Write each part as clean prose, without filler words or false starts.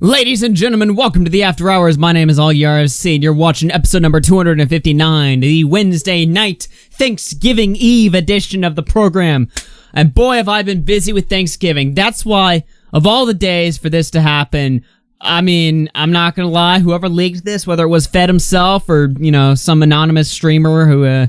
Ladies and gentlemen, welcome to the After Hours. My name is RFCAH, and you're watching episode number 259, the Wednesday night Thanksgiving Eve edition of the program. And boy, have I been busy with Thanksgiving. That's why, of all the days for this to happen, I mean, I'm not gonna lie, whoever leaked this, whether it was Fed himself or, you know, some anonymous streamer who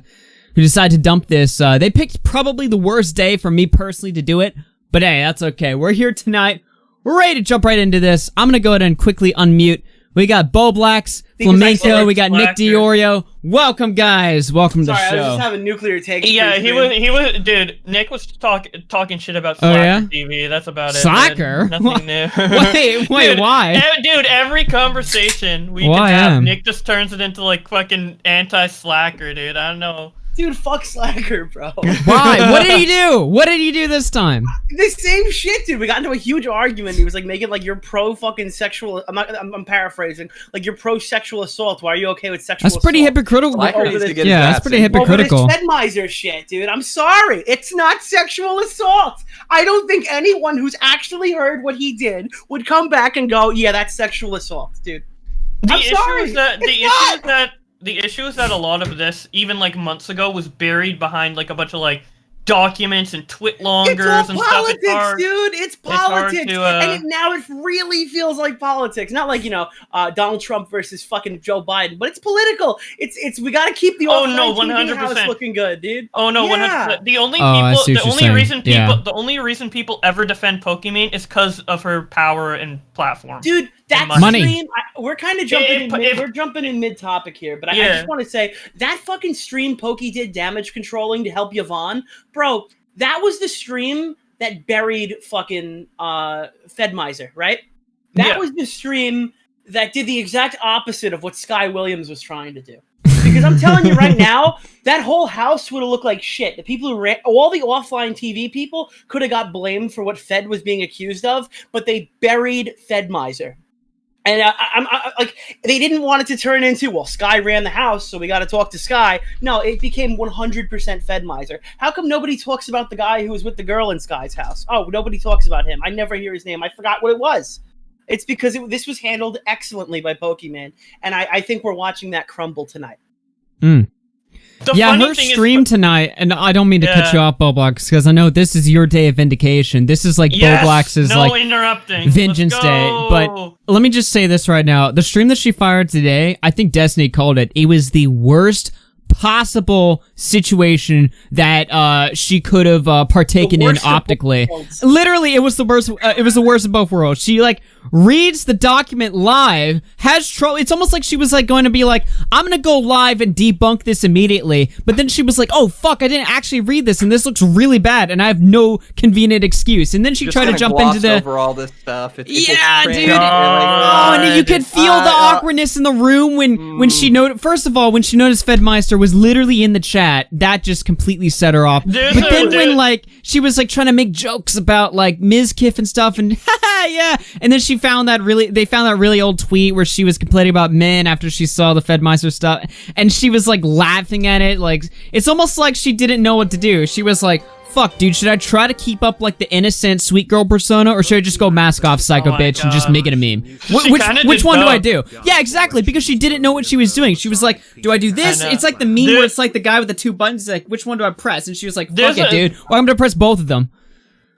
decided to dump this, they picked probably the worst day for me personally to do it. But hey, that's okay. We're here tonight. We're ready to jump right into this. I'm gonna go ahead and quickly unmute. We got Bowblax, Flamenco, we got Nick DeOrio. Welcome, guys. Welcome to the show. Sorry, I was just having nuclear takes. Yeah, he was, dude, Nick was talking shit about SlackerTV. That's about it. Slacker? Nothing new. Wait, dude, why? Dude, every conversation we can have, Nick just turns it into, like, fucking anti-Slacker, dude. I don't know. Dude, fuck Slacker, bro. Why? What did he do? What did he do this time? The same shit, dude. We got into a huge argument. He was like making like you're pro fucking sexual. I'm paraphrasing. Like you're pro sexual assault. Why are you okay with sexual? That's pretty hypocritical. Yeah, that's pretty hypocritical. But it's Fedmeister shit, dude. I'm sorry. It's not sexual assault. I don't think anyone who's actually heard what he did would come back and go, "Yeah, that's sexual assault, dude." The issue is that a lot of this, even like months ago, was buried behind like a bunch of like documents and twit-longers and politics, stuff. Dude. It's politics, and now it really feels like politics. Not like Donald Trump versus fucking Joe Biden, but it's political. It's we gotta keep the 100% house looking good, dude. Oh no, yeah. 100%. The only reason people ever defend Pokimane is because of her power and platform. Dude, that money. Stream, we're kind of jumping we're jumping in mid-topic here, but I just want to say that fucking stream Poki did damage controlling to help Yvonne, bro. That was the stream that buried fucking Fedmeister, right? That was the stream that did the exact opposite of what Sky Williams was trying to do. Because I'm telling you right now, that whole house would have looked like shit. The people who ran, all the offline TV people could have got blamed for what Fed was being accused of, but they buried Fedmeister. And I'm like, they didn't want it to turn into, well, Sky ran the house, so we got to talk to Sky. No, it became 100% Fedmeister. How come nobody talks about the guy who was with the girl in Sky's house? Oh, nobody talks about him. I never hear his name. I forgot what it was. It's because this was handled excellently by Pokimane, and I think we're watching that crumble tonight. Yeah, her stream tonight, and I don't mean to cut you off, Bowblax, because I know this is your day of vindication. This is like Bowblax's vengeance day. But let me just say this right now. The stream that she fired today, I think Destiny called it. It was the worst possible situation that she could have partaken in optically. Literally, it was the worst. It was the worst of both worlds. She like reads the document live, has trouble. It's almost like she was like going to be like, I'm gonna go live and debunk this immediately. But then she was like, oh fuck, I didn't actually read this, and this looks really bad, and I have no convenient excuse. And then she tried to jump into the over all this stuff. Dude. And you could feel the awkwardness in the room when she noticed. First of all, when she noticed Fedmeister was literally in the chat, that just completely set her off. When like she was like trying to make jokes about like Mizkif and stuff, and yeah, and then they found that really old tweet where she was complaining about men after she saw the Fedmeister stuff, and she was like laughing at it. Like it's almost like she didn't know what to do. She was like, fuck, dude, should I try to keep up like the innocent sweet girl persona, or should I just go mask off psycho bitch and just make it a meme? Which one do I do? Yeah, exactly, because she didn't know what she was doing. She was like, do I do this? It's like the meme where it's like the guy with the two buttons, like, which one do I press? And she was like, fuck it, dude. Well, I'm gonna press both of them.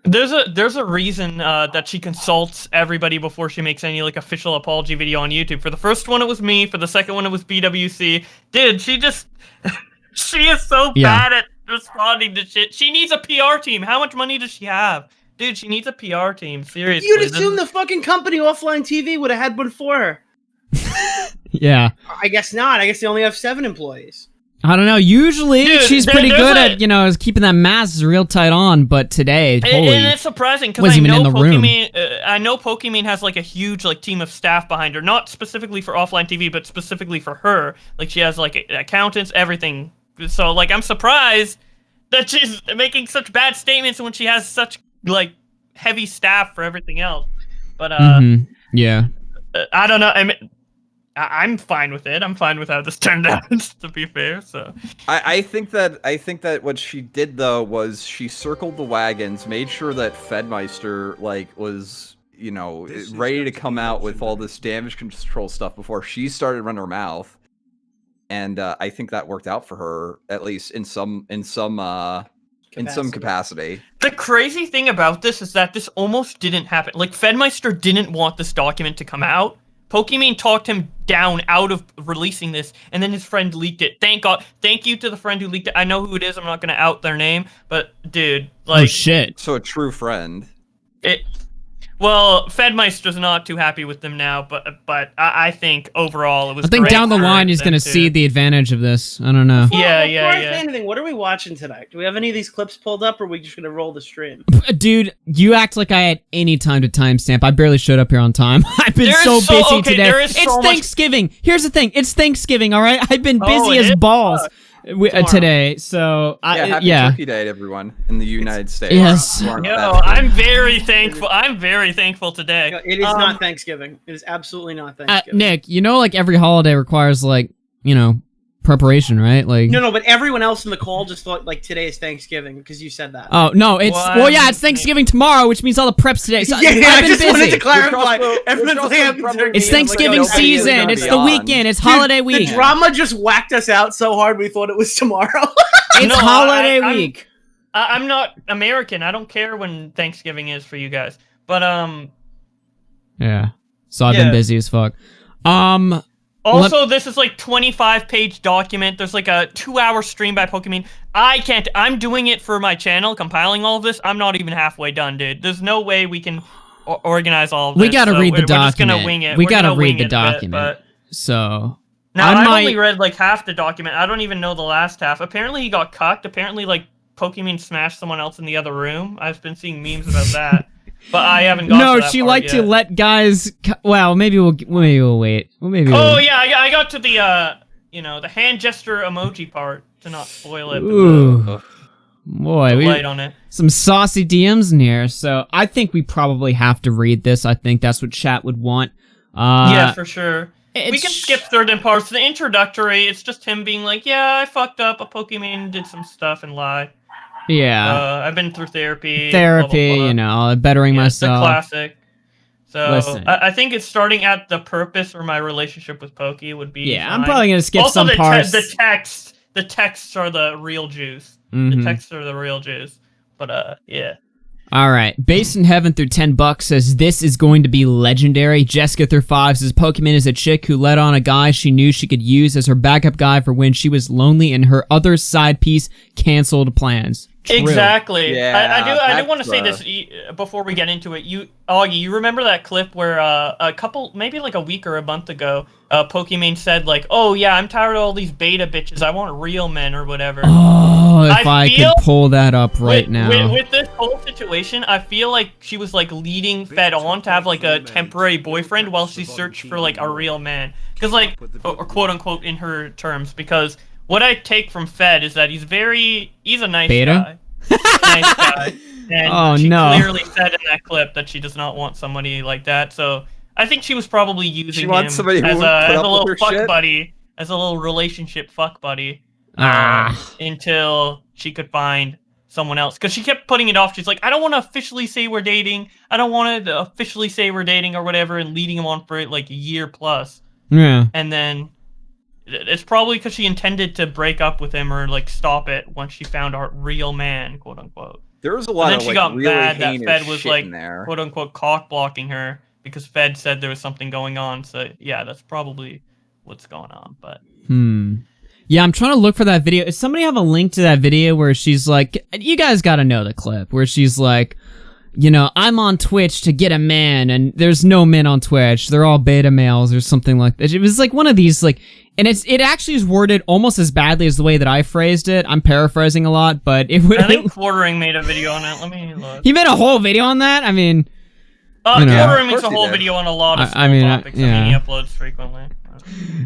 There's a reason that she consults everybody before she makes any like official apology video on YouTube. For the first one, it was me. For the second one, it was BWC. Dude, she is so bad at responding to shit. She needs a PR team. How much money does she have? Dude, she needs a PR team. Seriously. You'd assume the fucking company Offline TV would have had one for her. Yeah. I guess not. I guess they only have 7 employees. I don't know. Usually, she's pretty good at, keeping that mask real tight on, but today, and it's surprising, because I know Pokimane has, like, a huge, like, team of staff behind her. Not specifically for Offline TV, but specifically for her. Like, she has, like, accountants, everything. So, like, I'm surprised that she's making such bad statements when she has such, like, heavy staff for everything else. But, yeah. I don't know. I mean, I'm fine with it. I'm fine with how this turned out, to be fair. So I think that what she did though was she circled the wagons, made sure that Fedmeister like was you know, ready to come out with all this damage control stuff before she started running her mouth. And I think that worked out for her, at least in some capacity. The crazy thing about this is that this almost didn't happen. Like, Fedmeister didn't want this document to come out. Pokimane talked him down out of releasing this, and then his friend leaked it. Thank God. Thank you to the friend who leaked it. I know who it is. I'm not going to out their name, but dude, like... Oh, shit. So a true friend. Well, Fedmeister's not too happy with them now, but I think overall it was. I think great down the line he's going to see the advantage of this. I don't know. Before I say anything, what are we watching tonight? Do we have any of these clips pulled up, or are we just going to roll the stream? Dude, you act like I had any time to timestamp. I barely showed up here on time. I've been so busy today. It's Thanksgiving. Here's the thing. It's Thanksgiving, all right? I've been busy as balls. Today, so happy Turkey Day to everyone in the United States. Yes, I'm very thankful. I'm very thankful today. It is not Thanksgiving. It is absolutely not Thanksgiving. Nick, you know, like every holiday requires like, you know, preparation, right? Like no, but everyone else in the call just thought like today is Thanksgiving because you said that. Oh no, it's it's Thanksgiving tomorrow, which means all the preps today. So I've been I just busy. Wanted to clarify. It's Thanksgiving season. It's the weekend. It's holiday week. The drama just whacked us out so hard we thought it was tomorrow. It's holiday week. I'm not American. I don't care when Thanksgiving is for you guys. But yeah. So I've been busy as fuck. Also, this is like 25-page document. There's like a 2-hour stream by Pokimane. I can't. I'm doing it for my channel, compiling all of this. I'm not even halfway done, dude. There's no way we can organize all of this. We gotta read the document. We're just gonna wing it. We gotta read the document. So now I've only read like half the document. I don't even know the last half. Apparently he got cucked. Apparently like Pokimane smashed someone else in the other room. I've been seeing memes about that. But I haven't got to that she part liked yet. to let guys. Well, maybe we'll wait. Yeah, I got to the the hand gesture emoji part to not spoil it. Ooh, boy, light on it. Some saucy DMs in here. So I think we probably have to read this. I think that's what chat would want. Yeah, for sure. We can skip certain parts. The introductory, it's just him being like, "Yeah, I fucked up. A Pokimane did some stuff and lied." Yeah, I've been through therapy. Blah, blah, blah. You know, bettering myself. The classic. So I think it's starting at the purpose for my relationship with Poki would be. Yeah, fine. I'm probably gonna skip some parts. The texts are the real juice. The texts are the real juice. But yeah. All right, Base in Heaven through $10 says this is going to be legendary. Jessica through 5 says Pokimane is a chick who let on a guy she knew she could use as her backup guy for when she was lonely and her other side piece canceled plans. True. Exactly. Yeah, I do want to say this before we get into it. Augie, you remember that clip where maybe like a week or a month ago, Pokimane said like, "Oh yeah, I'm tired of all these beta bitches. I want real men or whatever." Oh, if I could pull that up right now. With this whole situation, I feel like she was like leading Fed on to have like a temporary boyfriend while she searched for like a real man, because like, or quote unquote in her terms, because. What I take from Fed is that he's a nice guy. Nice guy. And she clearly said in that clip that she does not want somebody like that. So I think she was probably using him as a little fuck buddy, as a little relationship fuck buddy, until she could find someone else. Because she kept putting it off. She's like, I don't want to officially say we're dating. I don't want to officially say we're dating or whatever, and leading him on for like a year plus. Yeah. And then... It's probably because she intended to break up with him or like stop it once she found our real man, quote unquote. There was a lot of she like got really mad that Fed was like there. Quote unquote cock blocking her because Fed said there was something going on. So yeah, that's probably what's going on. But yeah, I'm trying to look for that video. Does somebody have a link to that video where she's like, you guys got to know the clip where she's like, you know, I'm on Twitch to get a man, and there's no men on Twitch. They're all beta males or something like that. It was like one of these, like, and it actually is worded almost as badly as the way that I phrased it. I'm paraphrasing a lot, but I think Quartering made a video on it. Let me look. He made a whole video on that? I mean... Quartering makes a whole video on a lot of topics. He uploads frequently.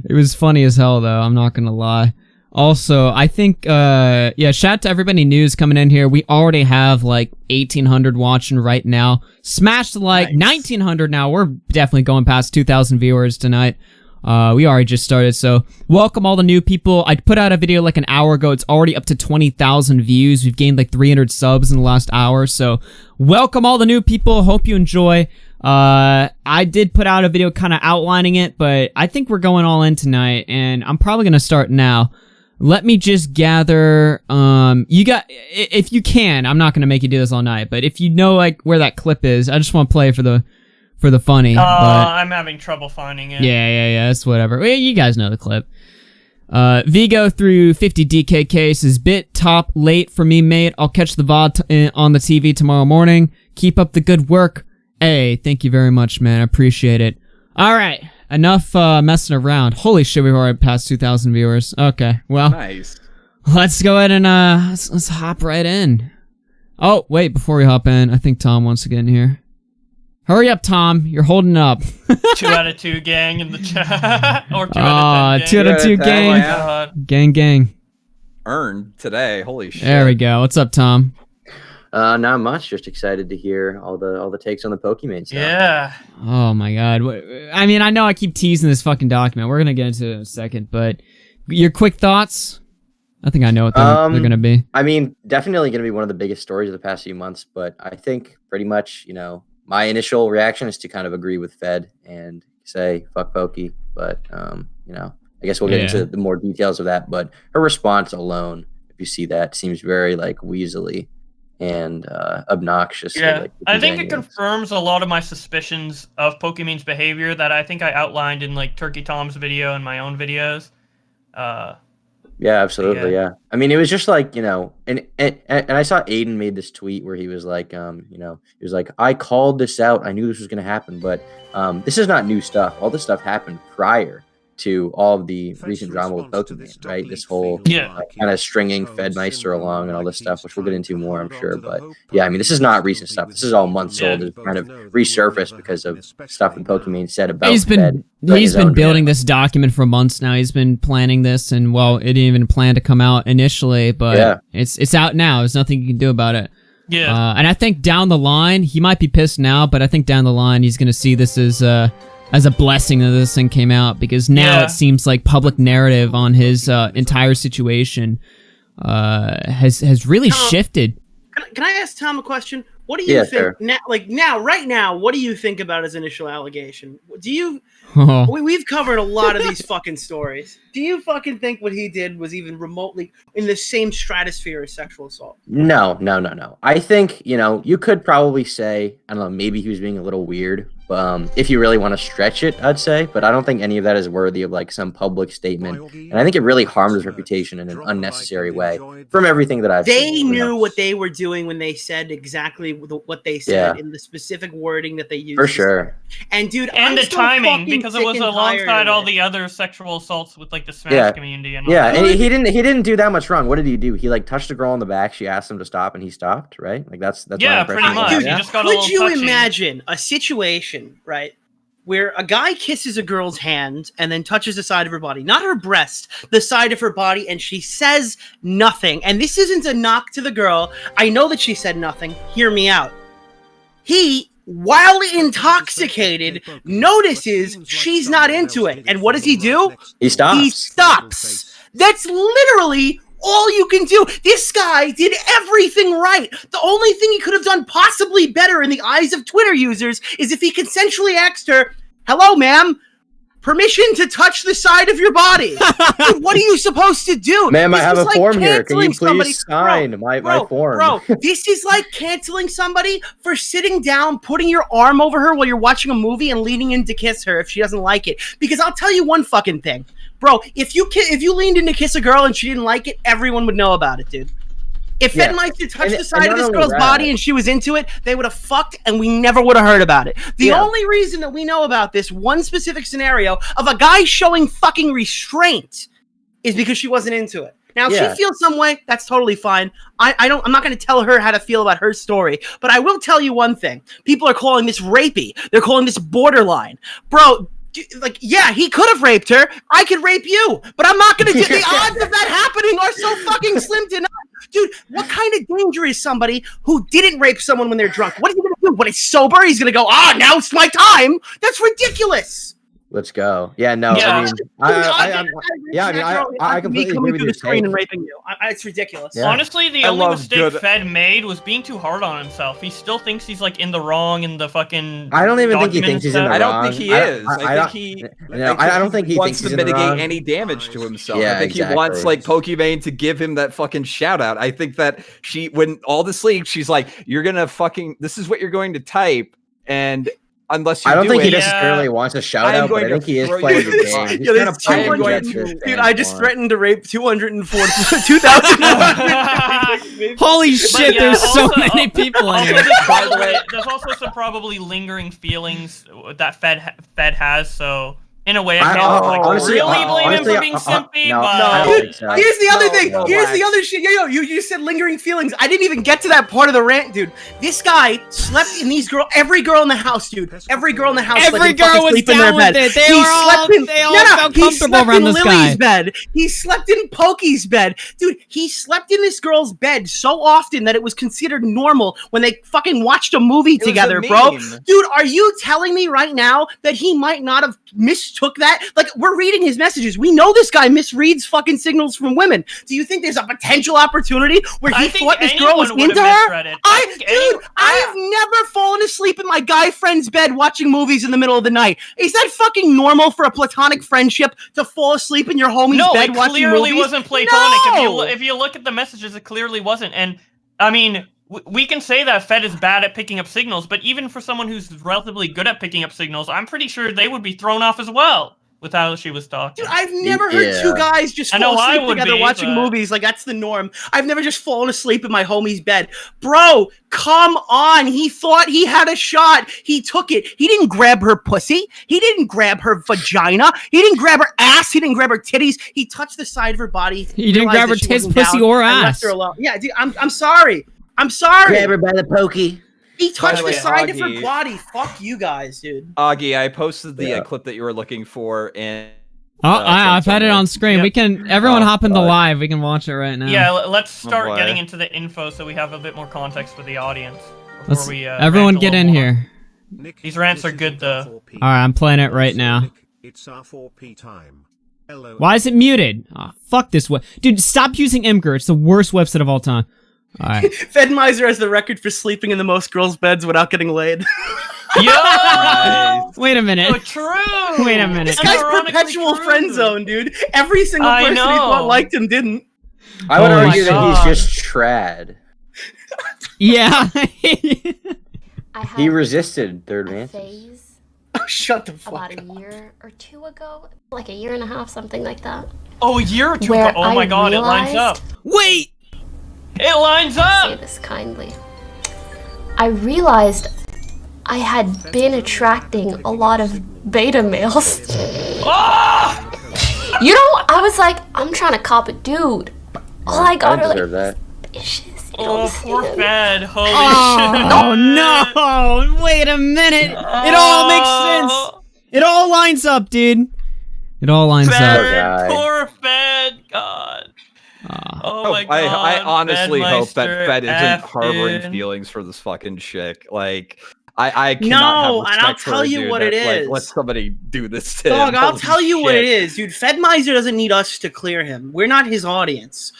It was funny as hell, though. I'm not gonna lie. Also, I think, shout out to everybody news coming in here. We already have, like, 1,800 watching right now. Smashed, like, 1,900 now. We're definitely going past 2,000 viewers tonight. We already just started, so welcome all the new people. I put out a video, like, an hour ago. It's already up to 20,000 views. We've gained, like, 300 subs in the last hour, so welcome all the new people. Hope you enjoy. I did put out a video kind of outlining it, but I think we're going all in tonight, and I'm probably going to start now. Let me just gather, if you can, I'm not going to make you do this all night, but if you know, like, where that clip is, I just want to play for the funny. I'm having trouble finding it. Yeah, it's whatever. Well, you guys know the clip. Vigo through 50 DKK says, bit top late for me, mate. I'll catch the VOD on the TV tomorrow morning. Keep up the good work. Hey, thank you very much, man. I appreciate it. Alright, enough messing around. Holy shit, we've already passed 2,000 viewers. Okay, well. Nice. Let's go ahead and let's hop right in. Oh, wait, before we hop in, I think Tom wants to get in here. Hurry up, Tom. You're holding up. 2 out of 2 gang in the chat. Or 2 out of 10 gang. 2 out of 2 gang. Wow. Gang. Earned today. Holy shit. There we go. What's up, Tom? Not much. Just excited to hear all the takes on the Pokimane stuff. Yeah. Oh my god. I mean, I know I keep teasing this fucking document. We're gonna get into it in a second, but your quick thoughts? I think I know what they're gonna be. I mean, definitely gonna be one of the biggest stories of the past few months, but I think pretty much, my initial reaction is to kind of agree with Fed and say fuck Pokey, but I guess we'll get into the more details of that. But her response alone, if you see that, seems very like weaselly and obnoxious. Yeah, like, I think it confirms a lot of my suspicions of Pokimane's behavior that I think I outlined in like Turkey Tom's video and my own videos. Yeah, absolutely. Yeah. I mean, it was just like, and I saw Aiden made this tweet where he was like, he was like, I called this out. I knew this was going to happen, but this is not new stuff. All this stuff happened prior to all of the recent drama with Pokimane, right? This whole kind of stringing Fedmeister along and all this stuff, which we'll get into more, I'm sure. But yeah, I mean, this is not recent stuff. This is all months old. It's kind of resurfaced because of stuff that Pokimane said about Fed. He's been building this document for months now. He's been planning this, and well, it didn't even plan to come out initially, but it's out now. There's nothing you can do about it. Yeah. And I think down the line, he might be pissed now, but I think down the line he's going to see this as a blessing that this thing came out, because now it seems like public narrative on his entire situation has really shifted. Can I ask Tom a question? What do you think right now? What do you think about his initial allegation? Do you? We've covered a lot of these fucking stories. Do you fucking think what he did was even remotely in the same stratosphere as sexual assault? No. I think you could probably say, I don't know, maybe he was being a little weird. If you really want to stretch it, I'd say, but I don't think any of that is worthy of like some public statement, and I think it really harmed his reputation in an unnecessary way from everything that I've seen. They knew what they were doing when they said exactly what they said in the specific wording that they used. For sure. And dude, and the timing, because it was alongside all the other sexual assaults with like the Smash community and all that. And he didn't do that much wrong. What did he do? He like touched the girl on the back. She asked him to stop, and he stopped. Right? Like that's pretty much. Dude, he just got a little touchy. Could you imagine a situation, right, where a guy kisses a girl's hand and then touches the side of her body, not her breast, the side of her body, and she says nothing? And this isn't a knock to the girl. I know that she said nothing. Hear me out. He, while intoxicated, notices she's not into it. And what does he do? He stops. He stops. That's literally all you can do. This guy did everything right. The only thing he could have done possibly better in the eyes of Twitter users is if he consensually asked her, "Hello, ma'am, permission to touch the side of your body." Dude, what are you supposed to do? Ma'am, I have a form here. Can you please sign my form? Bro, this is like canceling somebody for sitting down, putting your arm over her while you're watching a movie and leaning in to kiss her if she doesn't like it. Because I'll tell you one fucking thing. Bro, if you leaned in to kiss a girl and she didn't like it, everyone would know about it, dude. If Fedmeister touched the side of this girl's body and she was into it, they would have fucked and we never would have heard about it. The only reason that we know about this one specific scenario of a guy showing fucking restraint is because she wasn't into it. Now, if she feels some way, that's totally fine. I'm not going to tell her how to feel about her story, but I will tell you one thing. People are calling this rapey. They're calling this borderline. Bro, like, yeah, he could have raped her. I could rape you, but I'm not going to do the odds of that happening are so fucking slim to none. Dude, what kind of danger is somebody who didn't rape someone when they're drunk? What is he going to do? When he's sober, he's going to go, now it's my time. That's ridiculous. Let's go. Yeah, no, Yeah. I completely agree with your screen and raping you. It's ridiculous. Yeah. Honestly, the only mistake Fed made was being too hard on himself. He still thinks he's like in the wrong in the fucking. I don't even think he thinks he's in the wrong. I don't think he is. I don't think he wants to mitigate any damage to himself. Yeah, I think he wants like Pokimane to give him that fucking shout out. I think that when all this leaked, she's like, "You're gonna fucking. This is what you're going to type," and unless you I don't think he it, necessarily wants a shout out, but I think he is playing the game. Yeah, there's 200. Dude, I just threatened to rape 2,000. Holy shit! There's so many people in here. By the way, there's also some probably lingering feelings that Fed has. So in a way, I can't really blame him for being simpy. Here's the other thing. Here's the other shit. Yo, you just said lingering feelings. I didn't even get to that part of the rant, dude. This guy slept in every girl in the house, dude. Every girl in the house. Every girl was down with it. They all felt comfortable around this guy. Lily's bed. He slept in Pokey's bed, dude. He slept in this girl's bed so often that it was considered normal when they fucking watched a movie together, bro. Dude, are you telling me right now that he might not have mistook that? Like, we're reading his messages. We know this guy misreads fucking signals from women. Do you think there's a potential opportunity where he thought this girl was into her? I have never fallen asleep in my guy friend's bed watching movies in the middle of the night. Is that fucking normal for a platonic friendship to fall asleep in your homie's bed watching movies? No, it clearly wasn't platonic. No! If you look at the messages, it clearly wasn't. And I mean, we can say that Fed is bad at picking up signals, but even for someone who's relatively good at picking up signals, I'm pretty sure they would be thrown off as well with how she was talking. Dude, I've never heard two guys just fall asleep together watching movies. Like, that's the norm. I've never just fallen asleep in my homie's bed. Bro, come on. He thought he had a shot. He took it. He didn't grab her pussy. He didn't grab her vagina. He didn't grab her ass. He didn't grab her titties. He touched the side of her body. He didn't grab her tits, pussy, or ass. Left her alone. Yeah, dude, I'm sorry. I'm sorry. Grab her by the pokey. He touched the side of her body. Fuck you guys, dude. Augie, I posted the clip that you were looking for, and I've had it on screen. We can everyone hop in the live. We can watch it right now. Yeah, let's start getting into the info so we have a bit more context for the audience. Everyone get in here. These rants are good though. All right, I'm playing it right now. It's R4P time. Why is it muted? Oh, fuck this web. Dude, stop using Imgur. It's the worst website of all time. All right. Fedmeister has the record for sleeping in the most girls' beds without getting laid. Yo! Wait a minute. So true! Wait a minute. This guy's perpetual friend zone, dude. Every single person he thought liked him didn't. I would argue that he's just trad. Yeah. He resisted third man. Oh, shut the fuck up. About a year or two ago, like a year and a half, something like that. Oh, a year or two ago? Oh my god, it lines up. Wait! It lines up! Say this kindly. I realized I had been attracting a lot of beta males. Oh! You know, I was like, I'm trying to cop a dude. All I got are like bitches. Oh, poor Fed. Holy shit. Oh no! Wait a minute! It all makes sense! It all lines up, dude. It all lines up. Poor Fed. God. Oh my god. I honestly hope that Fedmeister Fed isn't harboring dude. feelings for this fucking chick. Like, I cannot have and I'll respect for tell a you dude what that, it is. Like, let somebody do this to Dog, him. I'll Holy tell you what shit. it is, dude. Fedmeister doesn't need us to clear him. We're not his audience.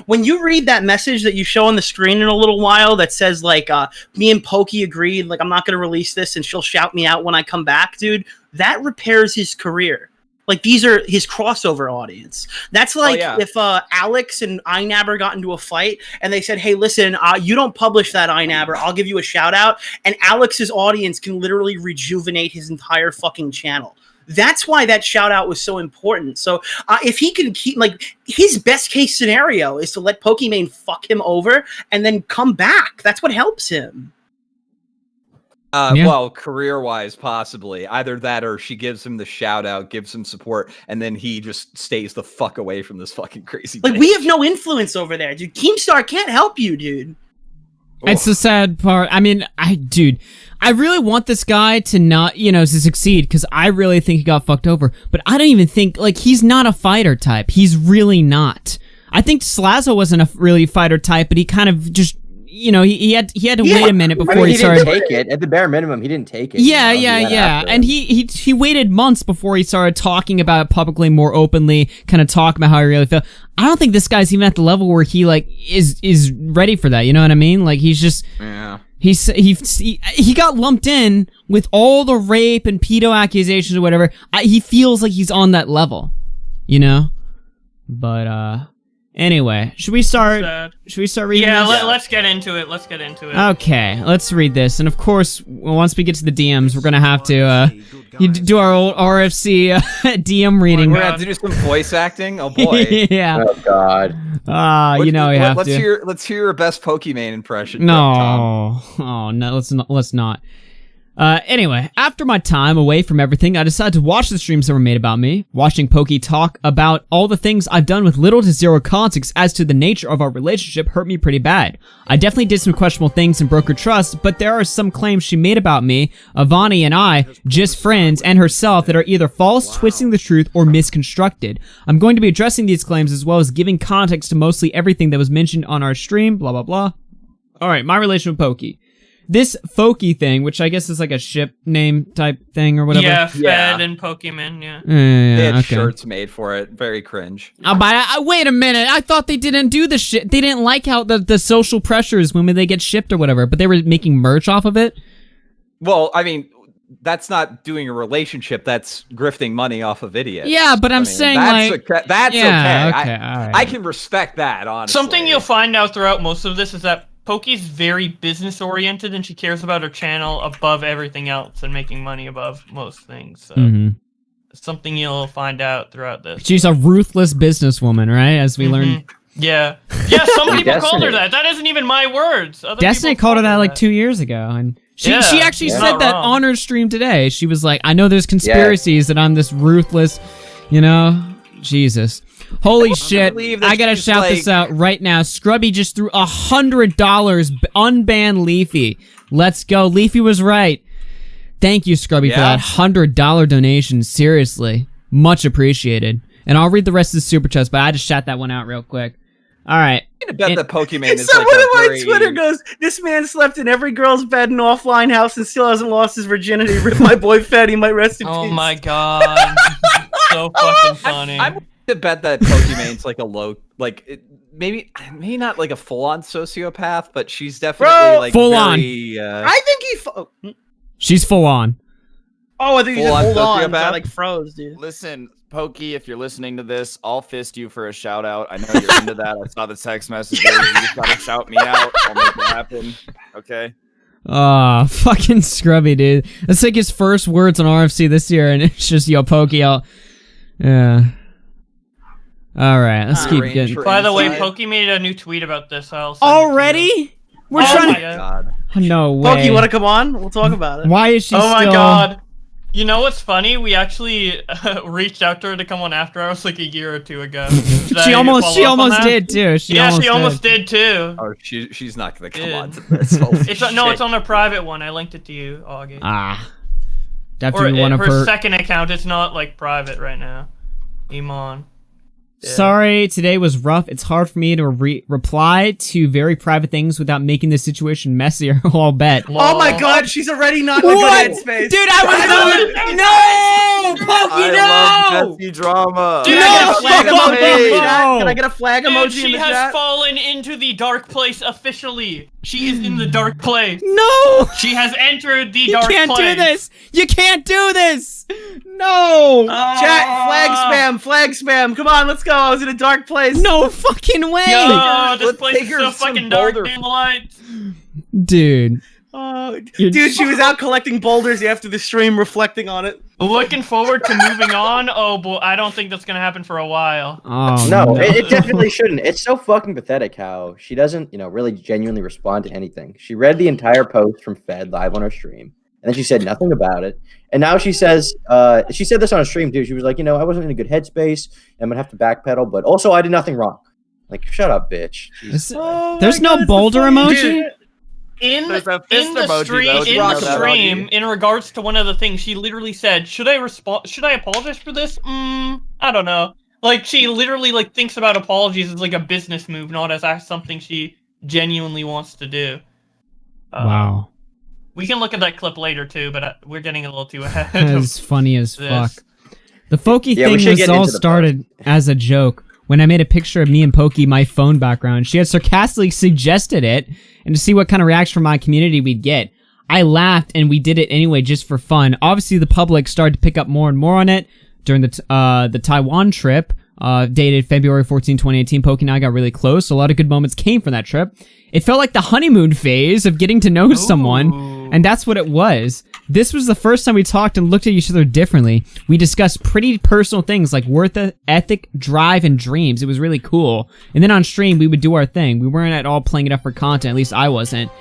When you read that message that you show on the screen in a little while that says, like, me and Pokey agreed, like, I'm not going to release this and she'll shout me out when I come back, dude, that repairs his career. Like, these are his crossover audience. That's like if Alex and iNabber got into a fight and they said, hey, listen, you don't publish that iNabber, I'll give you a shout out. And Alex's audience can literally rejuvenate his entire fucking channel. That's why that shout out was so important. So if he can keep, like, his best case scenario is to let Pokimane fuck him over and then come back. That's what helps him. Well, career-wise, possibly. Either that or she gives him the shout-out, gives him support, and then he just stays the fuck away from this fucking crazy Like, bitch. we have no influence over there, dude. Keemstar can't help you, dude. It's the sad part. I mean, I really want this guy to not, to succeed, because I really think he got fucked over. But I don't even think, like, he's not a fighter type. He's really not. I think Slazo wasn't a really fighter type, but he kind of just you know, he had to wait a minute before he started. Didn't take it. At the bare minimum, he didn't take it. Yeah, and he waited months before he started talking about it publicly more openly, kind of talking about how he really felt. I don't think this guy's even at the level where he like is ready for that. You know what I mean? Like he's just he got lumped in with all the rape and pedo accusations or whatever. He feels like he's on that level, you know. But anyway, should we start reading this? Let's get into it. Let's get into it. Okay, let's read this. And of course, once we get to the DMs, we're gonna have to do our old RFC DM reading. We're gonna have to do some voice acting. Oh boy. Yeah. Oh god. You know we have to. Let's hear your best Pokimane impression. No. Oh no. Let's not. Anyway, after my time away from everything, I decided to watch the streams that were made about me. Watching Pokey talk about all the things I've done with little to zero context as to the nature of our relationship hurt me pretty bad. I definitely did some questionable things and broke her trust, but there are some claims she made about me, Avani and I, just friends, and herself that are either false, twisting the truth, or misconstructed. I'm going to be addressing these claims as well as giving context to mostly everything that was mentioned on our stream, blah blah blah. Alright, my relation with Pokey. This Foki thing, which I guess is like a ship name type thing or whatever. Yeah, Fed and Pokimane, yeah. They had shirts made for it. Very cringe. But wait a minute. I thought they didn't do the shit. They didn't like how the social pressures when they get shipped or whatever, but they were making merch off of it? Well, I mean, that's not doing a relationship. That's grifting money off of idiots. Yeah, but I'm saying that's like... that's yeah, okay. All right. I can respect that, honestly. Something you'll find out throughout most of this is that Pokey's very business-oriented, and she cares about her channel above everything else and making money above most things. So something you'll find out throughout this. She's a ruthless businesswoman, right? As we learned. Yeah. Yeah, some people called her that. That isn't even my words. Other Destiny called her that like 2 years ago. And she actually said that on her stream today. She was like, I know there's conspiracies that I'm this ruthless, you know? Jesus. Holy shit. I gotta shout this out right now. Scrubby just threw $100 unbanned Leafy. Let's go. Leafy was right. Thank you, Scrubby, for that $100 donation. Seriously. Much appreciated. And I'll read the rest of the super chats, but I just shout that one out real quick. All right. I'm gonna bet that Pokimane is someone on my Twitter goes, this man slept in every girl's bed in an offline house and still hasn't lost his virginity. Rip my boy Fed, he might rest in peace. Oh my god. So fucking funny. I'm to bet that Pokimane's like a low, like maybe not like a full-on sociopath, but she's definitely like full very, on. I think she's full on. Oh, I think you just hold on. I like froze, dude. Listen, Pokey, if you're listening to this, I'll fist you for a shout out. I know you're into that. I saw the text messages. You just gotta shout me out. I'll make it happen. Okay. Fucking Scrubby, dude. That's like his first words on RFC this year, and it's just yo Pokey out. Yeah. All right, let's keep getting. By the way, Pokey made a new tweet about this. Already? We're trying to. God. No way. Pokey, you want to come on? We'll talk about it. Why is she? Oh my god. You know what's funny? We actually reached out to her to come on after hours like a year or two ago. she almost did too. She almost did too. Oh, she's not gonna come on to this. It's on a private one. I linked it to you, Augie. Definitely one of her second account. It's not like private right now. Iman. Yeah. Sorry, today was rough. It's hard for me to reply to very private things without making the situation messier. I'll bet. Oh my god, she's already not in a good headspace. Dude, I was no! Pokey, no! Love Jesse drama. Dude, Can I get a flag emoji in the chat? She has fallen into the dark place officially. She is in the dark place. No! She has entered the dark place. You can't do this! You can't do this! No! Chat, flag spam. Come on, let's go. I was in a dark place. No fucking way! Yo, this place is so fucking dark in the lights. Dude. Dude, she was out collecting boulders after the stream, reflecting on it. Looking forward to moving on. Oh, boy, I don't think that's gonna happen for a while. Oh, no, it definitely shouldn't. It's so fucking pathetic how she doesn't, really genuinely respond to anything. She read the entire post from Fed live on her stream, and then she said nothing about it. And now she says, she said this on her stream too. She was like, I wasn't in a good headspace. I'm gonna have to backpedal, but also I did nothing wrong. Like, shut up, bitch. There's no boulder emoji. Dude. In the stream, in regards to one of the things, she literally said, should I apologize for this? I don't know. Like, she literally, thinks about apologies as, a business move, not as something she genuinely wants to do. Wow. We can look at that clip later too, but we're getting a little too ahead. That's funny as fuck. The Pokey Yeah, thing was all started as a joke. When I made a picture of me and Pokey, my phone background, she had sarcastically suggested it, and to see what kind of reaction from my community we'd get. I laughed, and we did it anyway just for fun. Obviously, the public started to pick up more and more on it during the Taiwan trip, dated February 14, 2018. Pokey and I got really close. A lot of good moments came from that trip. It felt like the honeymoon phase of getting to know someone, and that's what it was. This was the first time we talked and looked at each other differently. We discussed pretty personal things like work ethic, drive, and dreams. It was really cool. And then on stream, we would do our thing. We weren't at all playing it up for content, at least I wasn't.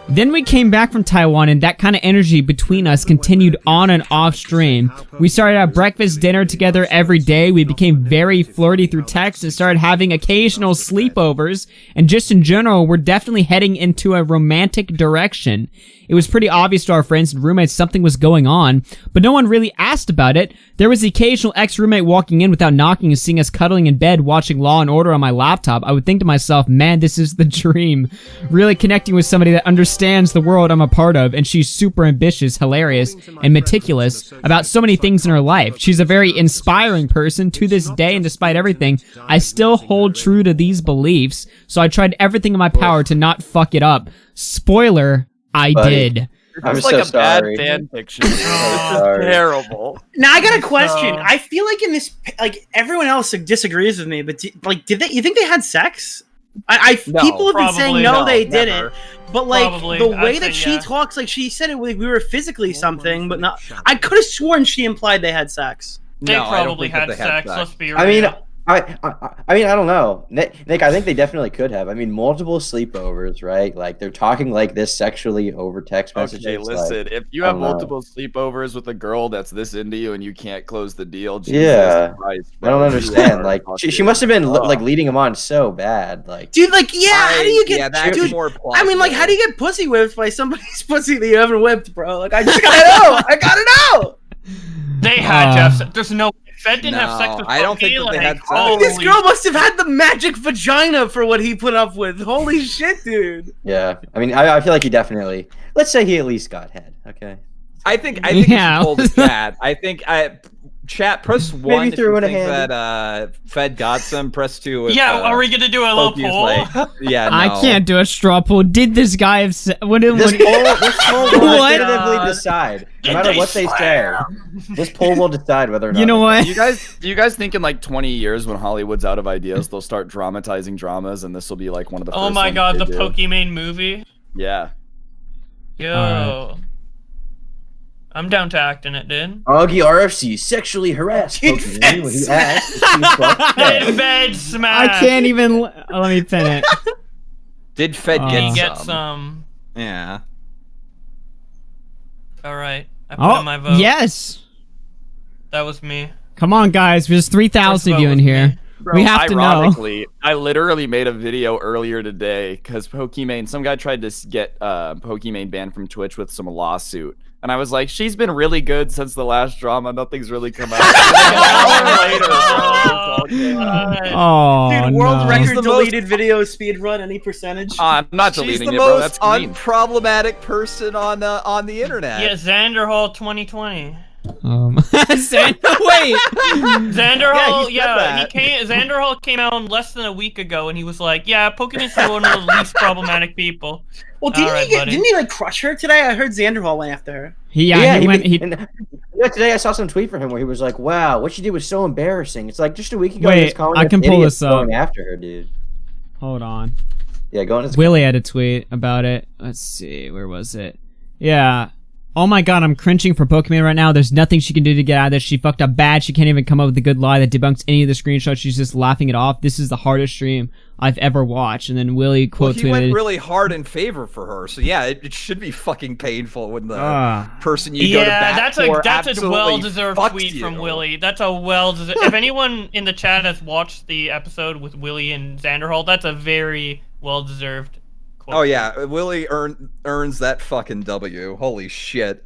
Then we came back from Taiwan, and that kind of energy between us continued on and off stream. We started our breakfast, dinner together every day. We became very flirty through text and started having occasional sleepovers. And just in general, we're definitely heading into a romantic direction. It was pretty obvious to our friends and roommates something was going on, but no one really asked about it. There was the occasional ex-roommate walking in without knocking and seeing us cuddling in bed watching Law & Order on my laptop. I would think to myself, man, this is the dream. Really connecting with somebody that understands the world I'm a part of, and she's super ambitious, hilarious, and meticulous about so many things in her life. She's a very inspiring person to this day, and despite everything, I still hold true to these beliefs, so I tried everything in my power to not fuck it up. Spoiler, I did. It's like a bad fan fiction. This is terrible. Now I got a question. I feel like in this, like everyone else disagrees with me, but did they? You think they had sex? No, people have been saying no, they never. didn't. But like Probably, the way I'd that say she talks, like she said it, like we were physically something, but not. I could have sworn she implied they had sex. They No, I don't probably think that had they had sex. sex. Let's be real. I mean, I mean, I don't know, Nick. I think they definitely could have. I mean, multiple sleepovers, right? Like they're talking like this sexually over text messages. Okay, listen. If you have multiple sleepovers with a girl that's this into you and you can't close the deal, Jesus Christ, I don't understand. Like she must have been like leading him on so bad. Like, Dude, like how do you get? Yeah, that's dude, more plausible. I mean, like, how do you get pussy whipped by somebody's pussy that you haven't whipped, bro? Like, I just gotta know. I gotta know. They had to have sex. There's no. Fed didn't have sex with I don't think that they had sex. This girl must have had the magic vagina for what he put up with. Holy shit, dude. Yeah, I mean, I feel like he definitely. Let's say he at least got head. Okay. I think you should hold the chat. I think chat, press 1 if you think that Fed got some. Press 2 if, are we gonna do a little poll? Like, yeah, no. I can't do a straw poll. Did this guy have This poll will definitively decide. No matter what they say, this poll will decide whether or not. You know what? Do you guys think in like 20 years when Hollywood's out of ideas, they'll start dramatizing dramas, and this will be like one of the first Oh my ones god, they the do? Pokimane movie. Yeah. Yo. I'm down to act in it, dude. Augie RFC sexually harassed Pokimane when he asked if she fucked Fed. Fed smash. I can't even. Let me pin it. Did Fed get some? Yeah. All right. I put in my vote. Yes. That was me. Come on, guys. There's 3,000 of you in here. Bro, we have to know. Ironically, I literally made a video earlier today because Pokimane, some guy tried to get Pokimane banned from Twitch with some lawsuit. And I was like, she's been really good since the last drama. Nothing's really come out. Dude, world record deleted video speed run, any percentage? I'm not She's deleting the it, bro. That's most mean. unproblematic person on the internet. Yeah, Xanderhall 2020. Wait. Xanderhall, Xanderhall came out Less than a week ago, and he was like, "Yeah, Pokimane's one of the least problematic people." Well, didn't he like crush her today? I heard Xanderhall went after her. Today I saw some tweet from him where he was like, "Wow, what she did was so embarrassing." It's like just a week ago. Wait, I can pull this up. Going after her, dude. Hold on. Yeah, go on. Willie had a tweet about it. Let's see, where was it? Yeah. Oh my god, I'm cringing for Pokimane right now. There's nothing she can do to get out of this. She fucked up bad. She can't even come up with a good lie that debunks any of the screenshots. She's just laughing it off. This is the hardest stream I've ever watched. And then Willie quote tweeted. He went really hard in favor for her. So yeah, it should be fucking painful when the person you go to bat for that's a well-deserved tweet from Willie. That's a well-deserved. If anyone in the chat has watched the episode with Willie and Xanderhall, that's a very well-deserved. Oh yeah, Willie earns that fucking W. Holy shit.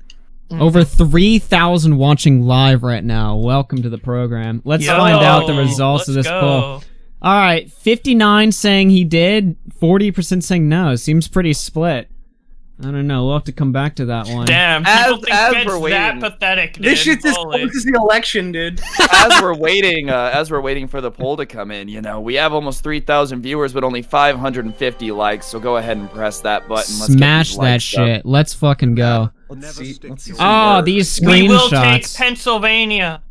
Over 3,000 watching live right now. Welcome to the program. Let's find out the results of this poll. All right, 59 saying he did, 40% saying no. Seems pretty split. I don't know. We'll have to come back to that one. Damn, people think as it's we're that waiting- pathetic, dude. This shit's as Holy. close as the election, dude. As we're waiting for the poll to come in, you know, we have almost 3,000 viewers, but only 550 likes. So go ahead and press that button. Let's Smash get these that likes shit. up. Let's fucking go. Let's see some Oh, work. these We will take screenshots. Pennsylvania.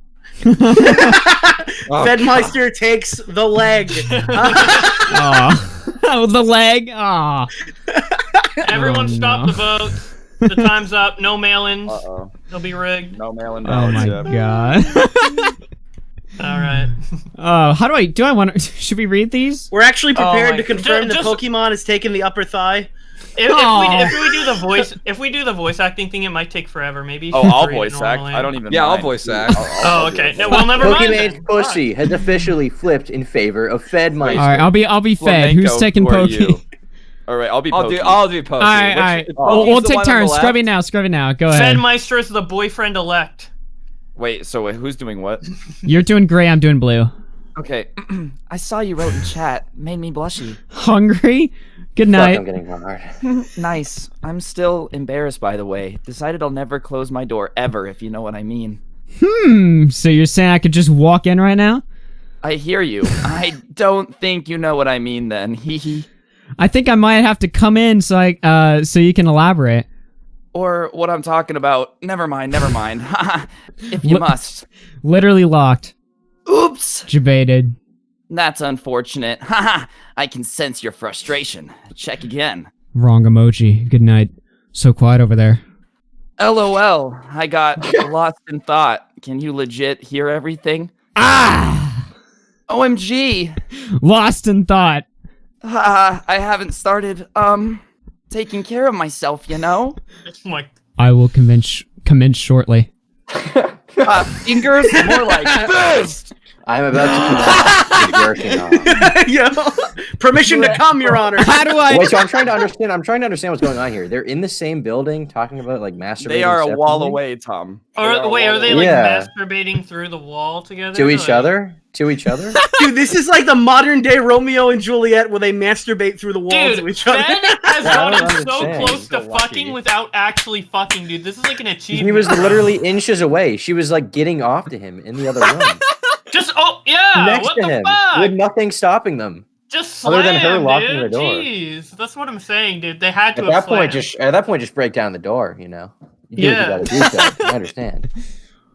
Oh, Fedmeister takes the leg. Oh, the leg. Oh. Everyone stop the vote. The time's up. No mail-ins. Uh-oh. They'll be rigged. No mail-in Oh ballots. my yeah. god. All right. How do I want to? Should we read these? We're actually prepared my- to confirm that just- Pokimane has taken the upper thigh. If we do the voice acting thing, it might take forever. Maybe. Oh, you I'll read it voice act. normally. I don't even. Yeah, I'll mind. voice act. Oh, okay. No, well, never mind. Pokimane's then. pussy has officially flipped in favor of Fedmeister. All right, I'll be fed. Who's Flamenco, taking who are Pokey? you? All right, I'll be. I'll do Pokey. All right, all right. We'll take turns. Scrubby now. Scrubby now. Go ahead. Fedmeister is the boyfriend elect. Wait, so who's doing what? You're doing gray. I'm doing blue. Okay, I saw you wrote in chat. Made me blushy. Hungry? Good Fuck, night. I'm getting hard. Nice. I'm still embarrassed, by the way. Decided I'll never close my door ever, if you know what I mean. So you're saying I could just walk in right now? I hear you. I don't think you know what I mean then. Hee hee. I think I might have to come in so you can elaborate. Or what I'm talking about. Never mind, never mind. If you must. Literally locked. Oops. Debated. That's unfortunate. Haha. I can sense your frustration. Check again. Wrong emoji. Good night. So quiet over there. LOL. I got lost in thought. Can you legit hear everything? Ah! OMG. Lost in thought. I haven't started, taking care of myself, you know? Like, I will commence shortly. Fingers? More like fist! I'm about to connect. Yo, permission to come, Your Honor. How do I? Wait, so I'm trying to understand what's going on here. They're in the same building talking about like masturbating. They are a wall separately? away, Tom. are they like Yeah. masturbating through the wall together? To each Like- other? To each other? Dude, this is like the modern day Romeo and Juliet where they masturbate through the walls Dude, of each other. Ben has Yeah, I don't gotten so understand. close to So lucky. fucking without actually fucking, dude. This is like an achievement. He was literally inches away. She was like getting off to him in the other room. Just yeah. next what to the him. fuck? With nothing stopping them. Just slam, other than her locking dude. the door. Jeez, that's what I'm saying, dude. They had to. At have that point, just break down the door, you know? You do Yeah. what you gotta do, so I understand.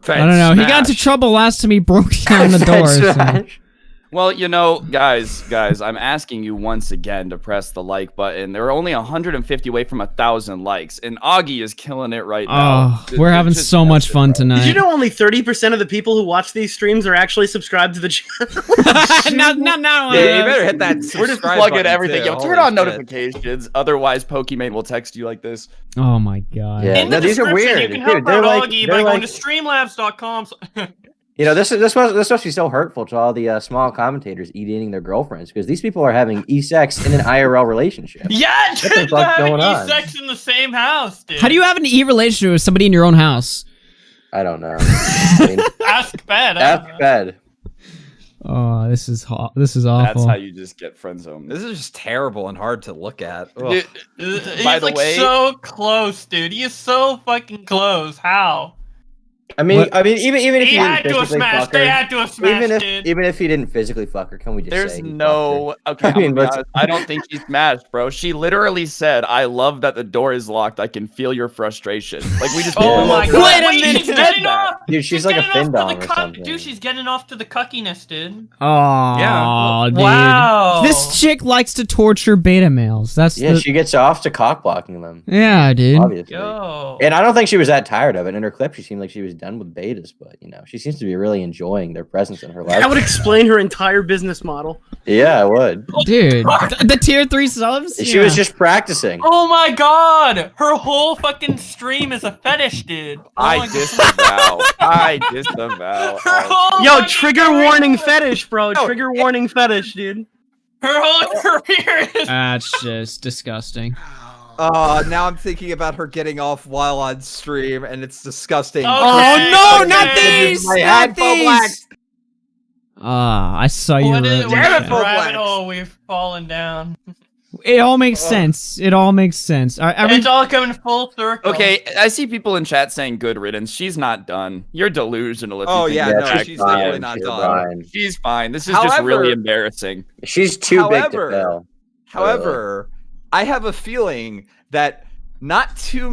I don't know. He got into trouble last time he broke down the door. so- Smash. Well, you know, guys, I'm asking you once again to press the like button. There are only 150 away from 1,000 likes, and Augie is killing it right now. Oh, we're having Just so much massive, fun bro. tonight. Did you know only 30% of the people who watch these streams are actually subscribed to the channel? no. Yeah, you better hit that. We're just subscribe plugging button, everything. too. Yo, turn Holy on shit. notifications. Otherwise, Pokimane will text you like this. Oh my god. Yeah. In the No, these are description, weird. you can Dude, help they're out like- Augie they're by going like- to streamlabs.com. You know, this must be so hurtful to all the small commentators eating their girlfriends because these people are having e-sex in an IRL relationship. Yeah, the dude, they're fuck's having going on? sex in the same house, dude. How do you have an e-relationship with somebody in your own house? I don't know. I mean, ask Ben? ask Fed. Oh, this is this is awful. That's how you just get friend zoned. This is just terrible and hard to look at. Ugh. Dude, He's by the like way, so close, dude. He is so fucking close. How? I mean, What? even if He he had didn't to have physically smashed. fuck her, They had to have smashed, dude. even if he didn't physically fuck her, can we just there's say he no. Okay, I mean, I'm gonna be let's- honest, I don't think he's smashed, bro. She literally said, "I love that the door is locked. I can feel your frustration." Like we just. Oh Yeah. my Wait god! a Wait, minute. she's getting off. Dude, she's like a getting off to fin the dom or something. Dude, she's getting off to the cuckiness, dude. Oh, Yeah. dude. Wow. This chick likes to torture beta males. That's Yeah, the... she gets off to cock blocking them. Yeah, dude. Obviously. Yo. And I don't think she was that tired of it. In her clip, she seemed like she was done with betas, but you know, she seems to be really enjoying their presence in her life. That would explain her entire business model. Yeah, I would. Dude, the tier 3 subs? She was just practicing. Oh my god! Her whole fucking stream is a fetish, dude. Oh I my disavow. I disavow. Her whole Yo, fucking trigger career- warning fetish, bro. Trigger warning fetish, dude. Her whole career is. That's just disgusting. Now I'm thinking about her getting off while on stream, and it's disgusting. Okay, no, okay. not these! My Not head, Bowblax. these! I saw you What wrote is that. what Damn it, is Bowblax. rabbit hole we've fallen down? It all makes sense. It all makes sense. It's all coming full circle. Okay, I see people in chat saying good riddance. She's not done. You're delusional. If you think no, she's definitely not done. She's fine. This is just really embarrassing. She's too big to fail. However, I have a feeling that not too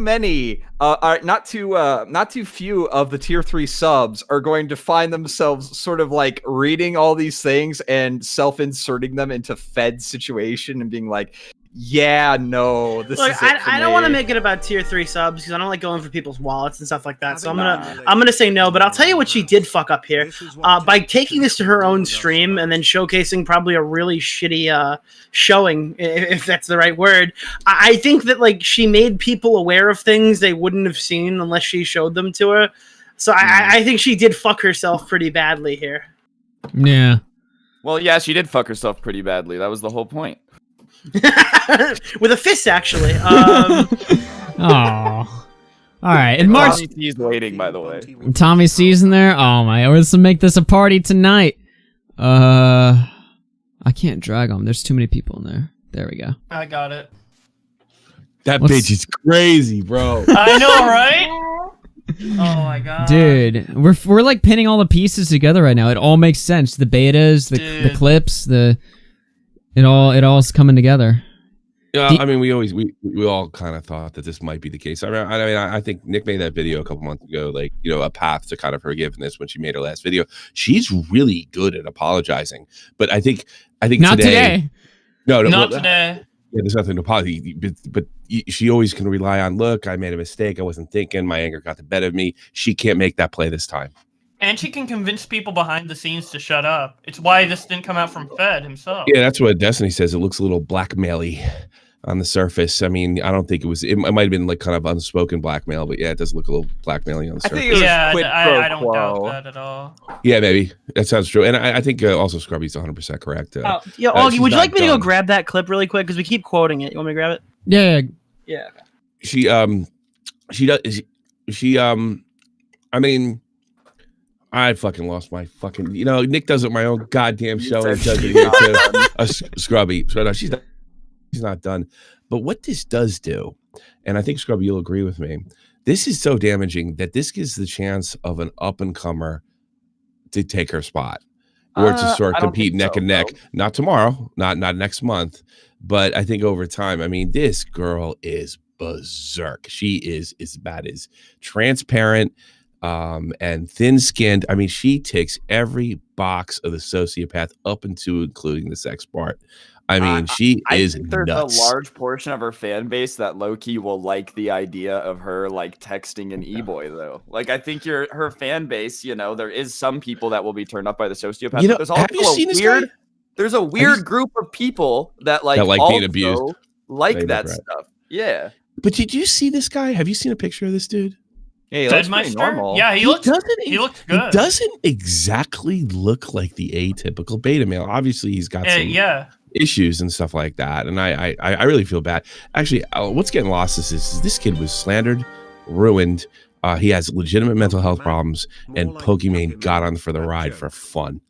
few of the tier 3 subs are going to find themselves sort of like reading all these things and self-inserting them into Fed situation and being like, yeah, no, this is it for I don't me. want to make it about tier 3 subs because I don't like going for people's wallets and stuff like that. So I'm gonna say no. But I'll tell you what she did fuck up here by taking this to her own stream and then showcasing probably a really shitty showing, if that's the right word. I think that like she made people aware of things they wouldn't have seen unless she showed them to her. So I think she did fuck herself pretty badly here. Yeah. Well, yeah, she did fuck herself pretty badly. That was the whole point. With a fist, actually. Oh, all right. And March, Tommy C's waiting, by the way. Tommy C's in there. Oh my! Let's make this a party tonight. I can't drag them. There's too many people in there. There we go. I got it. That bitch is crazy, bro. I know, right? Oh my god, dude, we're like pinning all the pieces together right now. It all makes sense. The betas, the clips, it all's coming together. Yeah, I mean, we all kind of thought that this might be the case. I mean, I think Nick made that video a couple months ago, like, you know, a path to kind of forgiveness when she made her last video. She's really good at apologizing, but I think not today. No, not today. Yeah, there's nothing to apologize, but she always can rely on, look, I made a mistake. I wasn't thinking. My anger got the better of me. She can't make that play this time. And she can convince people behind the scenes to shut up. It's why this didn't come out from Fed himself. Yeah, that's what Destiny says. It looks a little blackmail-y on the surface. I mean, I don't think it might have been like kind of unspoken blackmail, but yeah, it does look a little blackmail-y on the surface. I think it was I don't doubt that at all. Yeah, maybe. That sounds true. And I think also Scrubby's 100% correct. Augie, would you like me to go grab that clip really quick? Because we keep quoting it. You want me to grab it? Yeah. Yeah. I mean, I fucking lost my fucking, you know, Nick does it my own goddamn show and does it to a Scrubby. So no, she's not done. But what this does do, and I think Scrubby, you'll agree with me, this is so damaging that this gives the chance of an up and comer to take her spot or to sort of compete neck and neck. Not tomorrow, not next month, but I think over time. I mean, this girl is berserk. She is as bad as transparent and thin-skinned. I mean, she ticks every box of the sociopath up into including the sex part. I mean, she is there's nuts. a large portion of her fan base that low-key will like the idea of her like texting an e-boy though. Like, I think her fan base, you know, there is some people that will be turned up by the sociopath. You know, there's also have you seen this guy? There's a weird group of people that like being abused, like that stuff. Yeah. But did you see this guy? Have you seen a picture of this dude? Hey, Fedmeister? Yeah, he looks good. He doesn't exactly look like the atypical beta male. Obviously, he's got some issues and stuff like that. And I really feel bad. Actually, what's getting lost is this kid was slandered, ruined. He has legitimate mental health problems, and Pokimane got on for the ride for fun.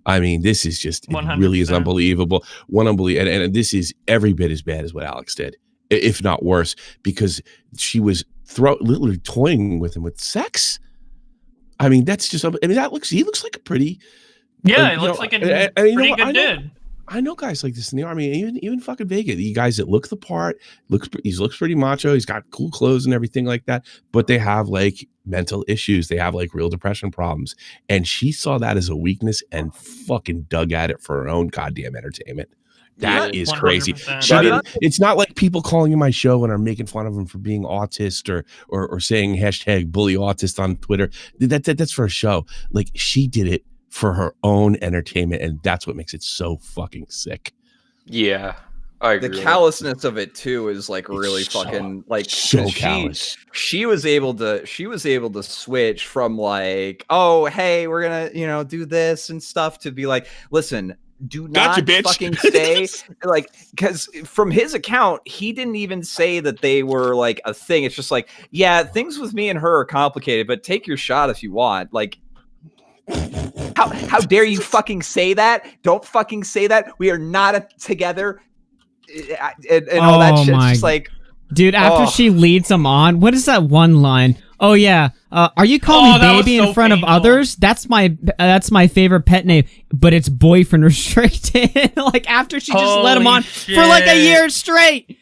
I mean, this is just, it really is unbelievable. And this is every bit as bad as what Alex did, if not worse, because she was literally toying with him with sex. I mean, that's just, I mean, he looks like a pretty, yeah, he looks like a pretty good dude. I know guys like this in the army, even fucking Vega, the guys that look the part, he looks pretty macho, he's got cool clothes and everything like that, but they have like mental issues, they have like real depression problems, and she saw that as a weakness and fucking dug at it for her own goddamn entertainment. That is 100%. Crazy. It's not like people calling in my show and are making fun of him for being autist or saying hashtag bully autist on Twitter. That's for a show. Like, she did it for her own entertainment, and that's what makes it so fucking sick. Yeah, I agree. The callousness of it too is like really fucking like so callous. She was able to switch from like, oh hey, we're gonna do this and stuff, to be like, listen, do not fucking stay like, because from his account he didn't even say that they were like a thing. It's just like, yeah, things with me and her are complicated, but take your shot if you want. Like, how dare you fucking say that? Don't fucking say that. We are not together. and all that shit's just like, dude. After she leads him on, what is that one line? Oh yeah, are you calling me baby in front of others? That's my favorite pet name, but it's boyfriend restricted. Like after she just let him on for like a year straight.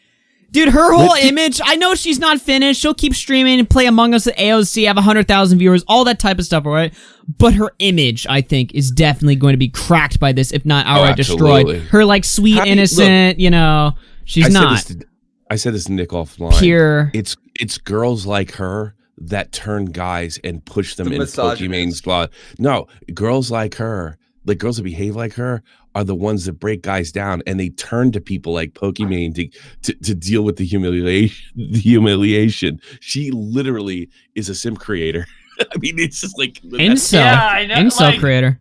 Dude, her whole image, I know she's not finished. She'll keep streaming and play Among Us at AOC, have 100,000 viewers, all that type of stuff, all right? But her image, I think, is definitely going to be cracked by this, if not outright destroyed. Her, like, sweet, innocent, you know, she's not. I said this to Nick offline. Pure. It's girls like her that turn guys and push them into Pokimane's law. No, girls like her, like girls that behave like her, are the ones that break guys down, and they turn to people like Pokimane to deal with the humiliation. She literally is a sim creator. I mean, it's just like incel creator.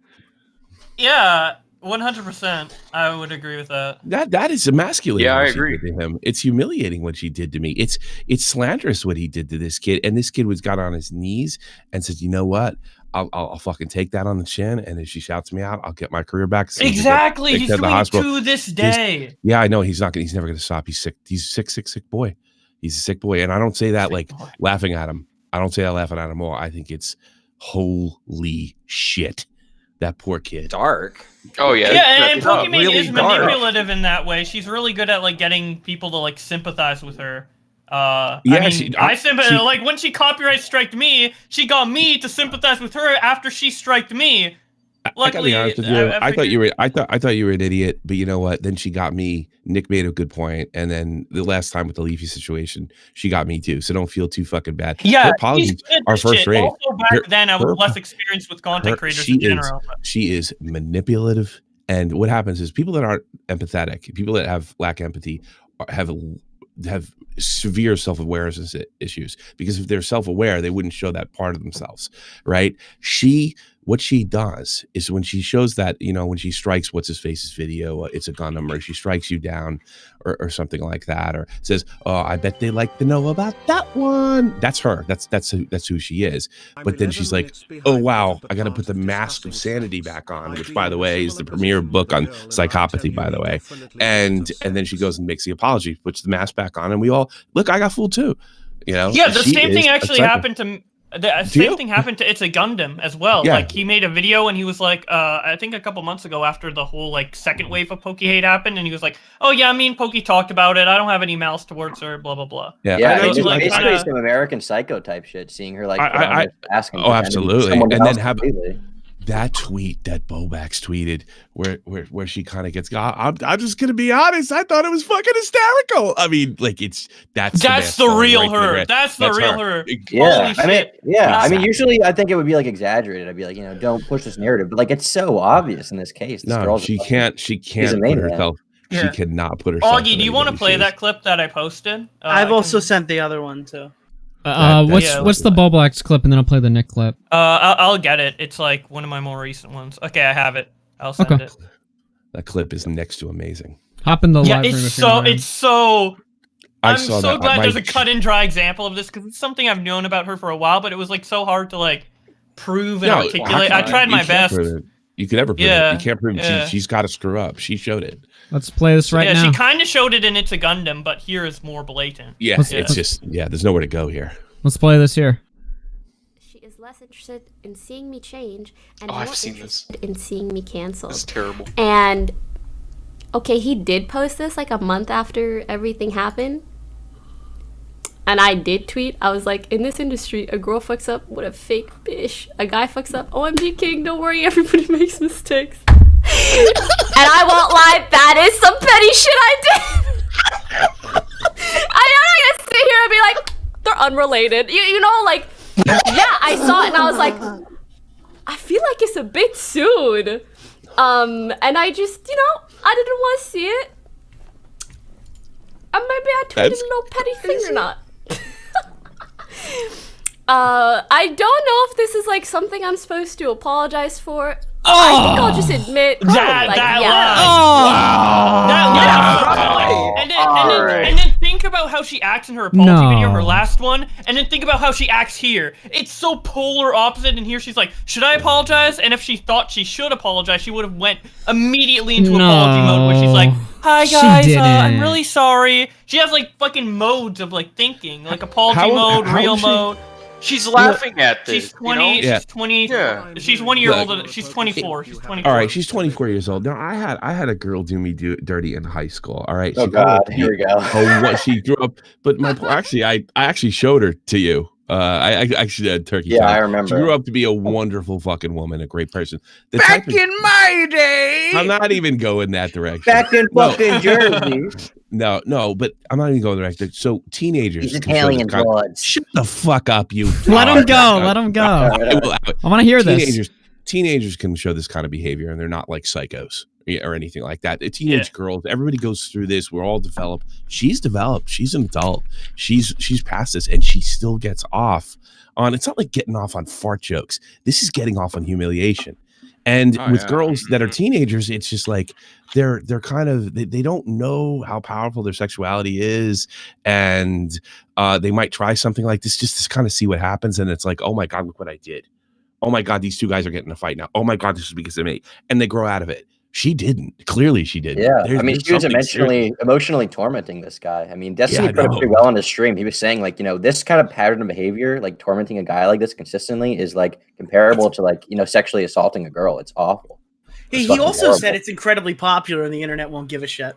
Yeah, 100%. I would agree with that. That is emasculating. Yeah, I agree. To him, it's humiliating what she did to me. It's slanderous what he did to this kid, and this kid got on his knees and said, "You know what? I'll fucking take that on the chin, and if she shouts me out, I'll get my career back." Exactly, he's doing it to this day. Yeah, I know he's never gonna stop. He's sick. He's a sick boy. He's a sick boy, and I don't say that laughing at him. I don't say that laughing at him all. I think it's holy shit. That poor kid. Dark. Oh yeah. Yeah, and Pokimane really is manipulative in that way. She's really good at like getting people to like sympathize with her. I sympathize. Like when she copyright striked me, she got me to sympathize with her after she striked me. Luckily, I gotta be honest with you. I thought you were an idiot, but you know what? Then she got me. Nick made a good point, and then the last time with the Leafy situation, she got me too. So don't feel too fucking bad. Yeah, her apologies are first rate. Also, back then I was less experienced with content creators in general. She is manipulative, and what happens is people that aren't empathetic, people that lack empathy, have severe self-awareness issues, because if they're self-aware, they wouldn't show that part of themselves, right? What she does is when she shows that, you know, when she strikes what's his face's video, it's a Gundam, or she strikes you down or something like that, or says, "Oh, I bet they like to know about that one." That's her. That's who she is. But then she's like, "Oh wow, I got to put the mask of sanity back on," which, by the way, is the premier book on psychopathy, by the way. And then she goes and makes the apology, puts the mask back on, and we all look. I got fooled too. You know. Yeah, the same thing actually happened to. The same thing happened to It's a Gundam as well. Yeah. Like he made a video and he was like, I think a couple months ago after the whole like second wave of Poke hate happened, and he was like, "Oh yeah, me and Poke talked about it. I don't have any malice towards her." Blah blah blah. Yeah. So it's like, basically some American Psycho type shit. Seeing her like asking. Oh, absolutely. And then have that tweet that Bowblax tweeted where she kind of gets, I'm just gonna be honest, I thought it was fucking hysterical. I mean, like that's the real her. That's the real her. Yeah, I mean, usually I think it would be like exaggerated. I'd be like, you know, don't push this narrative, but like it's so obvious in this case. No, she can't put herself. Yeah. She cannot put herself. Augie, do you want to play that clip that I posted? I've also sent the other one too. What's the Bowblax clip, and then I'll play the Nick clip. I'll get it. It's like one of my more recent ones. Okay, I have it. I'll send it. That clip is next to amazing. Hop in the live room. I'm so glad there's a cut and dry example of this, because it's something I've known about her for a while, but it was like so hard to like prove and articulate. I tried my best. You could never prove it. You can't prove it. She's got to screw up. She showed it. Let's play this right now. Yeah, she kind of showed it in It's a Gundam, but here is more blatant. Yeah, it's just, there's nowhere to go here. Let's play this here. She is less interested in seeing me change and more I've seen interested in seeing me canceled. It's terrible. And, okay, he did post this like a month after everything happened. And I did tweet. I was like, in this industry, a girl fucks up with a fake bitch. A guy fucks up. OMG King, don't worry, everybody makes mistakes. And I won't lie, that is some petty shit I did. I'm not gonna sit here and be like, they're unrelated. You know, like, yeah, I saw it and I was like, I feel like it's a bit soon. And I just, you know, I didn't want to see it. And maybe I tweeted a little petty thing or not. I don't know if this is like something I'm supposed to apologize for. I think I'll just admit And then think about how she acts in her apology video, her last one, and then think about how she acts here. It's so polar opposite, and here she's like, should I apologize? And if she thought she should apologize, she would have went immediately into apology mode where she's like, hi guys, I'm really sorry. She has like fucking modes of like thinking, like apology mode, real mode. She's laughing at this. She's 20. You know? She's 20. Yeah. She's 1 year older. She's 24. She's 24. All right, she's 24 years old. Now, I had a girl do me dirty in high school. All right. Oh God, here we go. What she grew up, but I actually showed her to you. I actually had turkey. Yeah, time. I remember. She grew up to be a wonderful fucking woman, a great person. Back in my day. I'm not even going that direction. Back in fucking Jersey. No, but I'm not even going that direction. So teenagers, these Italian bloods. Shut the fuck up, you. Let them go. Let them go. I want to hear this. Teenagers can show this kind of behavior, and they're not like psychos or anything like that. Teenage girls, everybody goes through this. We're all developed. She's developed. She's an adult. She's past this, and she still gets off on. It's not like getting off on fart jokes. This is getting off on humiliation. And with girls that are teenagers, it's just like they're kind of they don't know how powerful their sexuality is, and they might try something like this just to kind of see what happens. And it's like, oh my God, look what I did. Oh my God, these two guys are getting in a fight now. Oh my God, this is because of me. And they grow out of it. She didn't. Clearly, she didn't. Yeah, I mean, she was emotionally tormenting this guy. I mean, Destiny put it pretty well on his stream. He was saying, like, this kind of pattern of behavior, like tormenting a guy like this consistently, is like comparable to like sexually assaulting a girl. It's awful. He also said it's incredibly popular, and the internet won't give a shit.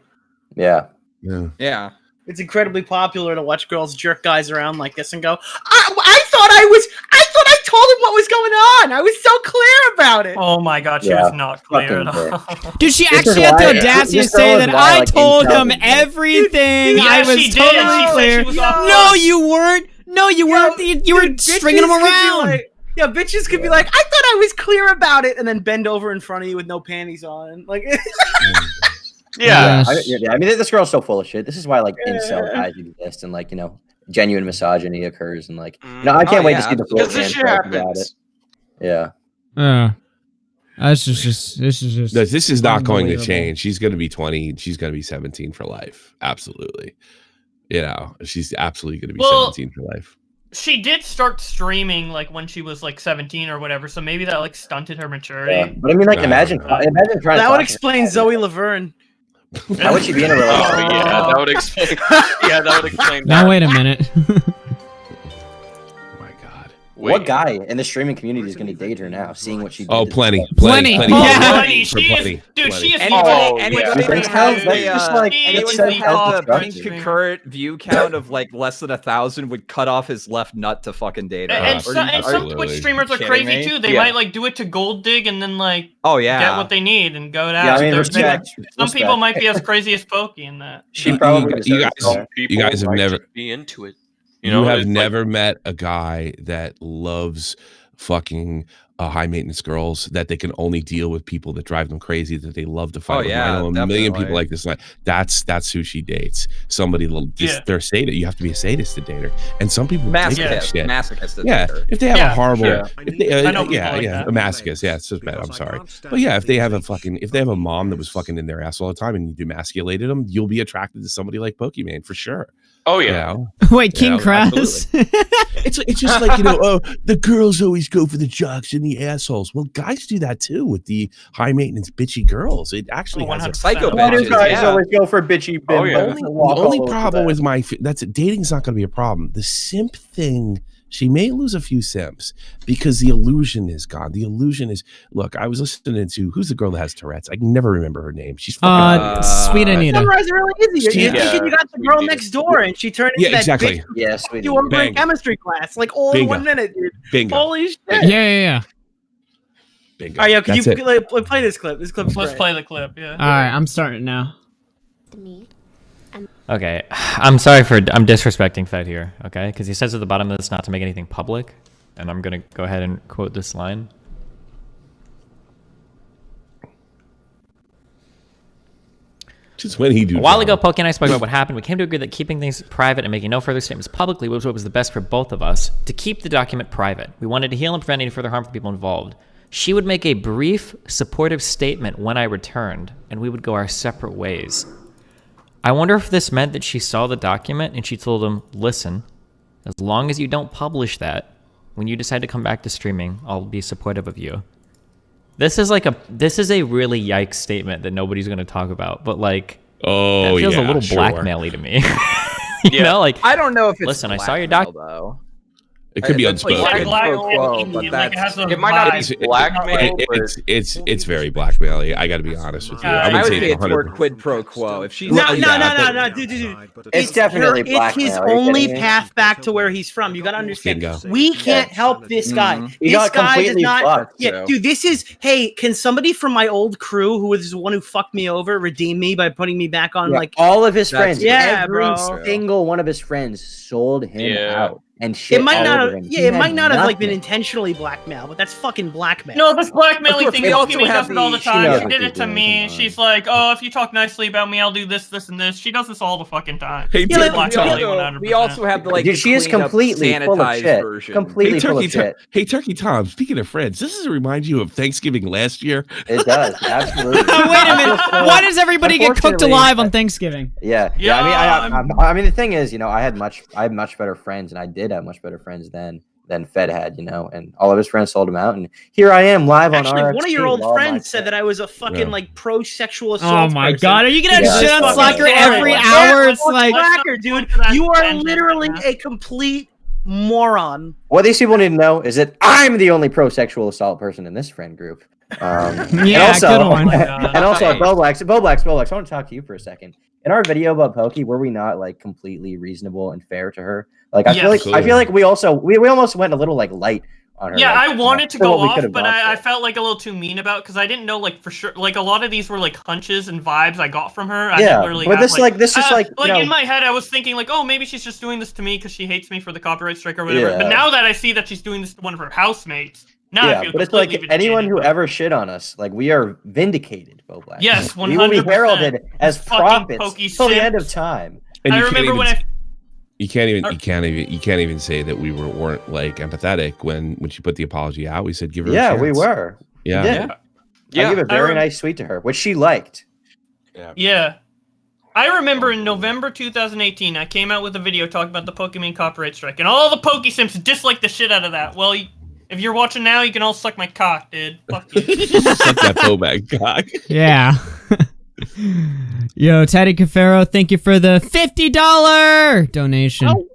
Yeah. Yeah. It's incredibly popular to watch girls jerk guys around like this and go, I thought I told him what was going on. I was so clear about it. Oh my God, she was not clear at all. Dude, she actually had the audacity to say that I told him everything. I was totally clear. No, you weren't. No, you weren't. You were stringing them around. Yeah, bitches could be like, I thought I was clear about it, and then bend over in front of you with no panties on. Like, yeah. I mean, this girl's so full of shit. This is why, like, incel guys exist, and like, genuine misogyny occurs, and like, I can't wait to see the full talk about it. Yeah. This is not going to change. She's going to be 20. She's going to be 17 for life. Absolutely. She's absolutely going to be 17 for life. She did start streaming like when she was like 17 or whatever, so maybe that like stunted her maturity. Yeah. But I mean, like, imagine trying. That would explain Zoe Laverne. How would she be in a relationship? Oh yeah, that would explain. Yeah, that would explain. Now wait a minute. What guy in the streaming community is going to date her now, seeing what she did? Oh, plenty. Plenty. Yeah. Plenty. She is Anybody has the concurrent view count of like less than 1,000 would cut off his left nut to fucking date her. And some Twitch streamers are crazy too. They might like do it to gold dig and then like get what they need and go down. Yeah, I mean, respect. Some people might be as crazy as Pokey in that. She probably you guys have never be into it. You have never met a guy that loves fucking high maintenance girls, that they can only deal with people that drive them crazy, that they love to fight. I know a million people like this. Like that's who she dates. Somebody they're sadist. You have to be a sadist to date her. And some people masochist to date her. If they have a horrible, a masochist. Yeah, it's just bad. I'm sorry, but yeah, if they have a mom that was fucking in their ass all the time and you demasculated them, you'll be attracted to somebody like Pokimane for sure. Oh yeah. Wait, King Kras. It's just like, the girls always go for the jocks and the assholes. Well, guys do that too with the high maintenance bitchy girls. It actually has a psycho bitches. Guys always go for bitchy. The only problem with dating's not going to be a problem. The simp thing, she may lose a few simps because the illusion is gone. The illusion is, look, I was listening to, who's the girl that has Tourette's? I can never remember her name. She's fucking Sweet Anita. Summarize it really easy. You're thinking you got the girl next door and she turned into that bitch. Yeah, Sweet you were in chemistry class, like all in 1 minute, dude. Bingo. Holy shit. Yeah. Bingo. All right, can you play this clip? This clip's Let's great. play the clip, yeah. All right, I'm starting now. Okay, I'm disrespecting Fed here, okay? Because he says at the bottom of this not to make anything public, and I'm gonna go ahead and quote this line. Just when he do. A while ago, Poki and I spoke about what happened. We came to agree that keeping things private and making no further statements publicly was what was the best for both of us. To keep the document private, we wanted to heal and prevent any further harm for people involved. She would make a brief, supportive statement when I returned, and we would go our separate ways. I wonder if this meant that she saw the document and she told him, listen, as long as you don't publish that, when you decide to come back to streaming, I'll be supportive of you. This is a really yikes statement that nobody's going to talk about, but like, Oh, that feels a little sure. blackmail-y to me. You know, like I don't know if it's listen, I saw your blackmail, doc. though. It could be unspoken. Like It might not be blackmail. It's very blackmail-y. I got to be honest with you. I would say it's 100%. more quid pro quo. If she's No, dude. It's definitely It's his blackmail. Are you only kidding me? path back to where he's from. You gotta understand. Bingo. We can't help this guy. He This got guy does completely not. fucked, Yeah, so. dude. This is. Hey, can somebody from my old crew, who was the one who fucked me over, redeem me by putting me back on? Yeah, Like all of his friends. Yeah, every bro. single one of his friends sold him out. And it shit might all not over have. him. Yeah, He it had might not have like been nothing. intentionally blackmail, but that's fucking blackmail. No, this blackmailing Of course, thing, they also Pokimane have does it all the the- time. knows She what did she's it to doing, me. come on. She's like, oh, if you talk nicely about me, I'll do this, this, and this. She does this all the fucking time. Hey, Yeah, Turkey like, Tom. We also have the Dude, she is cleaned up, completely full of sanitized shit. version. Completely full of shit. Hey, Turkey Tom. Speaking of friends, this is remind you of Thanksgiving last year. It does, absolutely. Wait a minute. Why does everybody get cooked Unfortunately, alive on Thanksgiving? Yeah. I mean, the thing is, I had much better friends, and I did have much better friends than Fed had, and all of his friends sold him out, and here I am live on Actually, RFCAH. one of your old friends said that I was a fucking like pro sexual assault. Oh my person. god, are you gonna Yeah, shit on that's Slacker fucking every horrible. hour? It's Yeah, like Slacker, dude. You are literally a complete moron. What these people need to know is that I'm the only pro sexual assault person in this friend group. And Yeah, also, good one. And also, Bowblax, I want to talk to you for a second. In our video about Pokey, were we not like completely reasonable and fair to her? Like, I feel like we almost went a little like light on her. Yeah, like, I wanted to for go what we off, could have but gone I for. felt like a little too mean about because I didn't know like for sure. Like a lot of these were like hunches and vibes I got from her. I Yeah, didn't really but have, this is like in my head I was thinking like, oh, maybe she's just doing this to me because she hates me for the copyright strike or whatever. Yeah. But now that I see that she's doing this to one of her housemates, now I feel but it's like completely anyone who vindicated. ever shit on us, like we are vindicated, Bowblax. Yes, we will be 100%. heralded as Fucking prophets Pokey till the end of simps. time. And I you can't remember even- when I. You can't even say that we weren't like empathetic when she put the apology out. We said give her a chance. We were. Yeah. We did. I gave a very nice tweet to her, which she liked. Yeah. I remember in November 2018, I came out with a video talking about the Pokimane copyright strike, and all the Pokesimps disliked the shit out of that. Well, if you're watching now, you can all suck my cock, dude. Fuck you. Suck that Bowbag cock. Yeah. Yo, Teddy Cafaro, thank you for the $50 donation.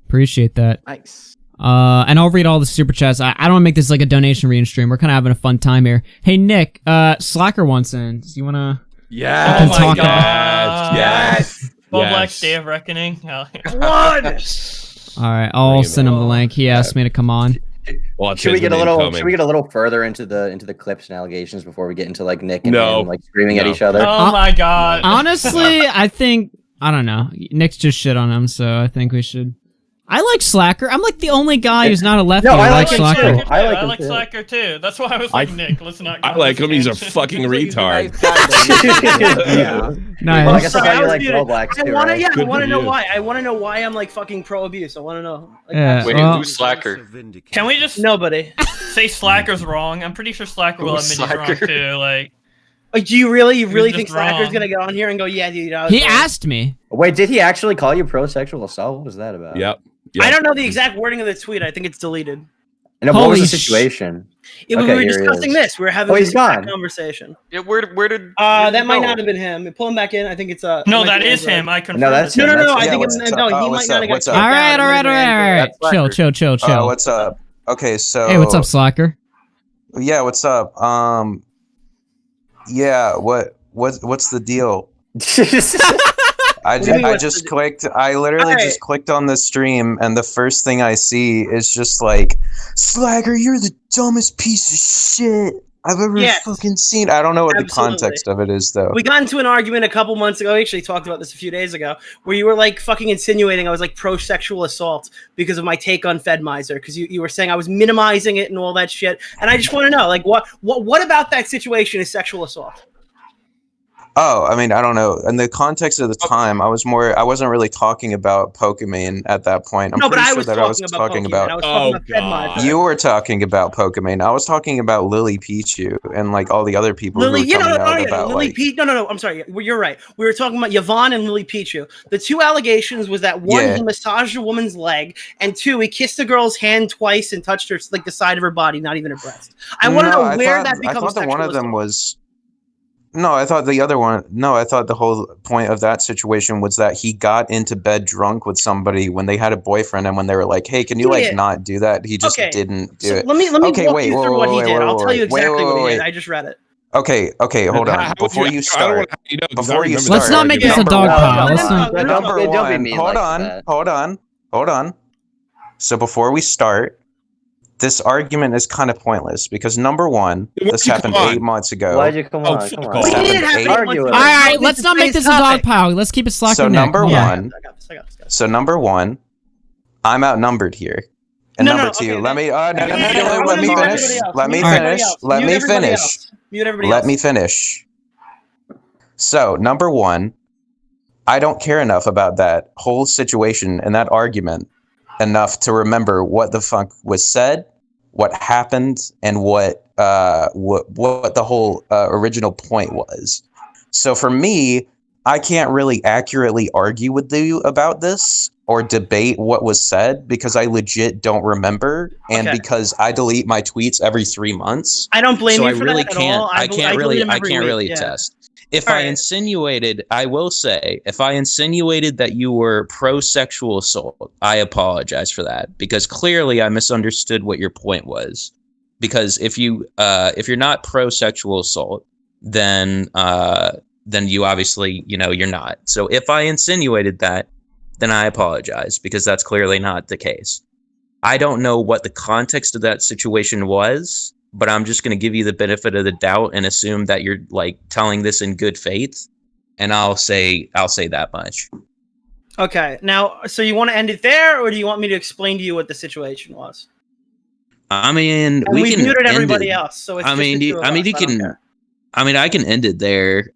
Appreciate that. Nice. And I'll read all the super chats. I don't want to make this like a donation reading stream. We're kind of having a fun time here. Hey, Nick, Slacker wants in. Do you want to? Yes. Oh my talk god. Yes. Bowblax Day of Reckoning. Hell yeah. One. All right, I'll send him the link. He asked me to come on. Well, Should we get a little further into the clips and allegations before we get into like Nick and him, like screaming at each other? Oh my god. Honestly, I don't know. Nick's just shit on him, so I think we should. I like Slacker. I'm like the only guy who's not a lefty. No, who I likes like Slacker. him too. I like Slacker too. That's why I was like, Nick, let's not. I like him. He's a fucking retard. Yeah. Nice. Well, I guess that's why you Sorry, like dude. Bowblax too, I want right? to know you. why. I want to know why I'm like fucking pro abuse. I want to know. Like, Yeah, Wait, well- who's Slacker? Can we just Nobody. say Slacker's wrong? I'm pretty sure Slacker will Who's admit he's wrong Slacker? too. Like, Like, do you really just think Slacker's wrong. gonna get on here and go, yeah, dude? I was He wrong." asked me. Wait, did he actually call you pro sexual assault? What was that about? Yep. I don't know the exact wording of the tweet. I think it's deleted. And what was Holy the situation? We Okay, were here he discussing is. this. We were having Oh, this he's gone. conversation. Yeah, where did? That might not have been him. Pull him back in. I think it's no, it might that be is Android. him. I confirmed. No, that's it. him. No. That's I him. think Yeah, it's what's no. up? He Oh, might what's not up? have got What's up? kicked All right, out. all It right, might all have been right, all Android. right. Chill. What's up? Okay, so Hey, what's up, Slacker? Yeah, what's up? Yeah, what's the deal? I literally just clicked on the stream, and the first thing I see is just like, Slacker, you're the dumbest piece of shit I've ever fucking seen. I don't know what the context of it is, though. We got into an argument a couple months ago. We actually talked about this a few days ago, where you were like fucking insinuating I was like pro sexual assault because of my take on Fedmeister, because you were saying I was minimizing it and all that shit. And I just want to know, like, what about that situation is sexual assault? Oh, I mean, I don't know. In the context of the time, I wasn't really talking about Pokimane at that point. I'm pretty sure that I was talking about. Fedmeister. You were talking about Pokimane. I was talking about Lily Pichu and like all the other people who were coming out about Lily like. No. I'm sorry. You're right. We were talking about Yvonne and Lily Pichu. The two allegations was that one, he massaged a woman's leg, and two, he kissed a girl's hand twice and touched her like the side of her body, not even her breast. I want to know where that becomes. I thought that one of them assault. was. No, I thought the other one. No, I thought the whole point of that situation was that he got into bed drunk with somebody when they had a boyfriend, and when they were like, "Hey, can you not do that?" He just didn't do it. Let me walk you through what he did. I'll tell you exactly what he did. I just read it. Okay, hold on. Before you start, let's not make this a dog pile. Hold on. So before we start, this argument is kind of pointless because number one, this happened 8 months ago. Why'd you come on? Come on. All right, let's not make this a dog pile. Let's keep it slack. So number one, I'm outnumbered here. And number two, let me finish. So number one, I don't care enough about that whole situation and that argument enough to remember what the fuck was said, what happened, and what the whole original point was. So for me, I can't really accurately argue with you about this or debate what was said because I legit don't remember, and because I delete my tweets every 3 months. I don't blame you for really that at all. I can't really attest. If I insinuated, I will say, if I insinuated that you were pro-sexual assault, I apologize for that because clearly I misunderstood what your point was. Because if you're not pro-sexual assault, then you obviously, you're not. So if I insinuated that, then I apologize because that's clearly not the case. I don't know what the context of that situation was, but I'm just going to give you the benefit of the doubt and assume that you're like telling this in good faith. And I'll say that much. Okay. Now, so you want to end it there, or do you want me to explain to you what the situation was? I mean, we can muted everybody else. So it's I can end it there.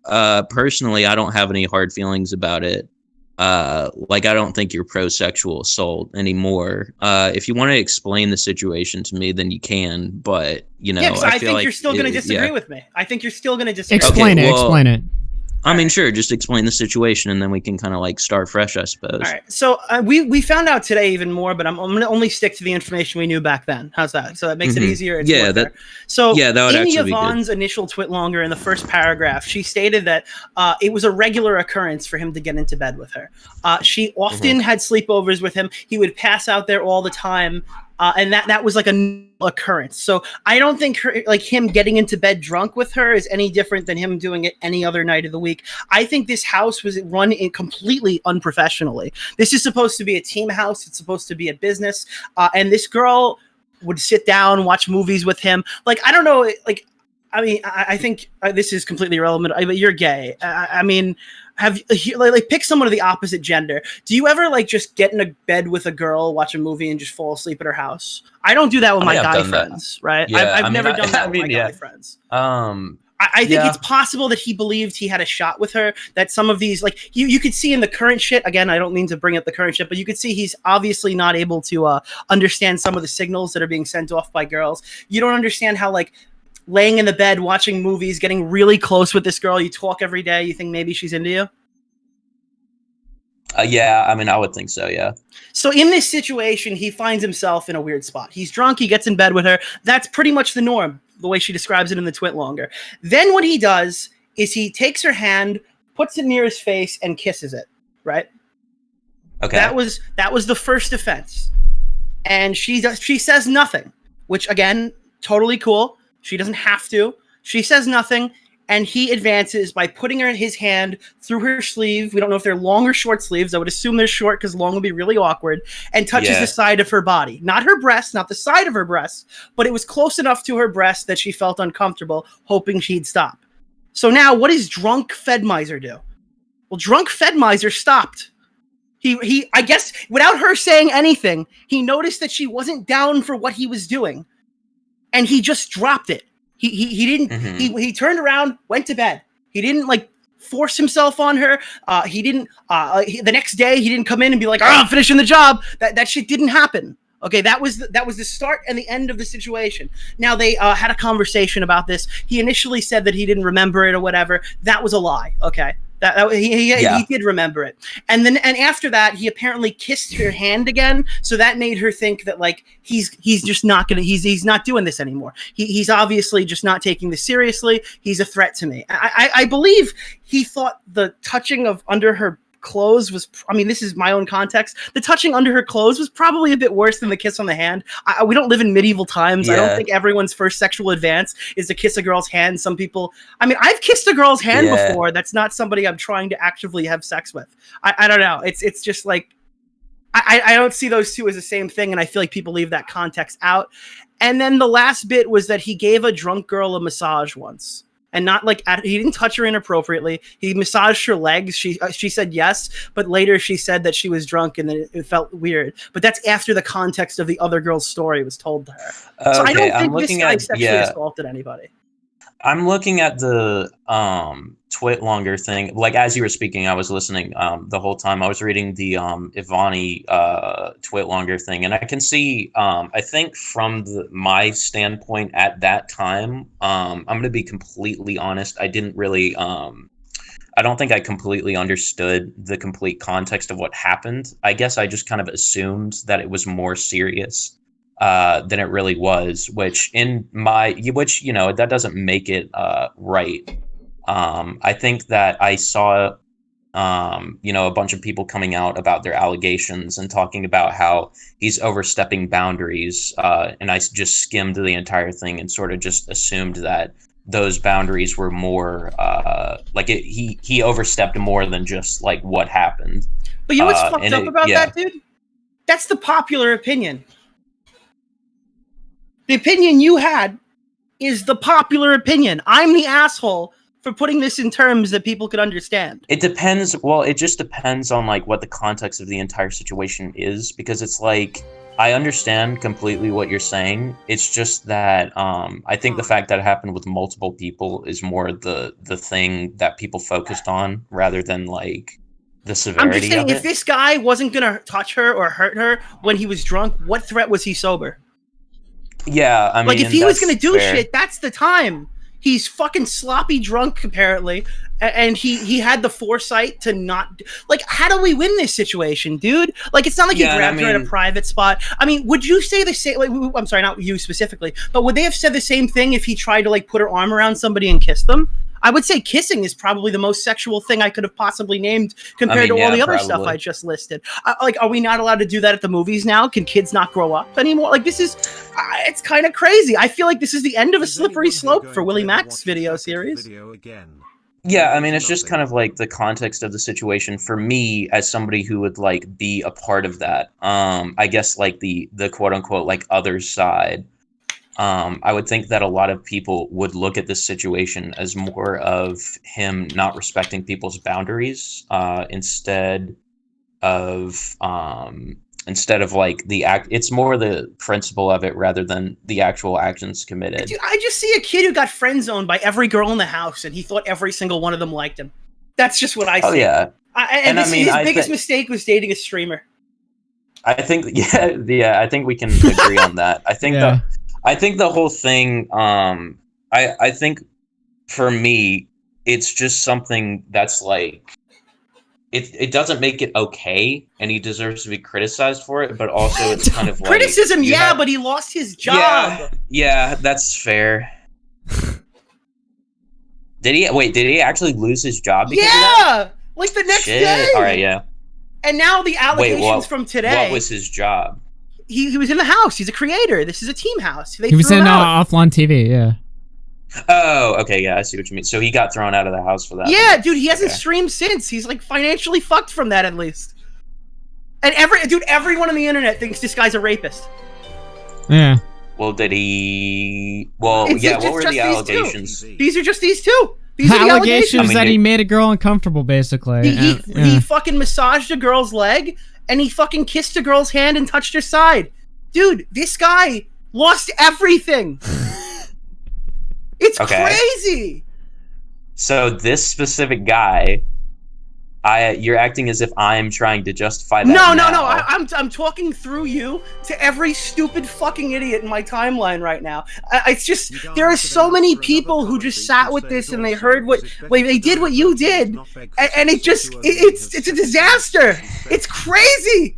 Personally, I don't have any hard feelings about it. Like, I don't think you're pro-sexual assault anymore. If you want to explain the situation to me, then you can. But I think you're still going to disagree with me. I think you're still going to disagree. Explain it. I mean, sure. Just explain the situation, and then we can kind of like start fresh, I suppose. All right. So we found out today even more, but I'm going to only stick to the information we knew back then. How's that? So that makes it easier. That would in Yvonne's initial twit longer in the first paragraph, she stated that it was a regular occurrence for him to get into bed with her. She often had sleepovers with him. He would pass out there all the time. And that was like an occurrence. So I don't think him getting into bed drunk with her is any different than him doing it any other night of the week. I think this house was run completely unprofessionally. This is supposed to be a team house. It's supposed to be a business. And this girl would sit down, watch movies with him. Like, I don't know. Like, I mean, I think this is completely irrelevant. But you're gay. I mean, pick someone of the opposite gender. Do you ever just get in a bed with a girl, watch a movie, and just fall asleep at her house? I don't do that with my guy friends, right? Yeah, I've never done that with my guy friends. I think it's possible that he believed he had a shot with her, that some of these, you could see in the current shit, again, I don't mean to bring up the current shit, but you could see he's obviously not able to understand some of the signals that are being sent off by girls. You don't understand how, laying in the bed, watching movies, getting really close with this girl, you talk every day, you think maybe she's into you? Yeah, I mean, I would think so, yeah. So in this situation, he finds himself in a weird spot. He's drunk, he gets in bed with her. That's pretty much the norm, the way she describes it in the twit longer. Then what he does is he takes her hand, puts it near his face, and kisses it, right? Okay. That was the first offense. And she says nothing, which, again, totally cool. She doesn't have to. She says nothing, and he advances by putting his hand through her sleeve. We don't know if they're long or short sleeves. I would assume they're short because long would be really awkward, and touches the side of her body. Not her breast, not the side of her breast, but it was close enough to her breast that she felt uncomfortable, hoping she'd stop. So now, what does drunk Fedmeister do? Well, drunk Fedmeister stopped. He I guess, without her saying anything, he noticed that she wasn't down for what he was doing. And he just dropped it. He didn't. He turned around, went to bed. He didn't force himself on her. He didn't. The next day, he didn't come in and be like, "I'm finishing the job." That shit didn't happen. Okay, that was the start and the end of the situation. Now they had a conversation about this. He initially said that he didn't remember it or whatever. That was a lie. Okay, He did remember it, and after that, he apparently kissed her hand again. So that made her think that like he's just not gonna he's not doing this anymore. He's obviously just not taking this seriously. He's a threat to me. I believe he thought the touching of under her clothes was, I mean, this is my own context. The touching under her clothes was probably a bit worse than the kiss on the hand. We don't live in medieval times. I don't think everyone's first sexual advance is to kiss a girl's hand. Some people, I mean, I've kissed a girl's hand before. That's not somebody I'm trying to actively have sex with. I don't know. It's just like, I don't see those two as the same thing. And I feel like people leave that context out. And then the last bit was that he gave a drunk girl a massage once. And not like he didn't touch her inappropriately. He massaged her legs. She said yes, but later she said that she was drunk and that it felt weird. But that's after the context of the other girl's story was told to her. So I don't think this guy sexually assaulted anybody. I'm looking at the Twit longer thing. Like as you were speaking, I was listening the whole time. I was reading the Ivani Twit longer thing, and I can see. I think from my standpoint at that time, I'm going to be completely honest. I didn't really. I don't think I completely understood the complete context of what happened. I guess I just kind of assumed that it was more serious than it really was, which you know, that doesn't make it right. I think that I saw, you know, a bunch of people coming out about their allegations and talking about how he's overstepping boundaries, and I just skimmed the entire thing and sort of just assumed that those boundaries were more he overstepped more than just like what happened. But you know what's fucked up about that, dude? That's the popular opinion. The opinion you had is the popular opinion. I'm the asshole for putting this in terms that people could understand. It depends. Well, it just depends on like what the context of the entire situation is, because it's like, I understand completely what you're saying. It's just that I think the fact that it happened with multiple people is more the thing that people focused on rather than like the severity I'm just saying, of it. if this guy wasn't going to touch her or hurt her when he was drunk, what threat was he sober? Yeah, I mean, like if he was gonna do shit, that's the time. He's fucking sloppy drunk apparently, and he had the foresight to not like. How do we win this situation, dude? Like it's not like he grabbed her in a private spot. I mean, would you say the same? Like, I'm sorry, not you specifically, but would they have said the same thing if he tried to like put her arm around somebody and kiss them? I would say kissing is probably the most sexual thing I could have possibly named compared to all the other stuff I just listed. Like, are we not allowed to do that at the movies now? Can kids not grow up anymore? Like, this is, it's kind of crazy. I feel like this is the end of a slippery slope for Willie Mack's video series. Yeah, I mean, it's just kind of like the context of the situation for me as somebody who would like be a part of that. I guess like the quote unquote like other side. I would think that a lot of people would look at this situation as more of him not respecting people's boundaries, instead of like the act. It's more the principle of it rather than the actual actions committed. Dude, I just see a kid who got friend zoned by every girl in the house, and he thought every single one of them liked him. That's just what I see. Oh yeah, his biggest mistake was dating a streamer. I think I think we can agree on that. I think the whole thing, I think for me, it's just something that's like, it doesn't make it okay, and he deserves to be criticized for it, but also it's kind of like... Criticism, but he lost his job. Yeah, that's fair. Did he actually lose his job because of that? Like the next day. All right, yeah. And now the allegations from today... What was his job? He was in the house. He's a creator. This is a team house. He was in offline TV, yeah. Oh, okay, yeah, I see what you mean. So he got thrown out of the house for that. Yeah, dude, he hasn't streamed since. He's like financially fucked from that at least. And everyone on the internet thinks this guy's a rapist. Yeah. Well, did he? Well, what were the allegations? These are just these two. These are the allegations that he made a girl uncomfortable, basically. He fucking massaged a girl's leg, and he fucking kissed a girl's hand and touched her side. Dude, this guy lost everything. It's crazy. So this specific guy You're acting as if I'm trying to justify that. No. now. I'm talking through you to every stupid fucking idiot in my timeline right now. It's just there are so many people who just sat with this and they heard they did what you did, and it's a disaster. It's crazy.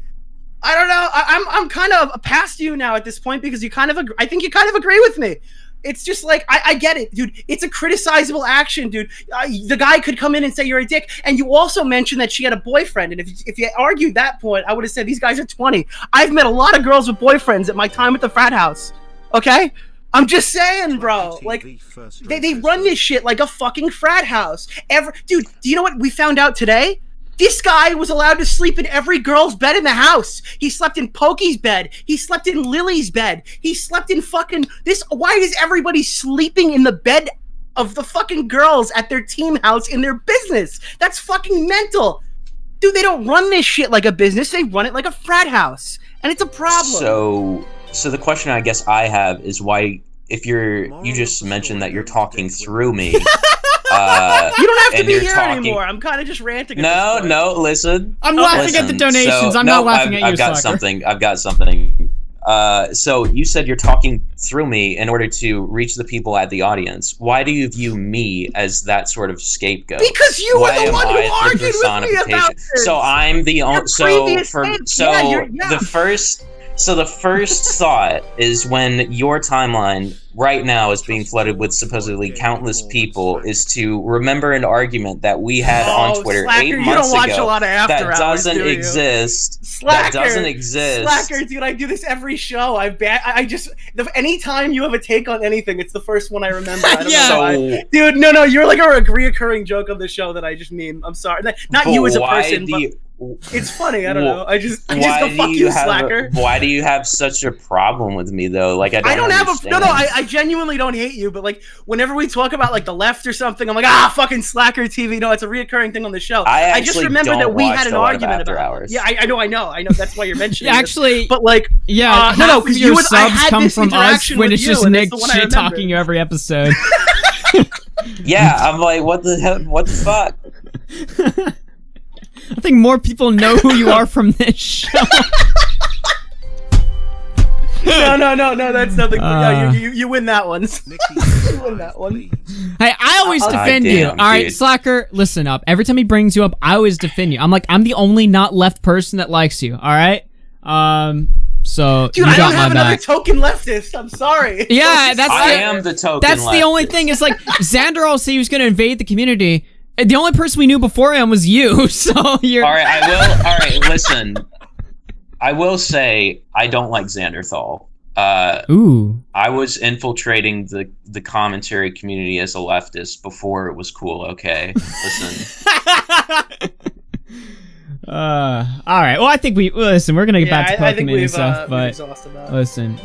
I don't know. I'm kind of past you now at this point because I think you kind of agree with me. It's just like, I get it, dude. It's a criticizable action, dude. The guy could come in and say you're a dick. And you also mentioned that she had a boyfriend. And if you argued that point, I would have said these guys are 20. I've met a lot of girls with boyfriends at my time at the frat house. Okay? I'm just saying, bro. Like, they run this shit like a fucking frat house. Dude, do you know what we found out today? This guy was allowed to sleep in every girl's bed in the house. He slept in Pokey's bed. He slept in Lily's bed. He slept in fucking this. Why is everybody sleeping in the bed of the fucking girls at their team house in their business? That's fucking mental. Dude, they don't run this shit like a business. They run it like a frat house. And it's a problem. So the question I guess I have is why, if you just mentioned that you're talking through me. You don't have to be here anymore. I'm kind of just ranting. No, listen. I'm laughing at the donations. I'm not laughing at you, I've got something. So you said you're talking through me in order to reach the people at the audience. Why do you view me as that sort of scapegoat? Because you were the one who argued with me about this. So I'm the only. The first thought is when your timeline right now is being flooded with supposedly countless people is to remember an argument that we had on Twitter Slacker, 8 months you don't watch ago a lot of After that Hours, doesn't do you? exist. Slacker, that doesn't exist. Slacker, dude, I do this every show. Anytime you have a take on anything, it's the first one I remember. I don't know why. Dude, no, you're like a reoccurring joke of the show that I just meme. I'm sorry. Not you as a person, but it's funny. I don't know. I just go, fuck you, Slacker. Why do you have such a problem with me though? Like I don't understand. I genuinely don't hate you, but like whenever we talk about like the left or something, I'm like, fucking SlackerTV. No, it's a reoccurring thing on the show. I just remember that we had an argument about hours. Yeah, I know. That's why you're mentioning. Actually, this. But like, half of your subs come from us when it's just Nick shit talking you every episode. Yeah, I'm like, what the hell? What the fuck? I think more people know who you are from this show. No, that's nothing. You win that one. You win that one. Hey, I always defend you. All right, Slacker, listen up. Every time he brings you up, I always defend you. I'm the only not left person that likes you. All right. So dude, I don't have another token leftist. I'm sorry. Yeah, I am the token. That's leftist. The only thing. It's like Xander all said he was going to invade the community. The only person we knew before him was you. So you're all right. All right. Listen, I will say I don't like Xanderthal. Ooh. I was infiltrating the commentary community as a leftist before it was cool. Okay, listen. All right. Well, I think listen. We're gonna get back to Pokimane and stuff, but listen.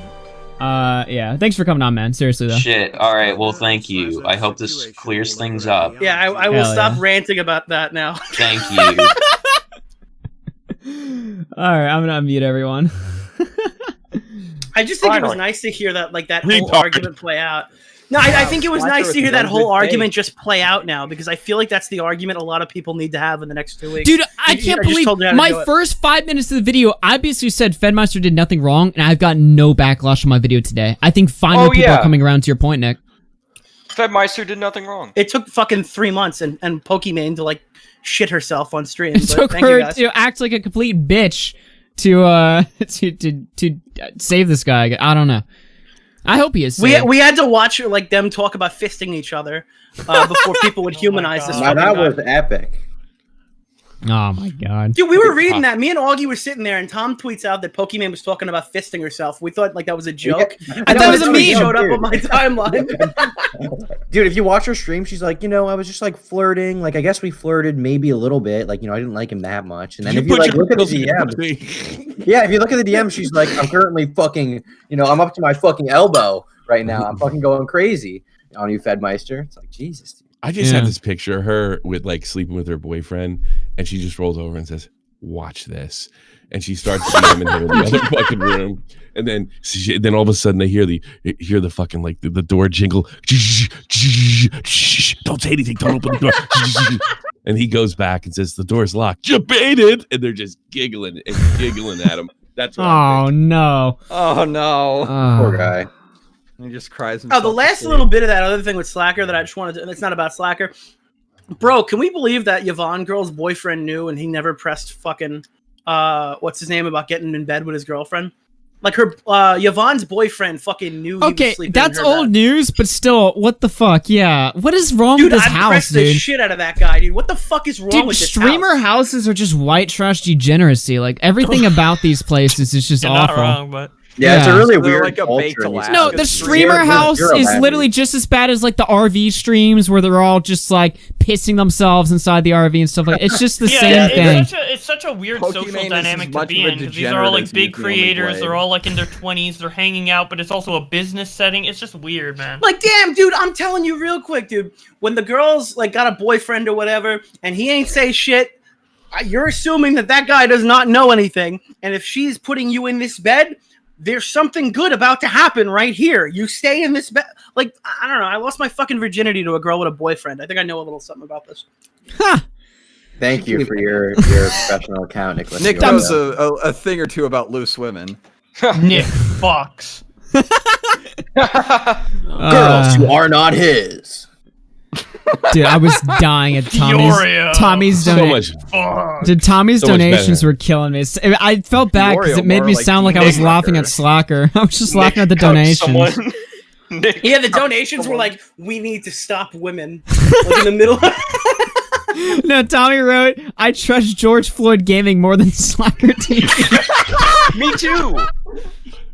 Yeah. Thanks for coming on, man. Seriously, though. Shit. All right. Well, thank you. I hope this clears things up. Yeah, I will stop ranting about that now. Thank you. All right. I'm gonna unmute everyone. I just think it was nice to hear that, like, that whole argument play out. No, I think it was nice to hear that whole argument just play out now, because I feel like that's the argument a lot of people need to have in the next 2 weeks. Dude, I can't believe my first 5 minutes of the video, I basically said Fedmeister did nothing wrong, and I've got no backlash on my video today. I think finally people are coming around to your point, Nick. Fedmeister did nothing wrong. It took fucking 3 months and Pokimane to, like, shit herself on stream. It took her to act like a complete bitch to save this guy. I don't know. I hope he is. We had to watch like them talk about fisting each other before people would humanize this. Now that was epic. Oh my god, dude! We were reading that. Me and Augie were sitting there, and Tom tweets out that Pokimane was talking about fisting herself. We thought like that was a joke. I thought it was a meme. Showed up on my timeline. Dude, if you watch her stream, she's like, I was just like flirting. Like, I guess we flirted maybe a little bit. Like, I didn't like him that much. And then if you like look at the DMs, yeah, if you look at the DMs, she's like, I'm currently fucking, I'm up to my fucking elbow right now. I'm fucking going crazy on you, Fedmeister. It's like, Jesus, dude. I just have this picture of her with like sleeping with her boyfriend, and she just rolls over and says, "Watch this," and she starts DMing him in the other fucking room, and then all of a sudden they hear the fucking like the door jingle. Don't say anything. Don't open the door. And he goes back and says, the door's locked. You baited! And they're just giggling and giggling at him. That's what no. Oh, no. Poor guy. He just cries. Oh, the last little bit of that other thing with Slacker that I just wanted to, it's not about Slacker. Bro, can we believe that Yvonne girl's boyfriend knew and he never pressed fucking, what's his name, about getting in bed with his girlfriend? Like her, Yvonne's boyfriend fucking knew. Okay, he was sleeping that's in her old bed. news, but still, what the fuck? Yeah, what is wrong with this I'd house, press dude? the shit out of that guy, dude. What the fuck is wrong with this streamer house? houses are just white trash degeneracy. Like everything about these places is just You're awful. not wrong, but Yeah, it's a really They're weird like a culture baked in these Alaska No, the streams. streamer house You're a is bad literally dude. just as bad as like the RV streams where they're all just like pissing themselves inside the RV and stuff like. It's just the same thing. It's such a weird Pokimane social is dynamic as to much be of a in because these are all like degenerate big as the only creators. blade. They're all like in their 20s. They're hanging out, but it's also a business setting. It's just weird, man. Like, damn, dude, I'm telling you real quick, dude. When the girl's like got a boyfriend or whatever, and he ain't say shit, you're assuming that that guy does not know anything. And if she's putting you in this bed, there's something good about to happen right here. You stay in this bed. Like, I don't know. I lost my fucking virginity to a girl with a boyfriend. I think I know a little something about this. Thank you for your professional account, Nicholas. Nick knows a thing or two about loose women. Nick Fox. Girls who are not his. Dude, I was dying at DeOrio. Tommy's So donations. much. Dude, Tommy's So much donations better. were killing me. I felt bad because DeOrio it made more me like sound like I was Nick laughing Rucker. at Slacker. I was just laughing at the Hugs donations. someone. Nick Yeah, the donations were like, we need to stop women. Like in the middle. No, Tommy wrote, I trust George Floyd Gaming more than Slacker TV. Me too.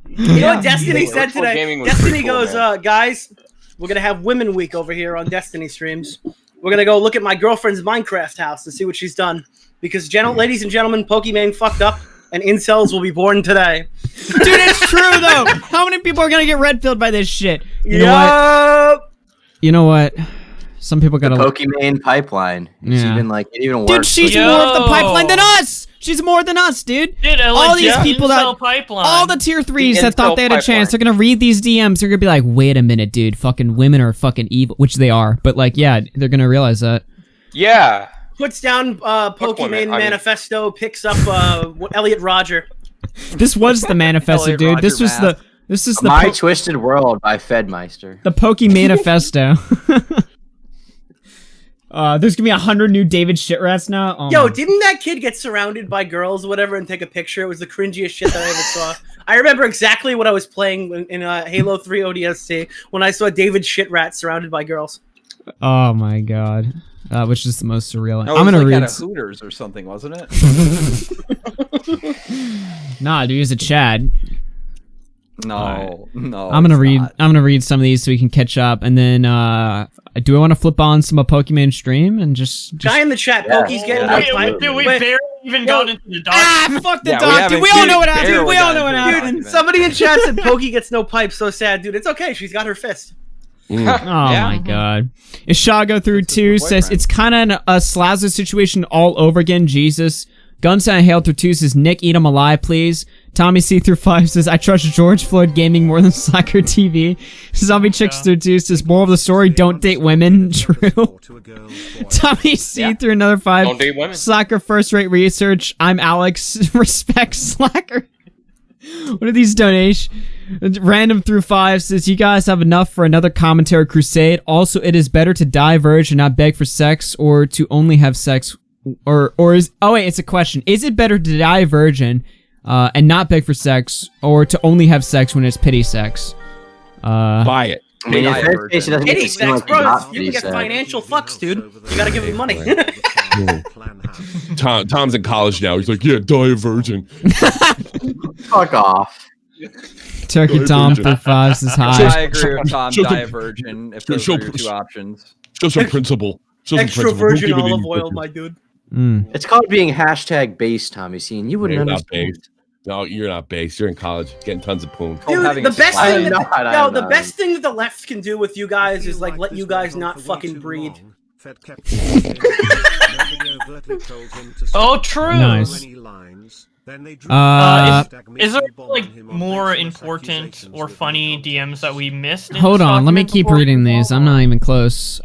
You know what Destiny said Virtual gaming today? was Destiny pretty cool, goes, man. guys, we're going to have Women Week over here on Destiny streams. We're going to go look at my girlfriend's Minecraft house and see what she's done. Because, ladies and gentlemen, Pokimane fucked up, and incels will be born today. Dude, it's true, though. How many people are going to get red-pilled by this shit? You know Yup. what? You know what? Some people got to... Pokimane pipeline. It's Yeah. even like, it even works. Dude, she's more of the pipeline than us! She's more than us, dude. Dude, All these people that... pipeline. All the tier 3s that thought incel they had a chance, pipeline. they're gonna read these DMs, they're gonna be like, wait a minute, dude, fucking women are fucking evil, which they are, but like, yeah, they're gonna realize that. Yeah. Puts down Pokimane women, I mean- manifesto, picks up Elliot Roger. This was the manifesto, Elliot dude. Roger This was math. this is the My Twisted World by Fedmeister. the Poke manifesto. There's gonna be 100 new David Shitrats now. Oh Yo, my- didn't that kid get surrounded by girls or whatever and take a picture? It was the cringiest shit that I ever saw. I remember exactly what I was playing in Halo 3 ODST when I saw David Shitrat surrounded by girls. oh my god, that was just the most surreal. No, I'm gonna it was like read. at a Hooters or something, wasn't it? Nah, dude, he's a Chad. No, no. I'm gonna it's read. not. I'm gonna read some of these so we can catch up, and then do I want to flip on some of Pokimane stream and just Guy in the chat, Pokey's getting Yeah. my Dude, we Wait. barely even got into the doc. fuck the Yeah, we doc, dude. haven't We all know what happened. barely We all got know what into the happened. doc. Somebody in chat said Pokey gets no pipe, so sad, dude. It's okay, she's got her fist. Oh my god. Ishago through That's two her says boyfriend. it's kind of a Slazo situation all over again. Jesus. Gunsound Hail through two says Nick, eat him alive, please. Tommy C through 5 says I trust George Floyd Gaming more than SlackerTV. Zombie Chicks through 2 says moral of the story: don't date women. True. Tommy C through another 5. Don't date women. Slacker first rate research. I'm Alex. Respect Slacker. What are these donations? Random through 5 says you guys have enough for another commentary crusade. Also, it is better to die virgin, not beg for sex, or to only have sex, or is it's a question. Is it better to die virgin, and not beg for sex, or to only have sex when it's pity sex? Buy it. I mean, Hey, if that case, it doesn't make Pity it seem sex, like bro. not You pity can get sex. financial fucks, dude. You gotta give them money. Tom's in college now. He's like, yeah, die a virgin. Fuck off. Turkey Die Tom virgin. through 5 says I hi. agree with Tom. Show Die a some- virgin if those show- are your two options. Show some principle. Show some Extra principle. Don't virgin give it olive any oil, virgin. my dude. It's called being hashtag based, Tommy Scene. You wouldn't You're not understand. based. No, you're not based. You're in college, getting tons of poon. Called Dude, having the a best slide. thing that I'm no, the not. best thing that the left can do with you guys is like let you guys not fucking breed. Oh, true. Nice. Is there like more important or funny DMs that we missed? in Hold this on, let me document keep before we reading move these. on? I'm not even close.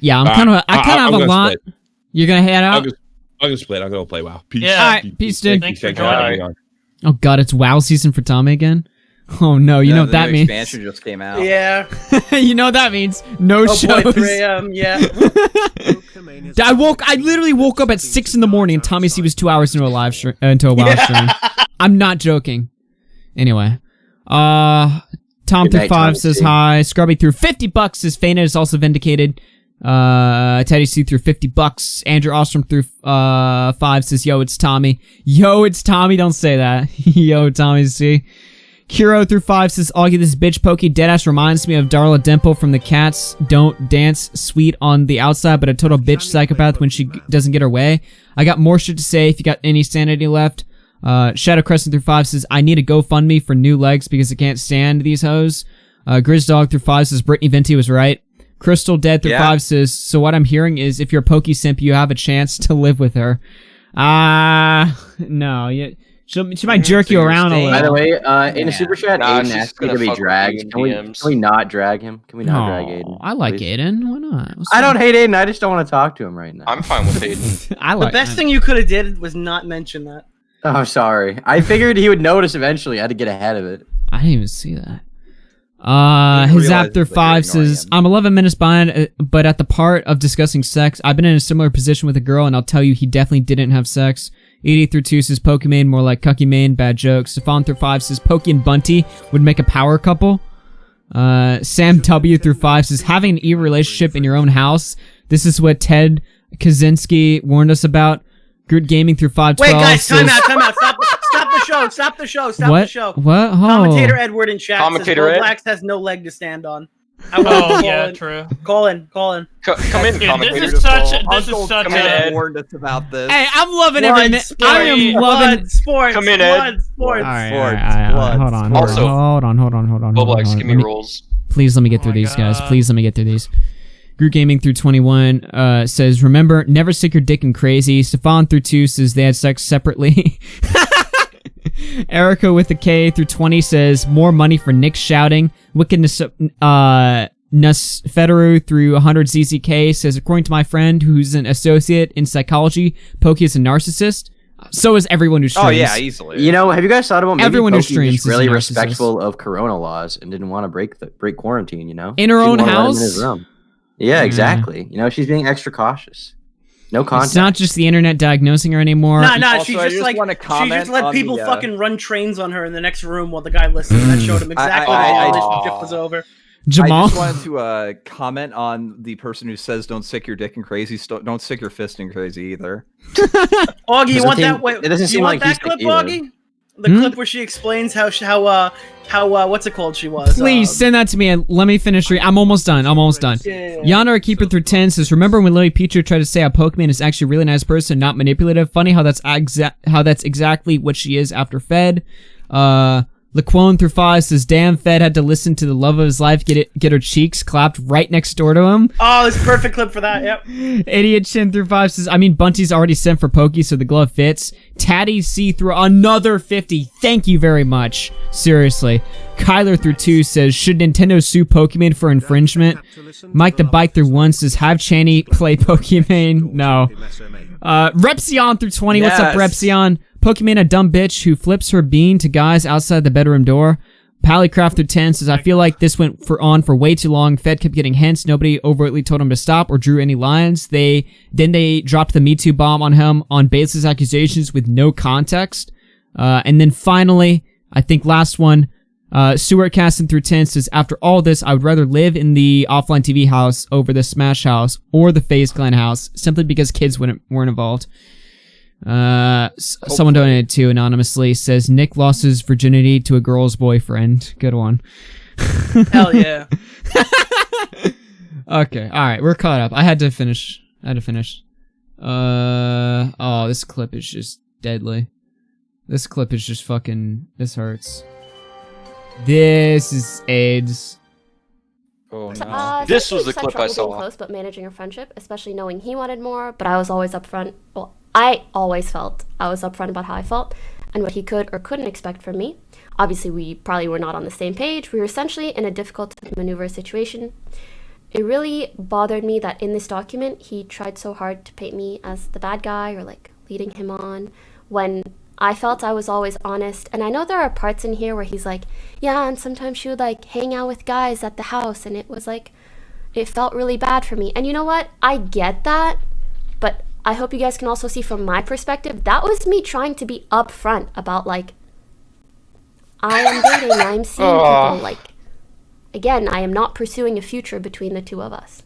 Yeah, I kind of have a lot. Split. You're gonna head out. I'm gonna split. I'm gonna play WoW. Peace. Yeah. All right, peace, dude. Thanks for joining. Oh God, it's WoW season for Tommy again. Oh no, you know what that means. Expansion just came out. Yeah. You know what that means. No shows. Boy, 3 a.m. Yeah. I literally woke up at 6 in the morning and Tommy C was 2 hours into a live stream, into a WoW stream. I'm not joking. Anyway, Tom through 5 says hi. Scrubby through $50 says Faina is also vindicated. Teddy C through $50. Andrew Ostrom through 5 says yo, it's Tommy. Yo, it's Tommy. Don't say that. Yo, Tommy C. Kiro through 5 says, Augie, this bitch Pokey deadass reminds me of Darla Dimple from the Cats Don't Dance sweet on the outside, but a total bitch psychopath when she doesn't get her way. I got more shit to say if you got any sanity left. Shadow Crescent through 5 says, I need a GoFundMe for new legs because I can't stand these hoes. Grizzdog through 5 says, Brittany Venti was right. Crystal Dead through 5 says, so what I'm hearing is if you're a Pokey simp, you have a chance to live with her. No, she might jerk you around a little. By the way, in a super chat, Aiden asked me to be dragged. Can we not drag him? Can we not drag Aiden? I like Aiden. Why not? I don't hate Aiden. I just don't want to talk to him right now. I'm fine with Aiden. The best thing you could have did was not mention that. Oh, sorry. I figured he would notice eventually. I had to get ahead of it. I didn't even see that. His after 5 says, I'm 11 minutes behind, but at the part of discussing sex, I've been in a similar position with a girl, and I'll tell you, he definitely didn't have sex. 80 through 2 says Pokimane, more like Cuckymane, bad jokes. Stefan through 5 says Pokey and Bunty would make a power couple. Sam W through 5 says having an evil relationship in your own house. This is what Ted Kaczynski warned us about. Groot Gaming through 512. Wait, guys, time out. Stop the show. What? Oh. Commentator Edward in chat says Ed? Bowblax has no leg to stand on. True. Call in. Come in, commentator. This is such Ed warned us about this. Hey, I'm loving every minute. I am loving sports. Come in, Ed. Sports. All right. Hold on. Bowblax, give me rules. Please let me get through these, guys. Please let me get through these. Groot Gaming through 21 says, remember, never stick your dick in crazy. Stefan through 2 says they had sex separately. Erica with a K through 20 says, more money for Nick shouting. Wickedness Federu through 100 ZZK says, according to my friend who's an associate in psychology, Pokey is a narcissist. So is everyone who streams. Oh yeah, easily. You know, have you guys thought about maybe everyone who Pokey streams is really respectful of Corona laws and didn't want to break quarantine? You know, in her own house. Yeah, exactly. You know, she's being extra cautious. No contact. It's not just the internet diagnosing her anymore. No, she just let people fucking run trains on her in the next room while the guy listened. That showed him exactly how the relationship was over. Jamal? I just wanted to comment on the person who says don't stick your dick in crazy. Don't stick your fist in crazy either. Augie, you want that? Wait, it doesn't seem like that clip, Augie? The clip where she explains how what's it called she was. Please send that to me and let me finish reading. I'm almost done. Yeah. Yana Keeper through 10 says, remember when Lily Pichu tried to say how Pokimane is actually a really nice person, not manipulative? Funny how that's exactly what she is after Fed. Laquone through 5 says, damn, Fed had to listen to the love of his life get her cheeks clapped right next door to him. Oh, it's a perfect clip for that, yep. Idiot Chin through 5 says, I mean, Bunty's already sent for Pokey, so the glove fits. Tatty C through another 50. Thank you very much. Seriously. Kyler through 2 says, should Nintendo sue Pokimane for infringement? Mike the Bike through 1 says, have Channy play Pokimane? No. Repsion through 20. What's up, Repsion? Pokimane, a dumb bitch who flips her bean to guys outside the bedroom door. Pallycraft through 10 says, I feel like this went on for way too long. Fed kept getting hints. Nobody overtly told him to stop or drew any lines. They dropped the Me Too bomb on him on baseless accusations with no context. And then finally, I think last one, Stuart Caston through 10 says, after all this, I would rather live in the offline TV house over the Smash house or the FaZe Clan house, simply because kids weren't involved. Someone donated to anonymously says, Nick lost his virginity to a girl's boyfriend. Good one. Hell yeah. Okay, alright, we're caught up. I had to finish. Oh, this clip is just deadly. This clip is just fucking, this hurts. This is AIDS. Oh no. This was the clip I saw. Close, but managing a friendship, especially knowing he wanted more, but I was always upfront. Well, I always felt I was upfront about how I felt and what he could or couldn't expect from me. Obviously, we probably were not on the same page. We were essentially in a difficult to maneuver situation. it really bothered me that in this document, he tried so hard to paint me as the bad guy or like leading him on when I felt I was always honest. And I know there are parts in here where he's like, yeah, and sometimes she would like hang out with guys at the house, and it was like, it felt really bad for me. And you know what? I get that, but I hope you guys can also see from my perspective, that was me trying to be upfront about like, I am dating, I'm seeing people, like, again, I am not pursuing a future between the two of us.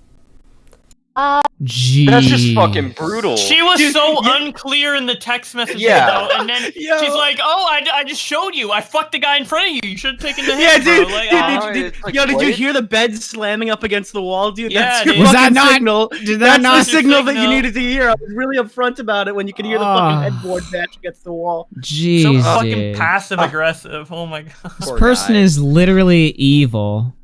Jeez. That's just fucking brutal. She was unclear in the text message, though, and then she's like, "Oh, I just showed you. I fucked the guy in front of you. You should have taken the hit, dude. bro." Like, Did you hear the bed slamming up against the wall, dude? Yeah, That's your fucking signal. That's the signal that you needed to hear. I was really upfront about it when you could hear the fucking headboard bash against the wall. Jeez, so fucking passive aggressive. Oh my god. This person is literally evil.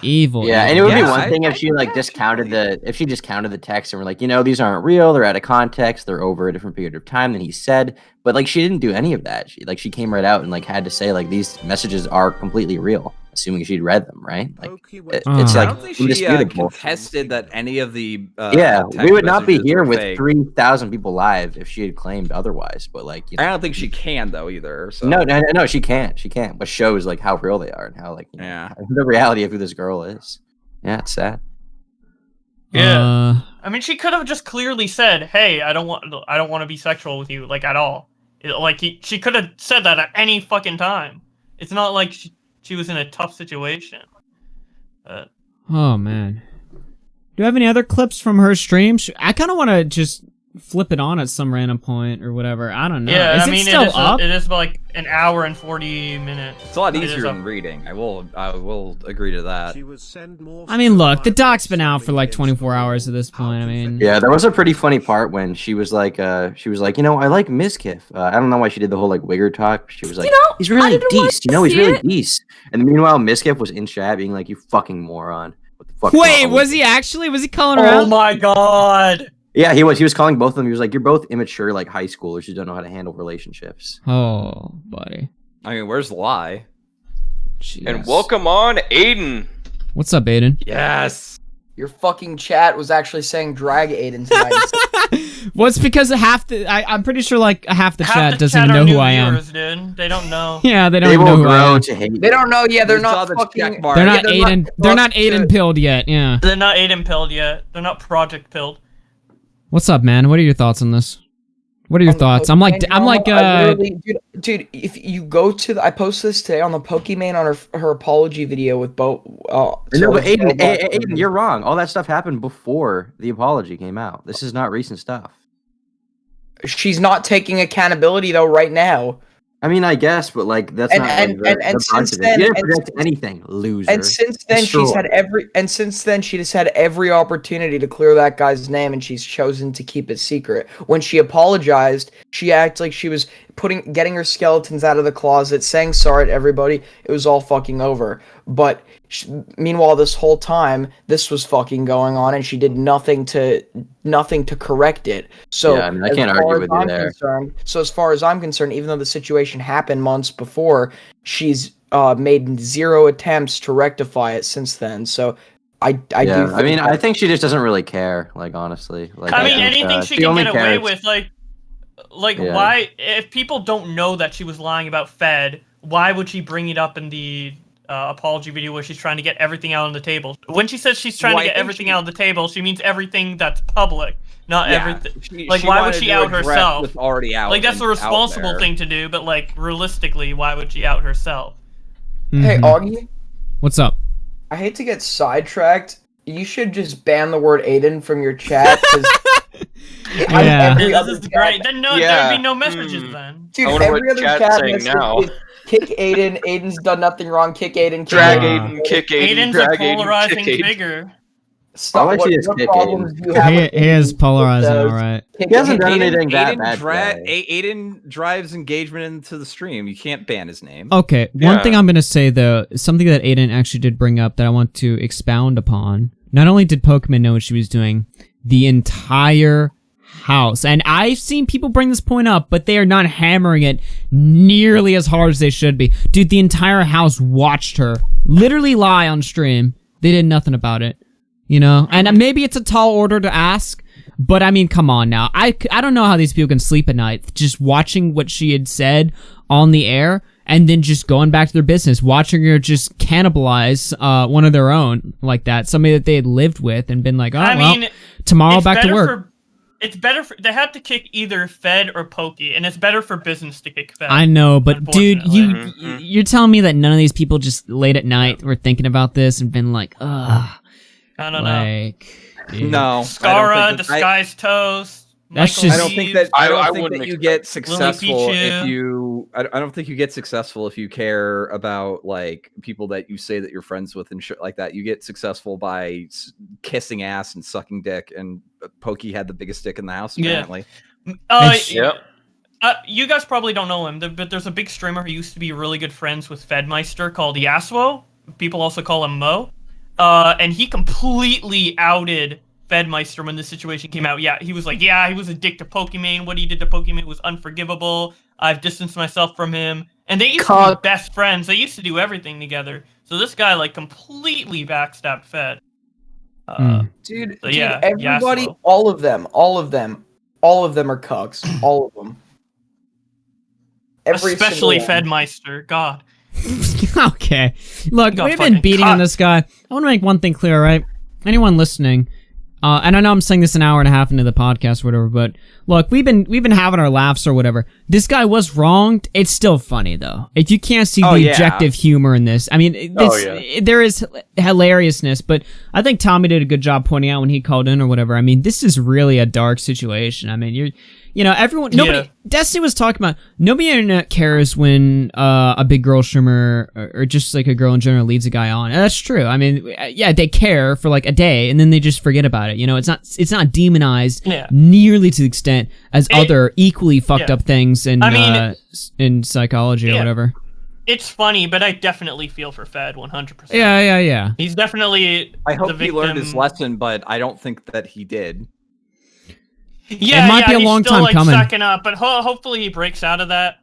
Evil. Yeah, and it would be one thing if she like discounted the text and were like, you know, these aren't real, they're out of context, they're over a different period of time than he said. But like she didn't do any of that. She came right out and like had to say like these messages are completely real, assuming she'd read them, right? Like it's like I don't think she contested that any of the we would not be here with fake. 3,000 people live if she had claimed otherwise. But like, you know, I don't think she can though either. So. No, she can't. She can't. But shows like how real they are and how like the reality of who this girl is. Yeah, it's sad. Yeah, I mean, she could have just clearly said, "Hey, I don't want to be sexual with you, like at all." She could have said that at any fucking time. It's not like she was in a tough situation. Oh man, do you have any other clips from her stream? I kind of want to just flip it on at some random point or whatever. I don't know. Yeah, is it still up? It is like an hour and 40 minutes. It's a lot easier than reading. I will agree to that. I mean, look, the doc's been out for like 24 hours at this point. I mean, yeah, there was a pretty funny part when she was like, you know, I like Miskiff. I don't know why she did the whole like wigger talk. She was like, he's really decent. You know, he's really decent. And meanwhile, Miskiff was in chat being like, you fucking moron. What the fuck? Wait, was he actually? Was he calling her out? Oh my god. Yeah, he was calling both of them. He was like, you're both immature, like high schoolers who don't know how to handle relationships. Oh, buddy. I mean, where's the lie? Jeez. And welcome on, Aiden. What's up, Aiden? Yes. Your fucking chat was actually saying drag Aiden tonight. Well, it's because I'm pretty sure like half the chat doesn't even know who I am. Dude. They don't know. Yeah, they don't know who I am. They don't know. Yeah, they're not fucking. They're not Aiden. They're not Aiden pilled yet. Yeah. They're not Aiden pilled yet. They're not project pilled. What's up, man? What are your thoughts on this? What are your thoughts? I'm like, dude, if you go to I posted this today on the Pokimane on her apology video with Bo. No, but Aiden, you're wrong. All that stuff happened before the apology came out. This is not recent stuff. She's not taking accountability though right now. I mean, I guess, but like that's not and since then, you didn't predict anything, loser. And since then, she has had every opportunity to clear that guy's name, and she's chosen to keep it secret. When she apologized, she acted like she was getting her skeletons out of the closet, saying sorry to everybody. It was all fucking over. But meanwhile, this whole time, this was fucking going on, and she did nothing to correct it. So yeah, I mean, I can't argue with you there. So as far as I'm concerned, even though the situation happened months before, she's made zero attempts to rectify it since then. So I think she just doesn't really care. Like honestly, like I mean, anything she can get away with, why? If people don't know that she was lying about Fed, why would she bring it up in the apology video where she's trying to get everything out on the table? When she says she's trying to get everything out on the table, she means everything that's public, not everything. Why would she out herself? Already out. Like that's a responsible thing to do, but like realistically, why would she out herself? Mm-hmm. Hey, Augie. What's up? I hate to get sidetracked. You should just ban the word Aiden from your chat. Yeah. This is great. Then there'd be no messages then. Dude, every other chat saying now. Kick Aiden. Aiden's done nothing wrong. Kick Aiden. Drag Aiden. Kick Aiden. Aiden's a polarizing figure. Stop. What problems do you have? He is polarizing, all right. He hasn't done anything that bad. Aiden drives engagement into the stream. You can't ban his name. Okay, one thing I'm going to say, though, something that Aiden actually did bring up that I want to expound upon. Not only did Pokimane know what she was doing, the entire house. And I've seen people bring this point up, but they are not hammering it nearly as hard as they should be. Dude, the entire house watched her literally lie on stream They did nothing about it, you know? And maybe it's a tall order to ask, but I mean, come on now. I don't know how these people can sleep at night just watching what she had said on the air and then just going back to their business, watching her just cannibalize one of their own like that, somebody that they had lived with and been like, oh, tomorrow back to work. It's better for, they had to kick either Fed or Pokey, and it's better for business to kick Fed. I know, but dude, you're telling me that none of these people just late at night were thinking about this and been like, ugh. I don't know. Dude. No. Scara, Disguised Toast. That's Michael just. I don't think that. I don't think that you get successful Lily if you. I don't think you get successful if you care about like people that you say that you're friends with and shit like that. You get successful by kissing ass and sucking dick. And Pokey had the biggest dick in the house apparently. You guys probably don't know him, but there's a big streamer who used to be really good friends with Fedmeister called Yasuo. People also call him Mo. And he completely outed Fedmeister when this situation came out. Yeah, he was like, yeah, he was a dick to Pokimane. What he did to Pokimane was unforgivable. I've distanced myself from him. And they used to be best friends. They used to do everything together. So this guy, like, completely backstabbed Fed. Dude, so yeah, everybody, Yasuo. all of them are cucks. All of them. Especially Fedmeister. God. Okay. Look, we've been beating on this guy. I want to make one thing clear, right? Anyone listening, and I know I'm saying this an hour and a half into the podcast or whatever, but look, we've been having our laughs or whatever. This guy was wronged. It's still funny, though. If you can't see the objective humor in this, I mean, there is hilariousness, but I think Tommy did a good job pointing out when he called in or whatever. I mean, this is really a dark situation. I mean, nobody, Destiny was talking about, nobody on the internet cares when a big girl streamer or just like a girl in general leads a guy on. And that's true. I mean, yeah, they care for like a day and then they just forget about it. You know, it's not demonized nearly to the extent as other equally fucked up things in psychology or whatever. It's funny, but I definitely feel for Fed 100%. Yeah. He's definitely I hope the victim. he learned his lesson, but I don't think that he did. Yeah, it might be a long time coming. Sucking up, but hopefully he breaks out of that.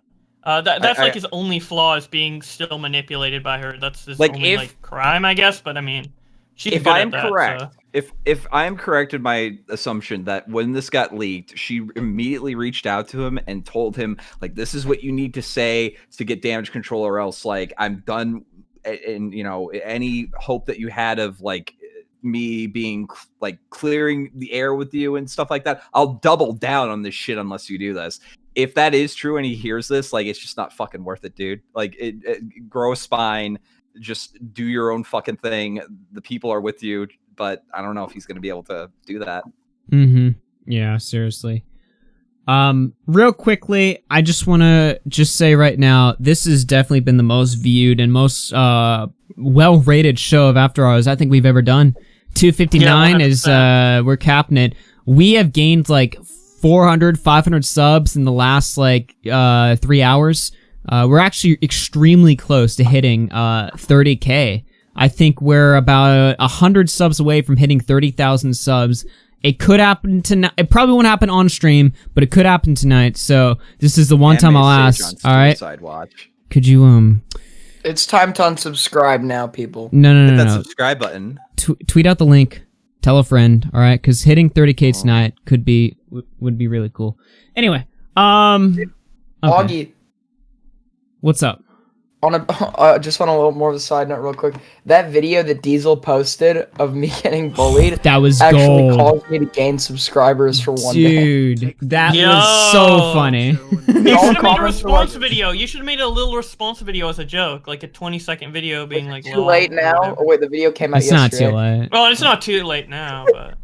That's like his only flaw is being still manipulated by her. That's his only crime, I guess. But I mean, she's if good I'm at that, correct, so. if I'm correct in my assumption that when this got leaked, she immediately reached out to him and told him like, "This is what you need to say to get damage control, or else like I'm done." And you know, any hope that you had of like me being like clearing the air with you and stuff like that, I'll double down on this shit unless you do this. If that is true and he hears this, like, it's just not fucking worth it, dude. Like, grow a spine, just do your own fucking thing. The people are with you, but I don't know if he's going to be able to do that. Yeah, seriously. Real quickly, I just want to say right now, this has definitely been the most viewed and most well-rated show of After Hours I think we've ever done. 259 is we're capping it. We have gained like 400, 500 subs in the last like 3 hours. We're actually extremely close to hitting 30K. I think we're about 100 subs away from hitting 30,000 subs. It could happen tonight. It probably won't happen on stream, but it could happen tonight. So this is the one time I'll ask. All right. Watch. Could you It's time to unsubscribe now, people. No. Hit that subscribe button. Tweet out the link. Tell a friend. All right, because hitting 30K tonight would be really cool. Anyway, okay. Augie, what's up? Just on a little more of a side note, real quick. That video that Diesel posted of me getting bullied that was actually gold. caused me to gain subscribers for one day. Dude, that was so funny. You should have made a response video. You should have made a little response video as a joke, like a 20-second video being like, too late now? Oh wait, the video came out yesterday. It's not too late. Well, it's not too late now, but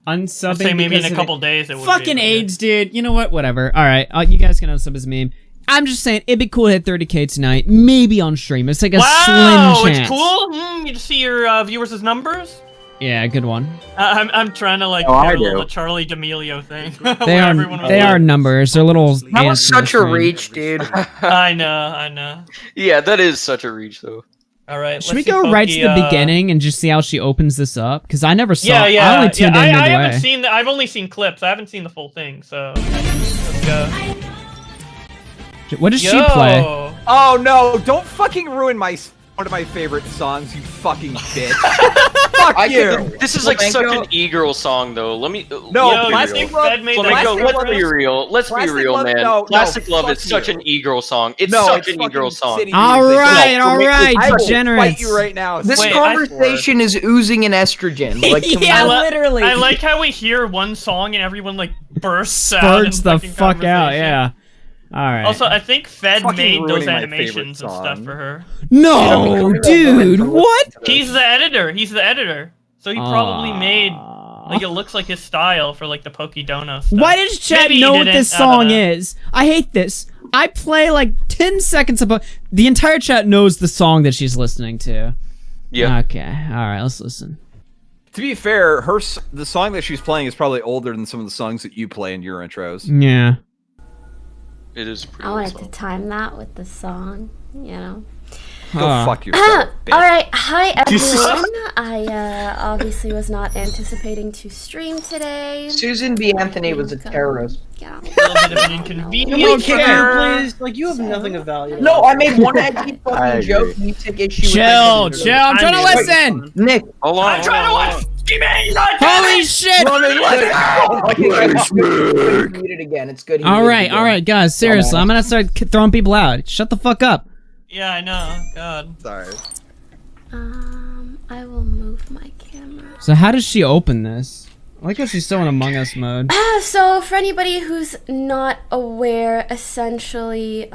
unsubbing. I'd say maybe in a couple days it would fucking be. AIDS, dude. You know what? Whatever. All right, you guys can unsub his meme. I'm just saying, it'd be cool to hit 30K tonight, maybe on stream. It's like a slim chance. It's cool. You see your viewers' numbers. Yeah, good one. I'm trying to like do a little Charlie D'Amelio thing. They are numbers. They're little. That was such a reach, dude. I know. Yeah, that is such a reach, though. All right. Should we go right to the beginning and just see how she opens this up? Because I never saw. Yeah. I only tuned in midway. I haven't seen. I've only seen clips. I haven't seen the full thing. So let's go. What does she play? Oh no! Don't fucking ruin my one of my favorite songs, you fucking bitch. Fuck you. This is like such an e-girl song, though. Let me. No, Plastic Love. Let's be real. Let's be real, man. Plastic Love is such an e-girl song. It's such an e-girl song. All right, degenerates. Fight you right now. This conversation is oozing in estrogen. Like, yeah, literally. I like how we hear one song and everyone like bursts out. Spurts the fuck out. Yeah. All right. Also, I think Fed made those animations and stuff for her. No, dude, what? He's the editor. So he probably made like it looks like his style for like the Pokidono stuff. Why does chat know what this song is? I hate this. I play like 10 seconds of the entire chat knows the song that she's listening to. Yeah. Okay. All right. Let's listen. To be fair, the song that she's playing is probably older than some of the songs that you play in your intros. Yeah. It is. I wanted to time that with the song, you know. Go fuck yourself, bitch. All right, hi everyone. I obviously was not anticipating to stream today. Susan B. Anthony was a terrorist. Yeah. A little bit of an inconvenience. Can we kick her, please? Like, you have nothing of value. No, I made one edgy fucking joke and you take issue with it. Chill. I'm trying to listen. Nick. Hold on. I'm trying to listen. Holy shit! Mute it again. It's good. All right, guys. Seriously, I'm gonna start throwing people out. Shut the fuck up. Yeah, I know. God. Sorry. I will move my camera. So how does she open this? I like how she's still in Among Us mode. So for anybody who's not aware, essentially,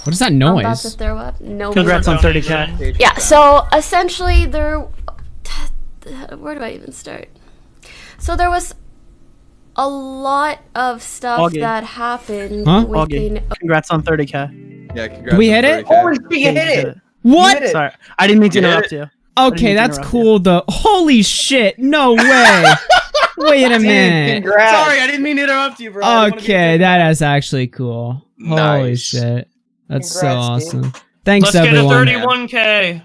What is that I'm noise? about to throw up. No. Congrats on 30K. Yeah. So essentially, where do I even start? So there was a lot of stuff that happened within. Congrats on 30K. Yeah, congrats. Did we hit it? Oh, you hit it. What? Sorry, I didn't mean to interrupt you. Okay, that's cool though. Holy shit! No way. Wait a minute. Sorry, I didn't mean to interrupt you, bro. Okay, that is actually cool. Holy shit. That's so awesome. Thanks, everyone. Let's get a 31K.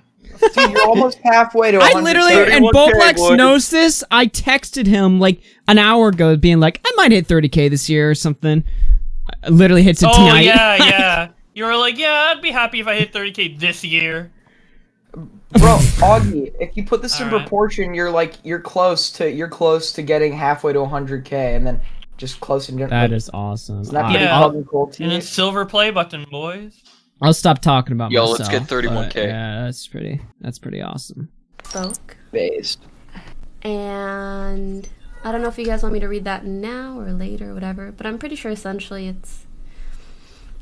Dude, you're almost halfway to 100K. I literally, and Bowblax knows this, I texted him like an hour ago being like, I might hit 30K this year or something. I literally hits it tonight. Oh, yeah. You were like, yeah, I'd be happy if I hit 30K this year. Bro, Augie, if you put this in proportion, you're close to getting halfway to 100K, and then just close in. That is awesome. Isn't that pretty fucking cool to you? And then silver play button, boys. I'll stop talking about myself. Let's get 31K. Yeah, that's pretty awesome. Spoke. Based. And I don't know if you guys want me to read that now or later or whatever, but I'm pretty sure essentially it's.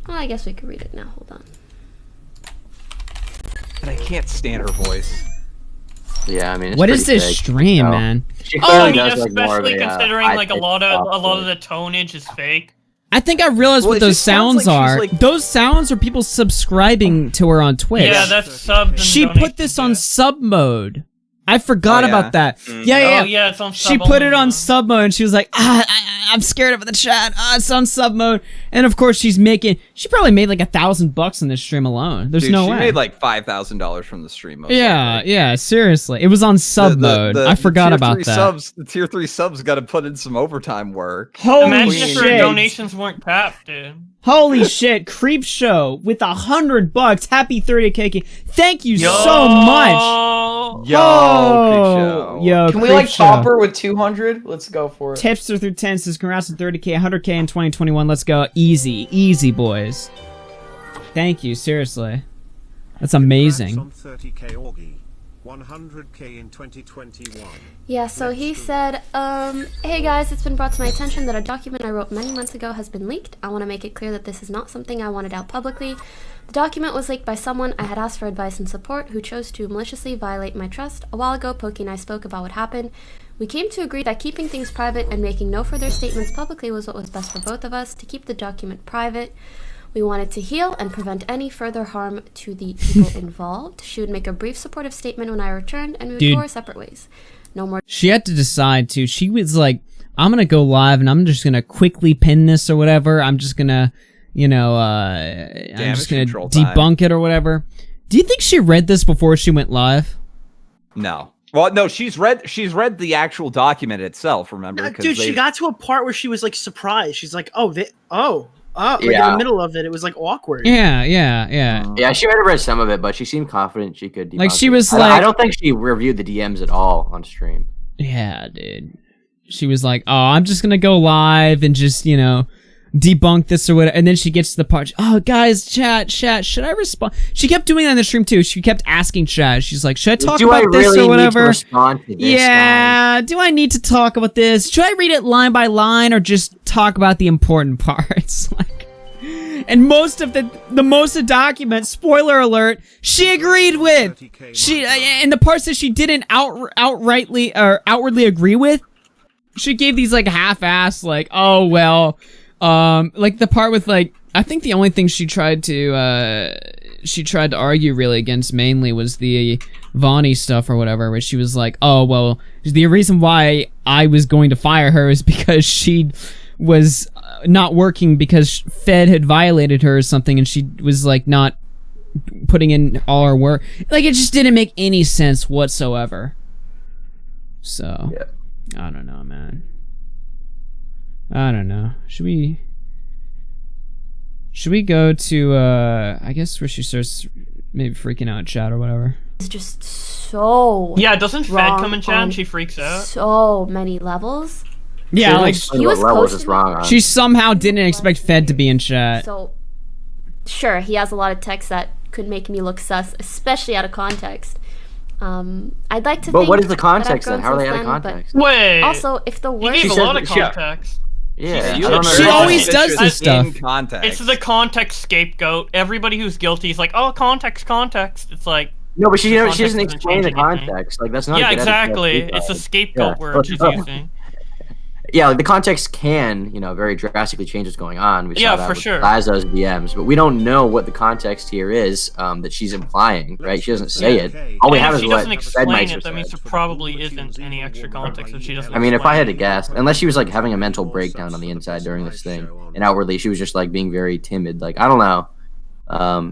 Well, I guess we could read it now. Hold on. And I can't stand her voice. Yeah, I mean, what is this stream, man? I mean, especially considering like a lot of the tonnage is fake. I think I realized what those sounds are. Those sounds are people subscribing to her on Twitch. Yeah, that's subs. She put this on sub mode. I forgot about that. Yeah. Oh, yeah, it's on sub She put it on sub mode and she was like, I'm scared of the chat. It's on sub mode. And of course she probably made like $1,000 in this stream alone. There's no way. She made like $5,000 from the stream. Yeah, seriously. It was on sub mode. I forgot about that. The tier 3 subs got to put in some overtime work. Imagine if her donations weren't capped, dude. Holy shit, Creep Show with $100. Happy 30K. Thank you so much. Yo, can we like top her with 200? Let's go for it. Tipster through 10 says congrats on 30K, 100K in 2021. Let's go. Easy, boys. Thank you, seriously. That's amazing. Congrats on 30K Augie. 100K in 2021. Yeah, so he said, hey guys, it's been brought to my attention that a document I wrote many months ago has been leaked. I want to make it clear that this is not something I wanted out publicly. The document was leaked by someone I had asked for advice and support who chose to maliciously violate my trust. A while ago, Poki and I spoke about what happened. We came to agree that keeping things private and making no further statements publicly was what was best for both of us. To keep the document private, we wanted to heal and prevent any further harm to the people involved. She would make a brief supportive statement when I returned, and we would go our separate ways. No more. She had to decide too. She was like, I'm gonna go live and I'm just gonna quickly pin this or whatever. I'm just gonna, I'm just gonna debunk it or whatever. Do you think she read this before she went live? No. Well, no, she's read the actual document itself, remember? Dude, she got to a part where she was like surprised. She's like, up, like in the middle of it. It was like awkward. Yeah. Yeah, she might have read some of it, but she seemed confident she could. Like she was I don't think she reviewed the DMs at all on stream. Yeah, dude. She was like, "Oh, I'm just gonna go live and just debunk this or whatever." And then she gets to the part. Oh, guys, chat. Should I respond? She kept doing that in the stream too. She kept asking chat. She's like, "Should I talk about this or whatever?" Respond to this, yeah. Do I need to talk about this? Should I read it line by line or just talk about the important parts? Like, and most of the documents, spoiler alert, she agreed with. She and the parts that she didn't outwardly agree with, she gave these like half-assed, like, oh well, like the part with like, I think the only thing she tried to argue really against mainly was the Vonnie stuff or whatever, where she was like, oh well, the reason why I was going to fire her is because she was not working because Fed had violated her or something, and she was like not putting in all her work. Like, it just didn't make any sense whatsoever. So yeah. I don't know, man. I don't know. Should we go to I guess where she starts maybe freaking out in chat or whatever? It's just so doesn't Fed come in chat and she freaks out? So many levels. Yeah, like he was posting. She somehow didn't expect Fed to be in chat. So sure, he has a lot of text that could make me look sus, especially out of context. I'd like to. But what is the context then? How are they out of context? Wait. Also, if the word he gave a lot of context. Yeah, she always does this stuff. It's the context scapegoat. Everybody who's guilty is like, oh, context. It's like. No, but she doesn't explain the context. Like that's not. Yeah, exactly. It's a scapegoat word she's using. Yeah, like the context can, very drastically change what's going on. We saw that for with sure. Lazo's DMs, but we don't know what the context here is that she's implying, right? She doesn't say it. All we have is what Fedmeister said. That means there probably isn't any extra context if she doesn't. I mean, if I had to guess, unless she was like having a mental breakdown on the inside during this thing, and outwardly she was just like being very timid. Like, I don't know.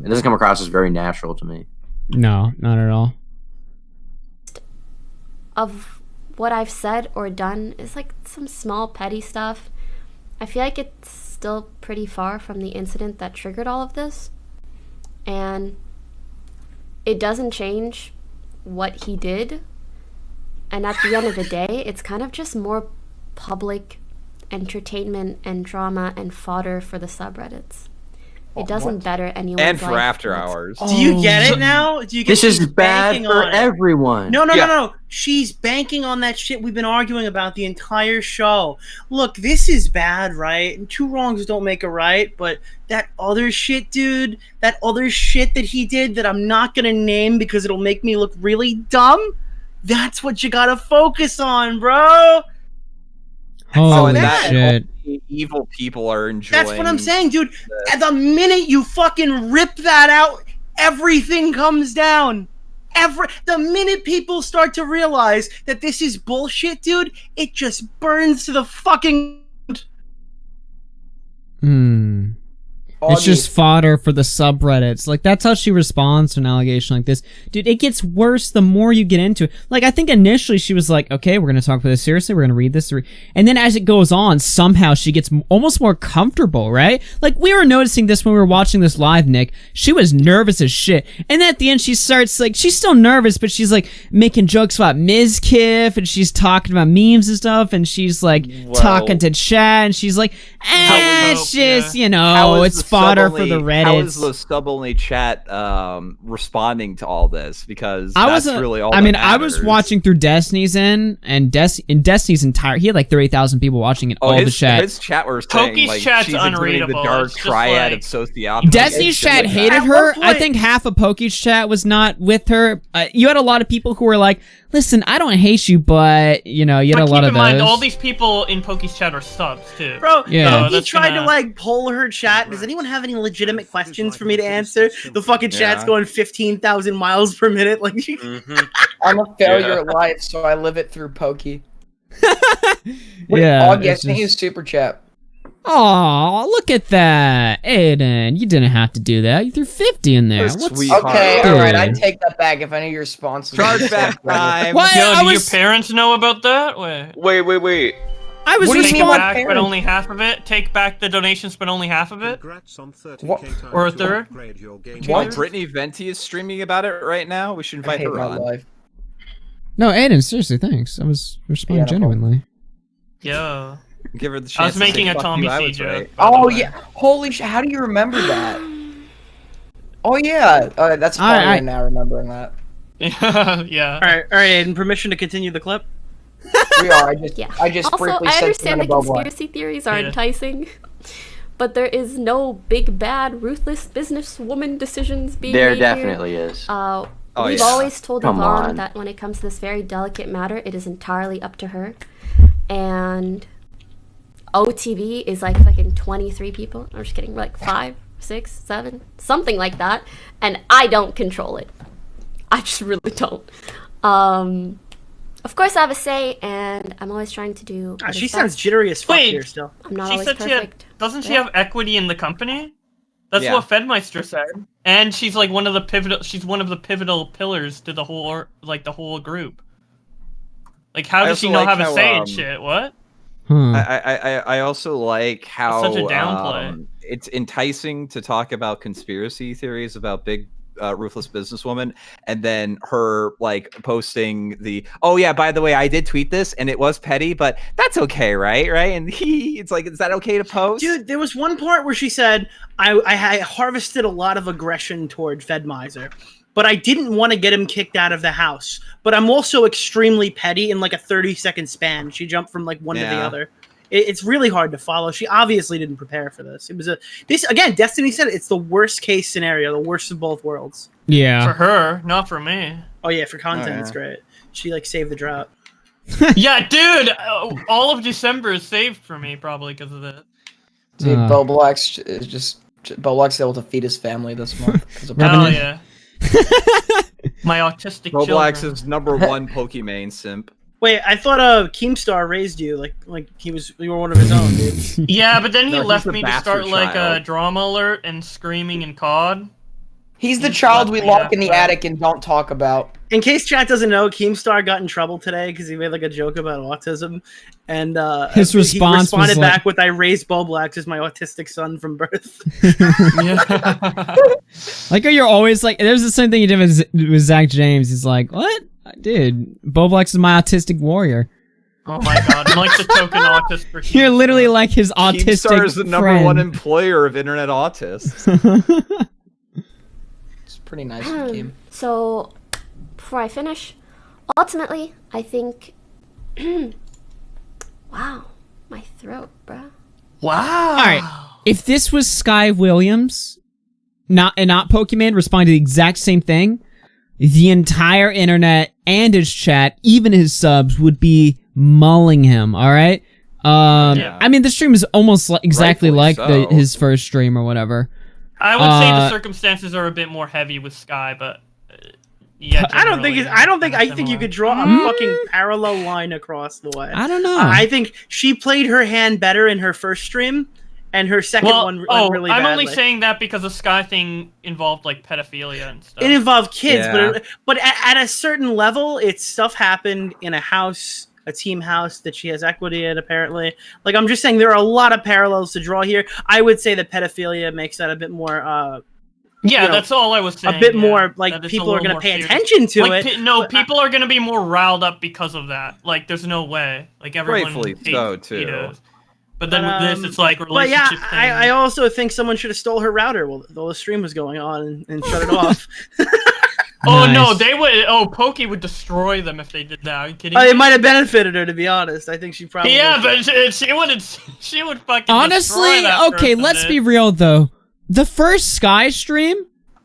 It doesn't come across as very natural to me. No, not at all. Of what I've said or done is like some small petty stuff. I feel like it's still pretty far from the incident that triggered all of this, and it doesn't change what he did. And at the end of the day, it's kind of just more public entertainment and drama and fodder for the subreddits. It doesn't better anyone's and for life. after hours. Do you get it now? Do you get this is bad for everyone. No. She's banking on that shit we've been arguing about the entire show. Look, this is bad, right? And two wrongs don't make a right, but that other shit, dude, that other shit that he did that I'm not gonna name because it'll make me look really dumb, that's what you gotta focus on, bro. Holy shit. Evil people are enjoying. That's what I'm saying, dude. At the minute you fucking rip that out, everything comes down. The minute people start to realize that this is bullshit, dude, it just burns to the fucking. It's just fodder for the subreddits. Like, that's how she responds to an allegation like this. Dude, it gets worse the more you get into it. Like, I think initially she was like, okay, we're going to talk about this seriously. We're going to read this. And then as it goes on, somehow she gets almost more comfortable, right? Like, we were noticing this when we were watching this live, Nick. She was nervous as shit. And then at the end, she starts, like, she's still nervous, but she's, like, making jokes about Mizkif, and she's talking about memes and stuff, and she's, like, talking to chat, and she's like, it's just, it's fodder for the Reddit. How is the sub-only chat responding to all this? Because that's really all. I was watching through Destiny's End, and in Destiny's entire, he had like 30,000 people watching in all the chat. His chat was saying Poki's like chat's she's unreadable. The dark triad of sociopathy. Destiny's chat hated her. I think half of Poki's chat was not with her. You had a lot of people who were like, "Listen, I don't hate you, but you had a lot of those." Keep in mind, all these people in Poki's chat are subs too. Bro, yeah. He tried to like poll her chat. Does anyone have any legitimate questions for me to answer? The fucking chat's going 15,000 miles per minute. Like, I'm a failure at life, so I live it through Poki. Yeah, he's super chat. Aw, look at that, Aiden. You didn't have to do that. You threw 50 in there. Okay, all right. I take that back if any of your sponsors. Charge back time. What? Yo, do your parents know about that? Wait. I was responding back, but only half of it. Take back the donations, but only half of it. Or a third. What? Brittany Venti is streaming about it right now. We should invite her on. No, Aiden, seriously, thanks. I was responding genuinely. Yeah. Give her the chance. I was making a Tommy C joke. Right. Oh yeah! Holy shit! How do you remember that? Oh yeah, that's funny. Now remembering that. Yeah. All right, Aiden. Permission to continue the clip. We are. I just Also, briefly I said understand the something about conspiracy theories are enticing, but there is no big bad ruthless businesswoman decisions being made There here. definitely is. We've always told Yvonne that when it comes to this very delicate matter, it is entirely up to her. And OTV is like fucking 23 people. I'm just kidding, like 5, 6, 7, something like that. And I don't control it. I just really don't. Of course I have a say, and I'm always trying to do. She sounds jittery as fuck here still. I'm not she always said perfect. Doesn't she have equity in the company? That's what Fedmeister said. And she's like one of the pivotal. She's one of the pivotal pillars to the whole group. Like, how does she not have a say in shit? What? I also like how It's such a downplay. It's enticing to talk about conspiracy theories about big ruthless businesswoman, and then her like posting the, oh yeah, by the way, I did tweet this and it was petty, but that's okay, right? And it's like, is that okay to post? Dude, there was one part where she said, I harvested a lot of aggression toward Fedmeister, but I didn't want to get him kicked out of the house. But I'm also extremely petty in like a 30-second span. She jumped from like one to the other. It's really hard to follow. She obviously didn't prepare for this. It was again, Destiny said it's the worst case scenario, the worst of both worlds. Yeah. For her, not for me. Oh yeah, for content, it's great. She like saved the drought. Yeah, dude, all of December is saved for me probably because of that. Dude, Bowblax is just Bowblax able to feed his family this month. Hell yeah. My autistic Bowblax children. is #1 Pokimane simp. Wait, I thought Keemstar raised you like you were one of his own, dude. Yeah, but then he left the me to bastard start like child. a drama alert and screaming in COD. He's the child we lock in the attic and don't talk about. In case chat doesn't know, Keemstar got in trouble today because he made like a joke about autism, and his response he responded was back with, "I raised Bowblax as my autistic son from birth." Like, you're always like, there's the same thing you did with Zach James. He's like, what? Dude, Bowblax is my autistic warrior. Oh my god, I'm like the token autist for Keemstar. You're literally like his autistic Keemstar is the #1 employer of internet autists. It's pretty nice of Keem. So, before I finish, ultimately, I think... wow, my throat, bruh. Wow. Alright, if this was Sky Williams, not Pokimane, responding to the exact same thing, the entire internet and his chat, even his subs, would be mulling him, alright? I mean, the stream is almost exactly like his first stream or whatever. I would say the circumstances are a bit more heavy with Sky, but yeah. I think you could draw a fucking parallel line across the way. I don't know. I think she played her hand better in her first stream, and her second one really badly. I'm only saying that because the Sky thing involved like pedophilia and stuff. It involved kids, but at a certain level, it's stuff happened in a house, a team house that she has equity in, apparently. Like, I'm just saying there are a lot of parallels to draw here. I would say that pedophilia makes that a bit more that's all I was saying. A bit more like people are going to pay attention to it. People are going to be more riled up because of that. Like, there's no way. Like, everyone Rightfully so too. Pedos. But then with this, it's like relationship thing. I also think someone should have stole her router while the stream was going on and shut it off. Oh no, they would. Oh, Pokey would destroy them if they did that. Are you kidding me? It might have benefited her, to be honest. I think she probably. Yeah, but she would fucking. Honestly, okay, let's be real though. The first Sky stream,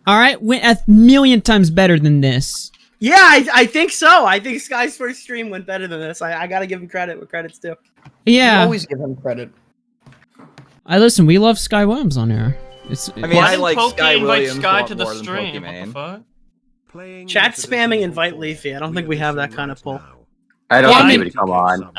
all right, went 1,000,000 times better than this. Yeah, I think so. I think Sky's first stream went better than this. I gotta give him credit where credit's due. Yeah, you always give him credit. Listen, we love Sky Williams on here. I like Sky Williams Sky to the more than stream. Pokimane. What the fuck? Chat spamming invite Leafy. I don't think we have that kind of pull. I don't think he would come on.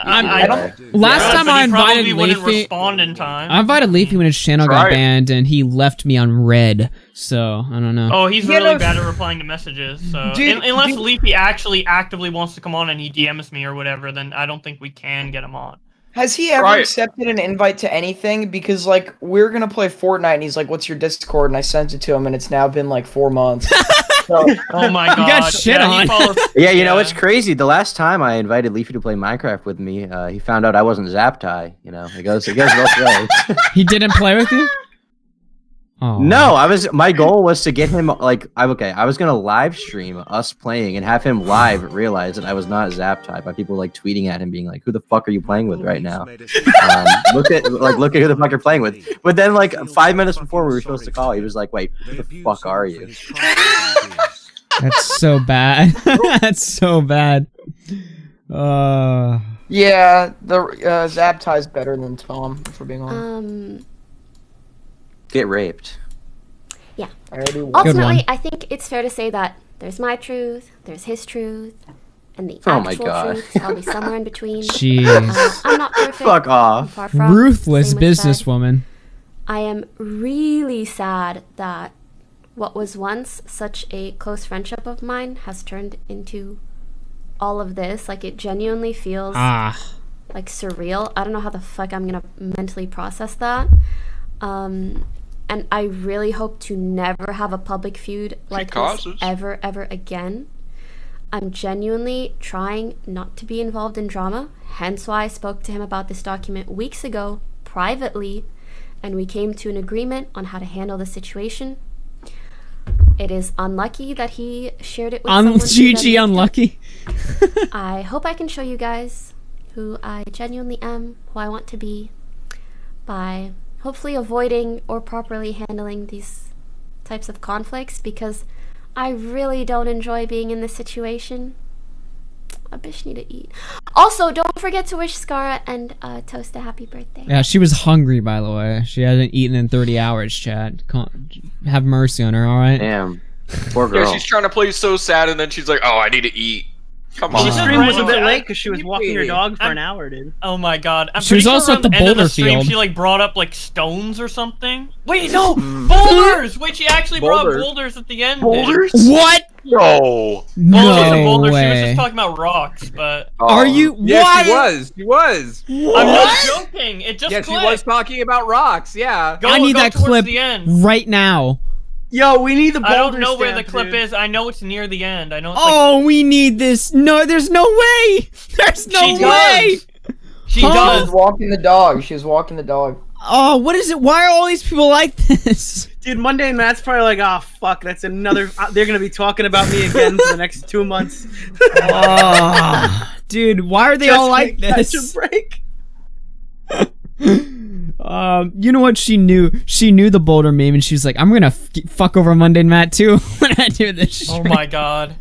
Last time I invited Leafy, respond in time. I invited Leafy when his channel got banned, and he left me on red. So I don't know. Oh, he's really bad at replying to messages. So unless Leafy actually actively wants to come on and he DMs me or whatever, then I don't think we can get him on. Has he ever accepted an invite to anything? Because, like, we're gonna play Fortnite, and he's like, "What's your Discord?" And I sent it to him, and it's now been like 4 months. So, oh my god, you got shit on. Yeah, you know it's crazy. The last time I invited Leafy to play Minecraft with me, he found out I wasn't Zaptai. You know, it goes both ways. He didn't play with you? Oh. No, my goal was to get him like I was gonna live stream us playing and have him live realize that I was not Zaptai by people like tweeting at him being like, "Who the fuck are you playing with right now?" Look at who the fuck you're playing with. But then like 5 minutes before we were supposed to call, he was like, "Wait, who the fuck are you?" That's so bad. That's so bad. yeah, the Zaptai's better than Tom, if we're being honest. Get raped. Yeah. Ultimately, Ultimately, I think it's fair to say that there's my truth, there's his truth, and the actual truth is probably somewhere in between. Jeez. I'm not perfect. Fuck off. Far from, ruthless businesswoman. I am really sad that what was once such a close friendship of mine has turned into all of this. Like, it genuinely feels like surreal. I don't know how the fuck I'm gonna mentally process that. And I really hope to never have a public feud like this ever again. I'm genuinely trying not to be involved in drama, hence why I spoke to him about this document weeks ago privately, and we came to an agreement on how to handle the situation. It is unlucky that he shared it with someone. GG unlucky. I hope I can show you guys who I genuinely am, who I want to be, by hopefully avoiding or properly handling these types of conflicts, because I really don't enjoy being in this situation. A bitch need to eat. Also, don't forget to wish Scara and Toast a happy birthday. Yeah, she was hungry, by the way. She hasn't eaten in 30 hours, Chad. Have mercy on her, alright? Damn. Poor girl. Yeah, she's trying to play so sad, and then she's like, "Oh, I need to eat." Come on. She stream was a bit late because she was walking her dog for an hour, dude. Oh my god. She was also at the boulder field. She like brought up like stones or something. Wait, no! Boulders! Wait, she actually brought boulders at the end. Boulders? What? No. No way. way. She was just talking about rocks, but... Are you... Yeah, Why? she was. What? I'm not joking. It just clicked. She was talking about rocks, yeah. I need that clip right now. Yo, we need the boulder I don't know where the stamp, clip dude. is. I know it's near the end. I know. It's Oh, we need this. No, there's no way. There's no way. She She does. was walking the dog. She was walking the dog. Oh, what is it? Why are all these people like this? Dude, Monday and Matt's probably like, oh, fuck, that's another... they're going to be talking about me again for the next 2 months. Oh, dude, why are they all like this? Catch a break. You know what she knew? She knew the boulder meme, and she was like, "I'm gonna fuck over Monday and Matt too when I do this." Stream. Oh my god.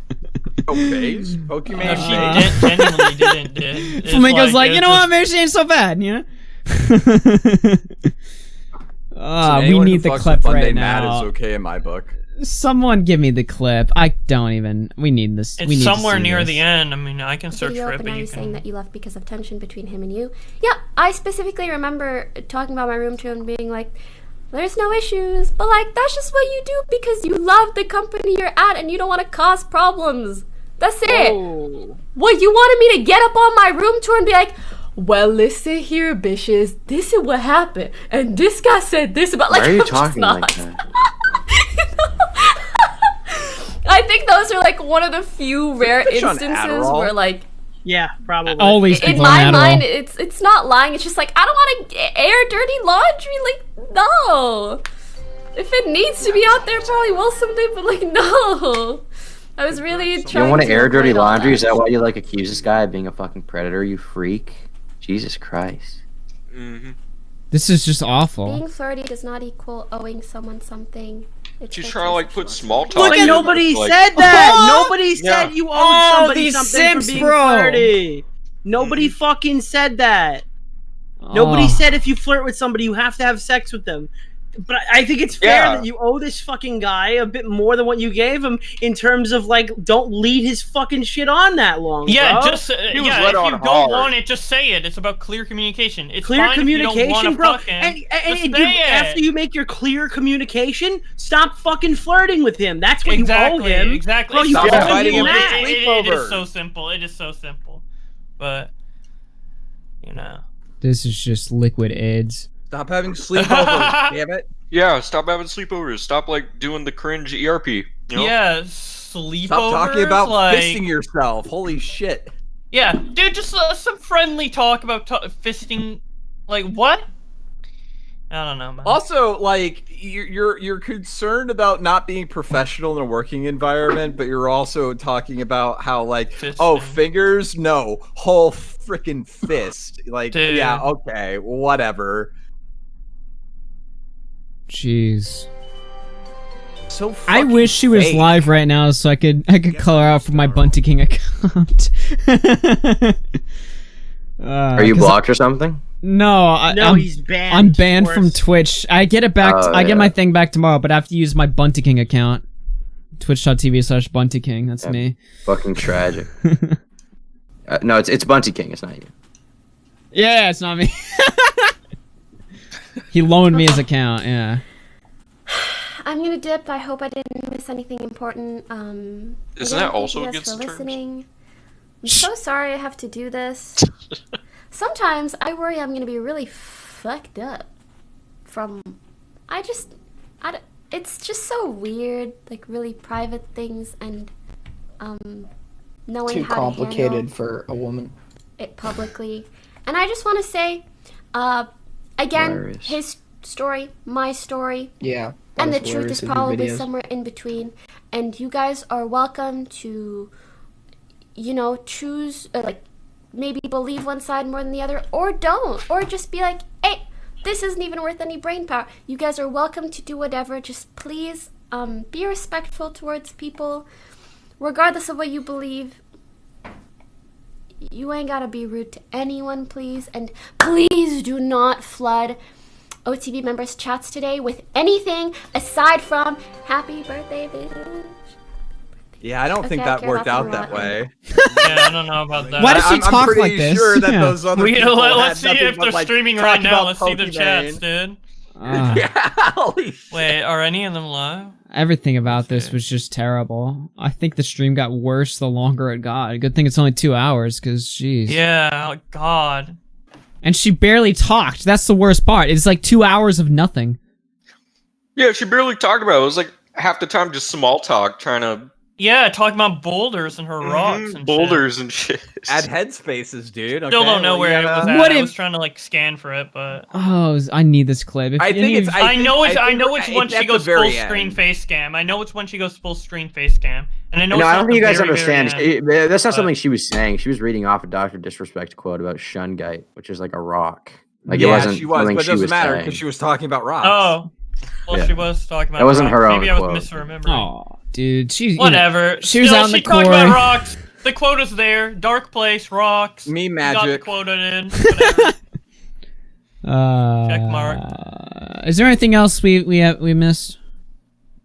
Pokimane. No, she genuinely didn't. Flamingo's like, you know what? Maybe she ain't so bad, you know. We need the clip Monday right Matt now. is okay in my book. Someone give me the clip. I don't even. We need this. It's we need somewhere to see near this. the end. I mean, I can search for it, But but now you you're saying can. that you left because of tension between him and you. Yeah, I specifically remember talking about my room to him, being like, "There's no issues," but like that's just what you do because you love the company you're at and you don't want to cause problems. That's it. Whoa. What, you wanted me to get up on my room tour and be like, "Well, listen here, bitches. This is what happened, and this guy said this about." Like, why are you I'm just talking not. like that? I think those are like one of the few rare bitch on instances Adderall? where like Yeah, probably. Always in people on my Adderall. mind it's not lying. It's just like I don't want to air dirty laundry. Like, no. If it needs to be out there, probably will someday. But like, no. I was really You trying. don't want to air dirty avoid all laundry? that. Is that why you like accuse this guy of being a fucking predator? You freak! Jesus Christ! This is just awful. Being flirty does not equal owing someone something. It's She's just- trying to like put small talk. Look, in, nobody like, said that. Oh! Nobody said you owed Oh, somebody these something simps, for being bro. flirty. Nobody fucking said that. Nobody Oh. said if you flirt with somebody, you have to have sex with them. But I think it's fair Yeah. that you owe this fucking guy a bit more than what you gave him in terms of like, don't lead his fucking shit on that long. Yeah, bro. just was yeah. let If on you don't hard. want it, just say it. It's about clear communication. It's Clear fine if you don't communication, wanna bro. fuck him. And Just dude, say it. after you make your clear communication, stop fucking flirting with him. That's what you owe him. Exactly. Bro, you It's owe so inviting him him to that. sleep It over. is so simple. It is so simple. But you know. This is just liquid AIDS. Stop having sleepovers, damn it. Yeah, stop having sleepovers. Stop like doing the cringe ERP. You know? Yeah, sleepovers. Stop talking about like... fisting yourself. Holy shit. Yeah, dude, just some friendly talk about fisting. Like what? I don't know, man. Also, like you're concerned about not being professional in a working environment, but you're also talking about how like Fisting. Fingers, no, whole freaking fist. Like Dude. yeah, okay, whatever. Jeez. So I wish she was fake. live right now so I could call her out for my Bunty King account. Are you blocked or something? No, he's banned. I'm banned from Twitch. I get it back. I get my thing back tomorrow, but I have to use my Bunty King account. Twitch.tv/Bunty King. That's me. Fucking tragic. No, it's Bunty King. It's not you. Yeah, it's not me. He loaned me his account. Yeah. I'm gonna dip. I hope I didn't miss anything important. Isn't again, that also thank you against guys the for terms? listening. I'm so sorry I have to do this. Sometimes I worry I'm gonna be really fucked up from. It's just so weird, like really private things and knowing Too how complicated to handle for a woman. it publicly. And I just want to say, again, Hilarious. his story, my story. Yeah. And the that's truth is hilarious with your probably videos. somewhere in between. And you guys are welcome to, choose, like, maybe believe one side more than the other, or don't. Or just be like, hey, this isn't even worth any brain power. You guys are welcome to do whatever. Just please be respectful towards people, regardless of what you believe. You ain't gotta be rude to anyone, please. And please do not flood OTV members' chats today with anything aside from happy birthday, bitch. Yeah, I don't think Okay, I that care worked about out the that rock. way. Yeah, I don't know about that. Why does she I'm talk pretty like this? sure that Yeah. those other people Let's had see nothing if but, they're like, streaming talk right now. about Let's see their chats, Pokimane. dude. Yeah, holy shit. Wait, are any of them live? Everything about this was just terrible. I think the stream got worse the longer it got. Good thing it's only 2 hours, because jeez. Yeah, oh God. And she barely talked. That's the worst part. It's like 2 hours of nothing. Yeah, she barely talked about it. It was like half the time just small talk, trying to Yeah, talking about boulders and her rocks and boulders and shit. Add headspaces, dude. Okay? Still don't know Well, where you it was gotta- at. What I if- was trying to like scan for it, but Oh, I need this clip. If I think any it's. of- I know think which one it's she at goes the very full screen end. face cam. I know which one she goes full screen face cam, and I know. No, it's I not don't the think you guys very, very understand. end. That's not But- something she was saying. She was reading off a Dr. Disrespect quote about Shungite, which is like a rock. Like Yeah, it wasn't she was, something but it she doesn't was matter saying. because she was talking about rocks. Oh, well, Yeah. she was talking about. That wasn't rocks. her own Maybe I was quote. misremembering. Oh, dude, she. Whatever. she was Still, out in the she talked quarry. about rocks. The quota's there. Dark place, rocks. Me You got the magic. quota in. Whatever. Check mark. Is there anything else we missed?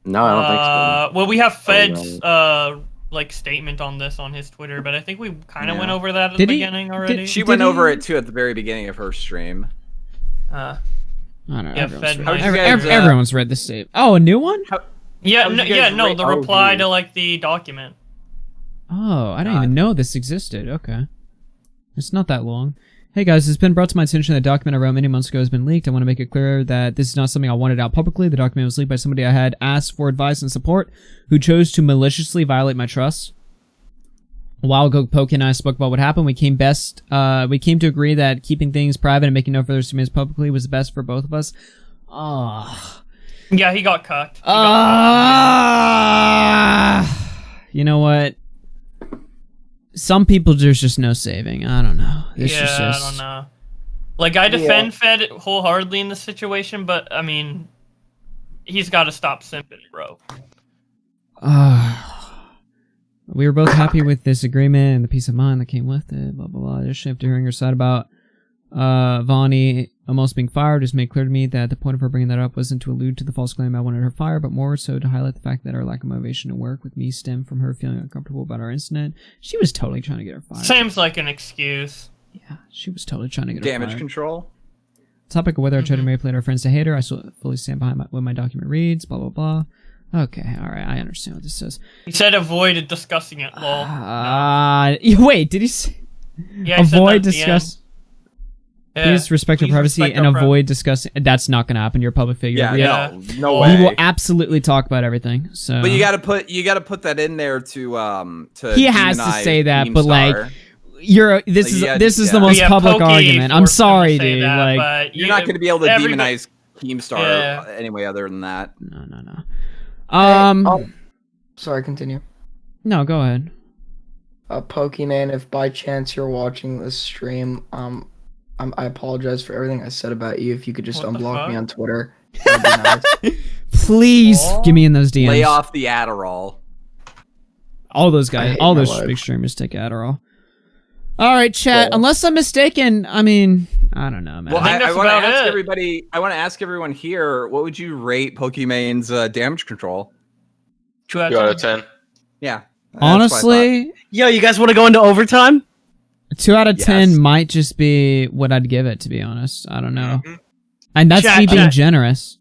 No, I don't think so. Well, we have Probably Fed's like statement on this on his Twitter, but I think we kind of Yeah. went over that at Did the he- beginning already. She went over it too at the very beginning of her stream. I don't know. Yeah, Everyone's, Fed read, Meister. everyone's read this statement. Oh, a new one? Yeah, How did no, you guys rate- the oh, reply dude. to like the document. Oh, I didn't even know this existed. Okay. It's not that long. Hey guys, it's been brought to my attention that a document I wrote many months ago has been leaked. I want to make it clear that this is not something I wanted out publicly. The document was leaked by somebody I had asked for advice and support, who chose to maliciously violate my trust. A while ago, Poke and I spoke about what happened. We came to agree that keeping things private and making no further statements publicly was the best for both of us. Oh. Yeah, he got cucked. You know what? Some people there's just no saving. I don't know. This is just... I don't know. Like, I defend Fed wholeheartedly in this situation, but I mean, he's got to stop simping, bro. We were both happy with this agreement and the peace of mind that came with it. Blah blah blah. Additionally, after hearing her side about Vonnie almost being fired, it's made clear to me that the point of her bringing that up wasn't to allude to the false claim I wanted her fired, but more so to highlight the fact that our lack of motivation to work with me stemmed from her feeling uncomfortable about our incident. She was totally trying to get her fired. Seems like an excuse. Yeah, she was totally trying to get her Damage fired. control. Topic of whether I tried to manipulate our friends to hate her. I still fully stand behind what my document reads. Blah blah blah. Okay, all right, I understand what this says. He said avoided discussing it, lol. Wait, did he say? Yeah, he said that avoid at the discuss? Please respect your privacy and avoid discussing. That's not going to happen. You're a public figure. Yeah, no way. We will absolutely talk about everything. So, but you got to put that in there to. He has to say that, but like, this is the most public argument. I'm sorry, dude. Like, you're not going to be able to demonize Keemstar anyway other than that. No. Sorry, continue. No, go ahead. Pokimane, if by chance you're watching this stream, I apologize for everything I said about you. If you could just unblock me on Twitter, that'd be nice. Please give me in those DMs. Lay off the Adderall. All those guys, all those big streamers take Adderall. All right, chat. Unless I'm mistaken, I mean, I don't know, man. Well, I want to ask everybody. I want to ask everyone here. What would you rate Pokimane's damage control? 2 out of 10. Yeah. Honestly, yo, you guys want to go into overtime? 2 out of 10 might just be what I'd give it, to be honest. I don't know. And that's me being generous.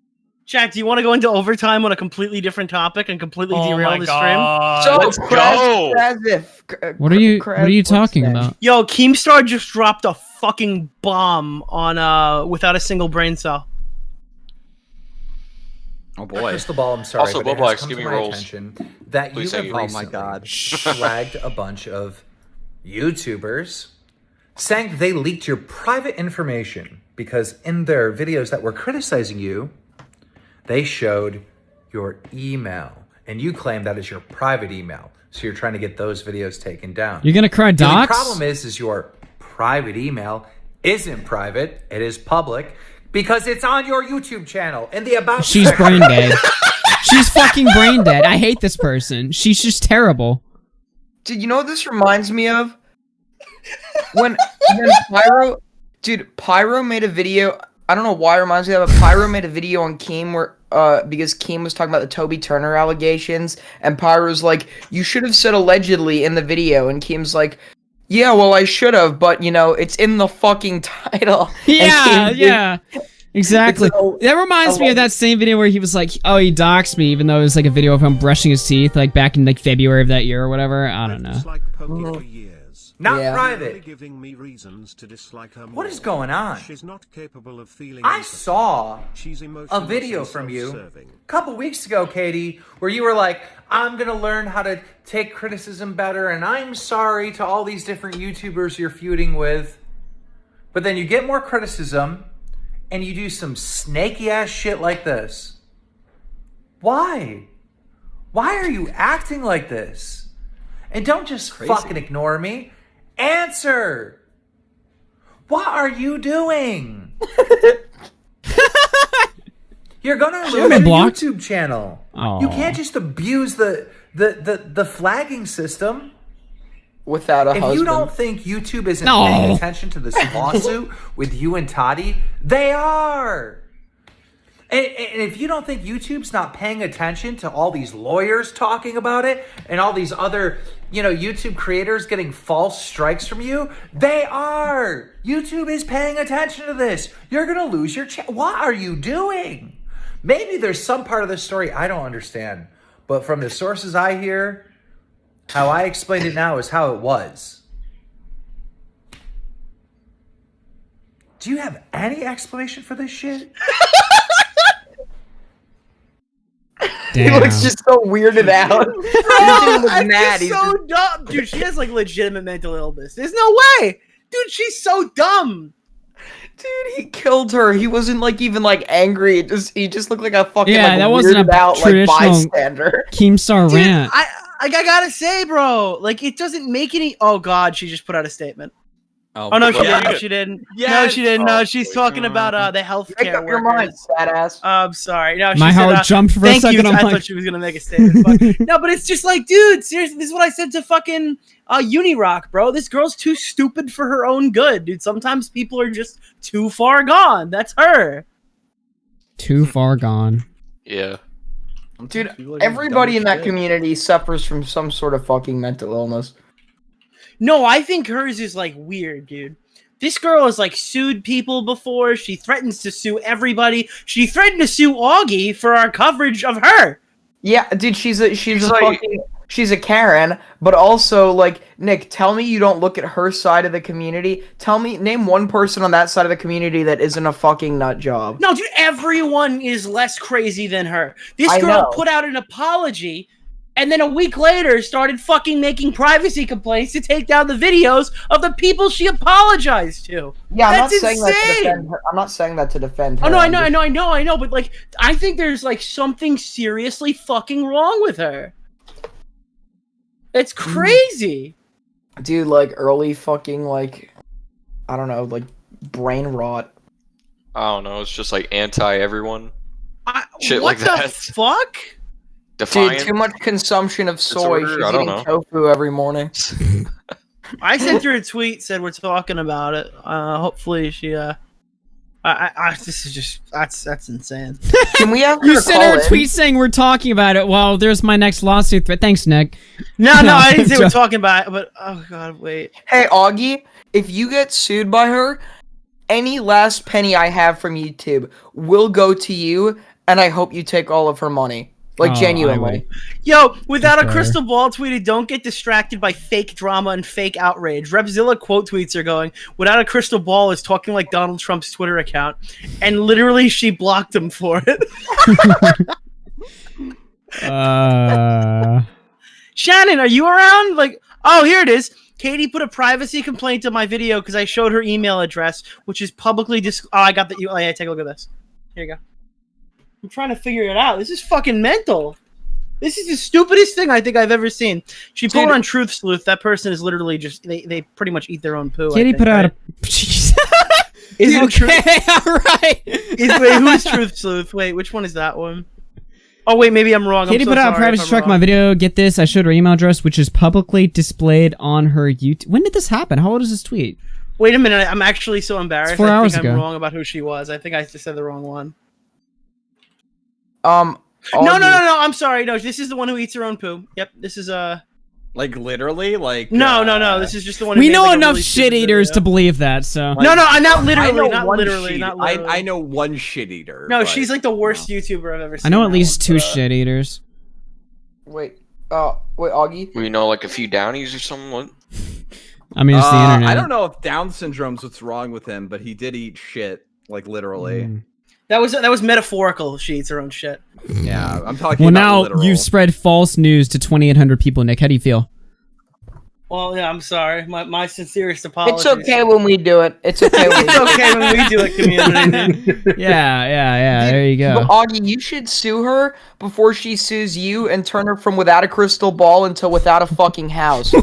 Chat, do you want to go into overtime on a completely different topic and completely derail the stream? Let's go. What are you talking about? Yo, Keemstar just dropped a fucking bomb on without a single brain cell. Oh boy. Crystal Ball, I'm sorry. Also, but it has Bowblax, come give to me my rolls. attention that Please you have thank you. recently flagged a bunch of YouTubers saying that they leaked your private information because in their videos that were criticizing you, they showed your email. And you claim that is your private email. So you're trying to get those videos taken down. You're gonna cry docs? The problem is your private email isn't private. It is public because it's on your YouTube channel in the about She's brain dead. She's fucking brain dead. I hate this person. She's just terrible. Dude, you know what this reminds me of? When Pyro made a video. I don't know why it reminds me of, but Pyro made a video on Keem where because Keem was talking about the Toby Turner allegations, and Pyro's like, you should have said allegedly in the video, and Keem's like, yeah, well, I should have, but you know, it's in the fucking title. Yeah. Exactly. That reminds me of that same video where he was like, oh, he doxed me, even though it was like a video of him brushing his teeth, like back in like February of that year or whatever. I don't know. Not private. Giving me reasons to dislike her more. What is going on? She's not capable of feeling I saw She's a video from you a couple weeks ago, Katie, where you were like, I'm going to learn how to take criticism better, and I'm sorry to all these different YouTubers you're feuding with. But then you get more criticism, and you do some snaky-ass shit like this. Why? Why are you acting like this? And don't just fucking ignore me. Answer! What are you doing? You're gonna lose your YouTube channel. Aww. You can't just abuse the flagging system without a husband. If you don't think YouTube isn't paying attention to this lawsuit with you and Toddy, they are. And if you don't think YouTube's not paying attention to all these lawyers talking about it and all these other, YouTube creators getting false strikes from you, they are. YouTube is paying attention to this. You're going to lose your channel. What are you doing? Maybe there's some part of the story I don't understand. But from the sources I hear, how I explained it now is how it was. Do you have any explanation for this shit? Damn. He looks just so weirded out. He's so dumb. Dude, she has like legitimate mental illness. There's no way. Dude, she's so dumb. Dude, he killed her. He wasn't like even like angry. He just looked like a fucking that wasn't a out, traditional bystander. Keemstar rant. I gotta say, bro, like it doesn't make any. Oh God, she just put out a statement. Oh no, she didn't. No, she didn't. Yes. No, she didn't. No, she's talking about the healthcare workers. Your mind, badass. I'm sorry. No, she my said, heart jumped for a second. I thought she was gonna make a statement. No, but it's just like, dude, seriously, this is what I said to fucking Unirock, bro. This girl's too stupid for her own good, dude. Sometimes people are just too far gone. That's her. Too far gone. Yeah. Dude, everybody in that community suffers from some sort of fucking mental illness. No, I think hers is like weird, dude. This girl has like sued people before. She threatens to sue everybody. She threatened to sue Augie for our coverage of her. Yeah, dude, she's a Karen, but also, like, Nick, tell me you don't look at her side of the community. Name one person on that side of the community that isn't a fucking nut job. No, dude, everyone is less crazy than her. This girl put out an apology, and then a week later started fucking making privacy complaints to take down the videos of the people she apologized to. Yeah, That's I'm not saying that to insane. defend her. I'm not saying that to defend her. Oh no, I know, but like, I think there's like something seriously fucking wrong with her. It's crazy. Dude, like early fucking like, I don't know, like brain rot. I don't know. It's just like everyone. Shit what like that. the fuck? Defiant. Dude, too much consumption of soy. Disorder? She's I don't eating know. tofu every morning. I sent her a tweet, said we're talking about it. Hopefully she this is just that's insane. Can we have You sent her a tweet saying we're talking about it. Well, there's my next lawsuit threat. Thanks, Nick. No, I didn't say we're talking about it, but oh god, wait. Hey, Augie, if you get sued by her, any last penny I have from YouTube will go to you, and I hope you take all of her money. Like, genuinely. Yo, without a crystal ball tweeted, don't get distracted by fake drama and fake outrage. Repzilla quote tweets are going, without a crystal ball is talking like Donald Trump's Twitter account. And literally she blocked him for it. Shannon, are you around? Like, oh, here it is. Katie put a privacy complaint to my video because I showed her email address, which is publicly I got the oh yeah, take a look at this. Here you go. I'm trying to figure it out. This is fucking mental. This is the stupidest thing I think I've ever seen. She pulled on Truth Sleuth. That person is literally just they pretty much eat their own poo. Katie put out a. Is it right. Wait, who's Truth Sleuth? Wait, which one is that one? Oh wait, maybe I'm wrong. Katie I'm so put out a sorry privacy if I'm check wrong. my video. Get this, I showed her email address, which is publicly displayed on her YouTube. When did this happen? How old is this tweet? Wait a minute, I'm actually so embarrassed. It's 4 hours I think ago. I'm wrong about who she was. I think I just said the wrong one. No, I'm sorry. No, this is the one who eats her own poo. Yep, this is like literally, like no. This is just the one. Who We made, know like, a enough really shit stupid eaters video. to believe that. So No, not literally, I know not one literally, shit- not literally. I know one shit eater. No, but- she's like the worst YouTuber I've ever seen. I know at least 2 shit eaters. Wait, Augie? We know like a few Downies or something. I mean, it's the internet. I don't know if Down syndrome's what's wrong with him, but he did eat shit, like literally. That was metaphorical. She eats her own shit. Yeah, I'm talking Well, about now literal. you've spread false news to 2,800 people, Nick. How do you feel? Well, yeah, I'm sorry. My sincerest apologies. It's okay when we do it. It's okay when we It's okay when we do it, community. Yeah. There you go. But Augie, you should sue her before she sues you and turn her from without a crystal ball into without a fucking house.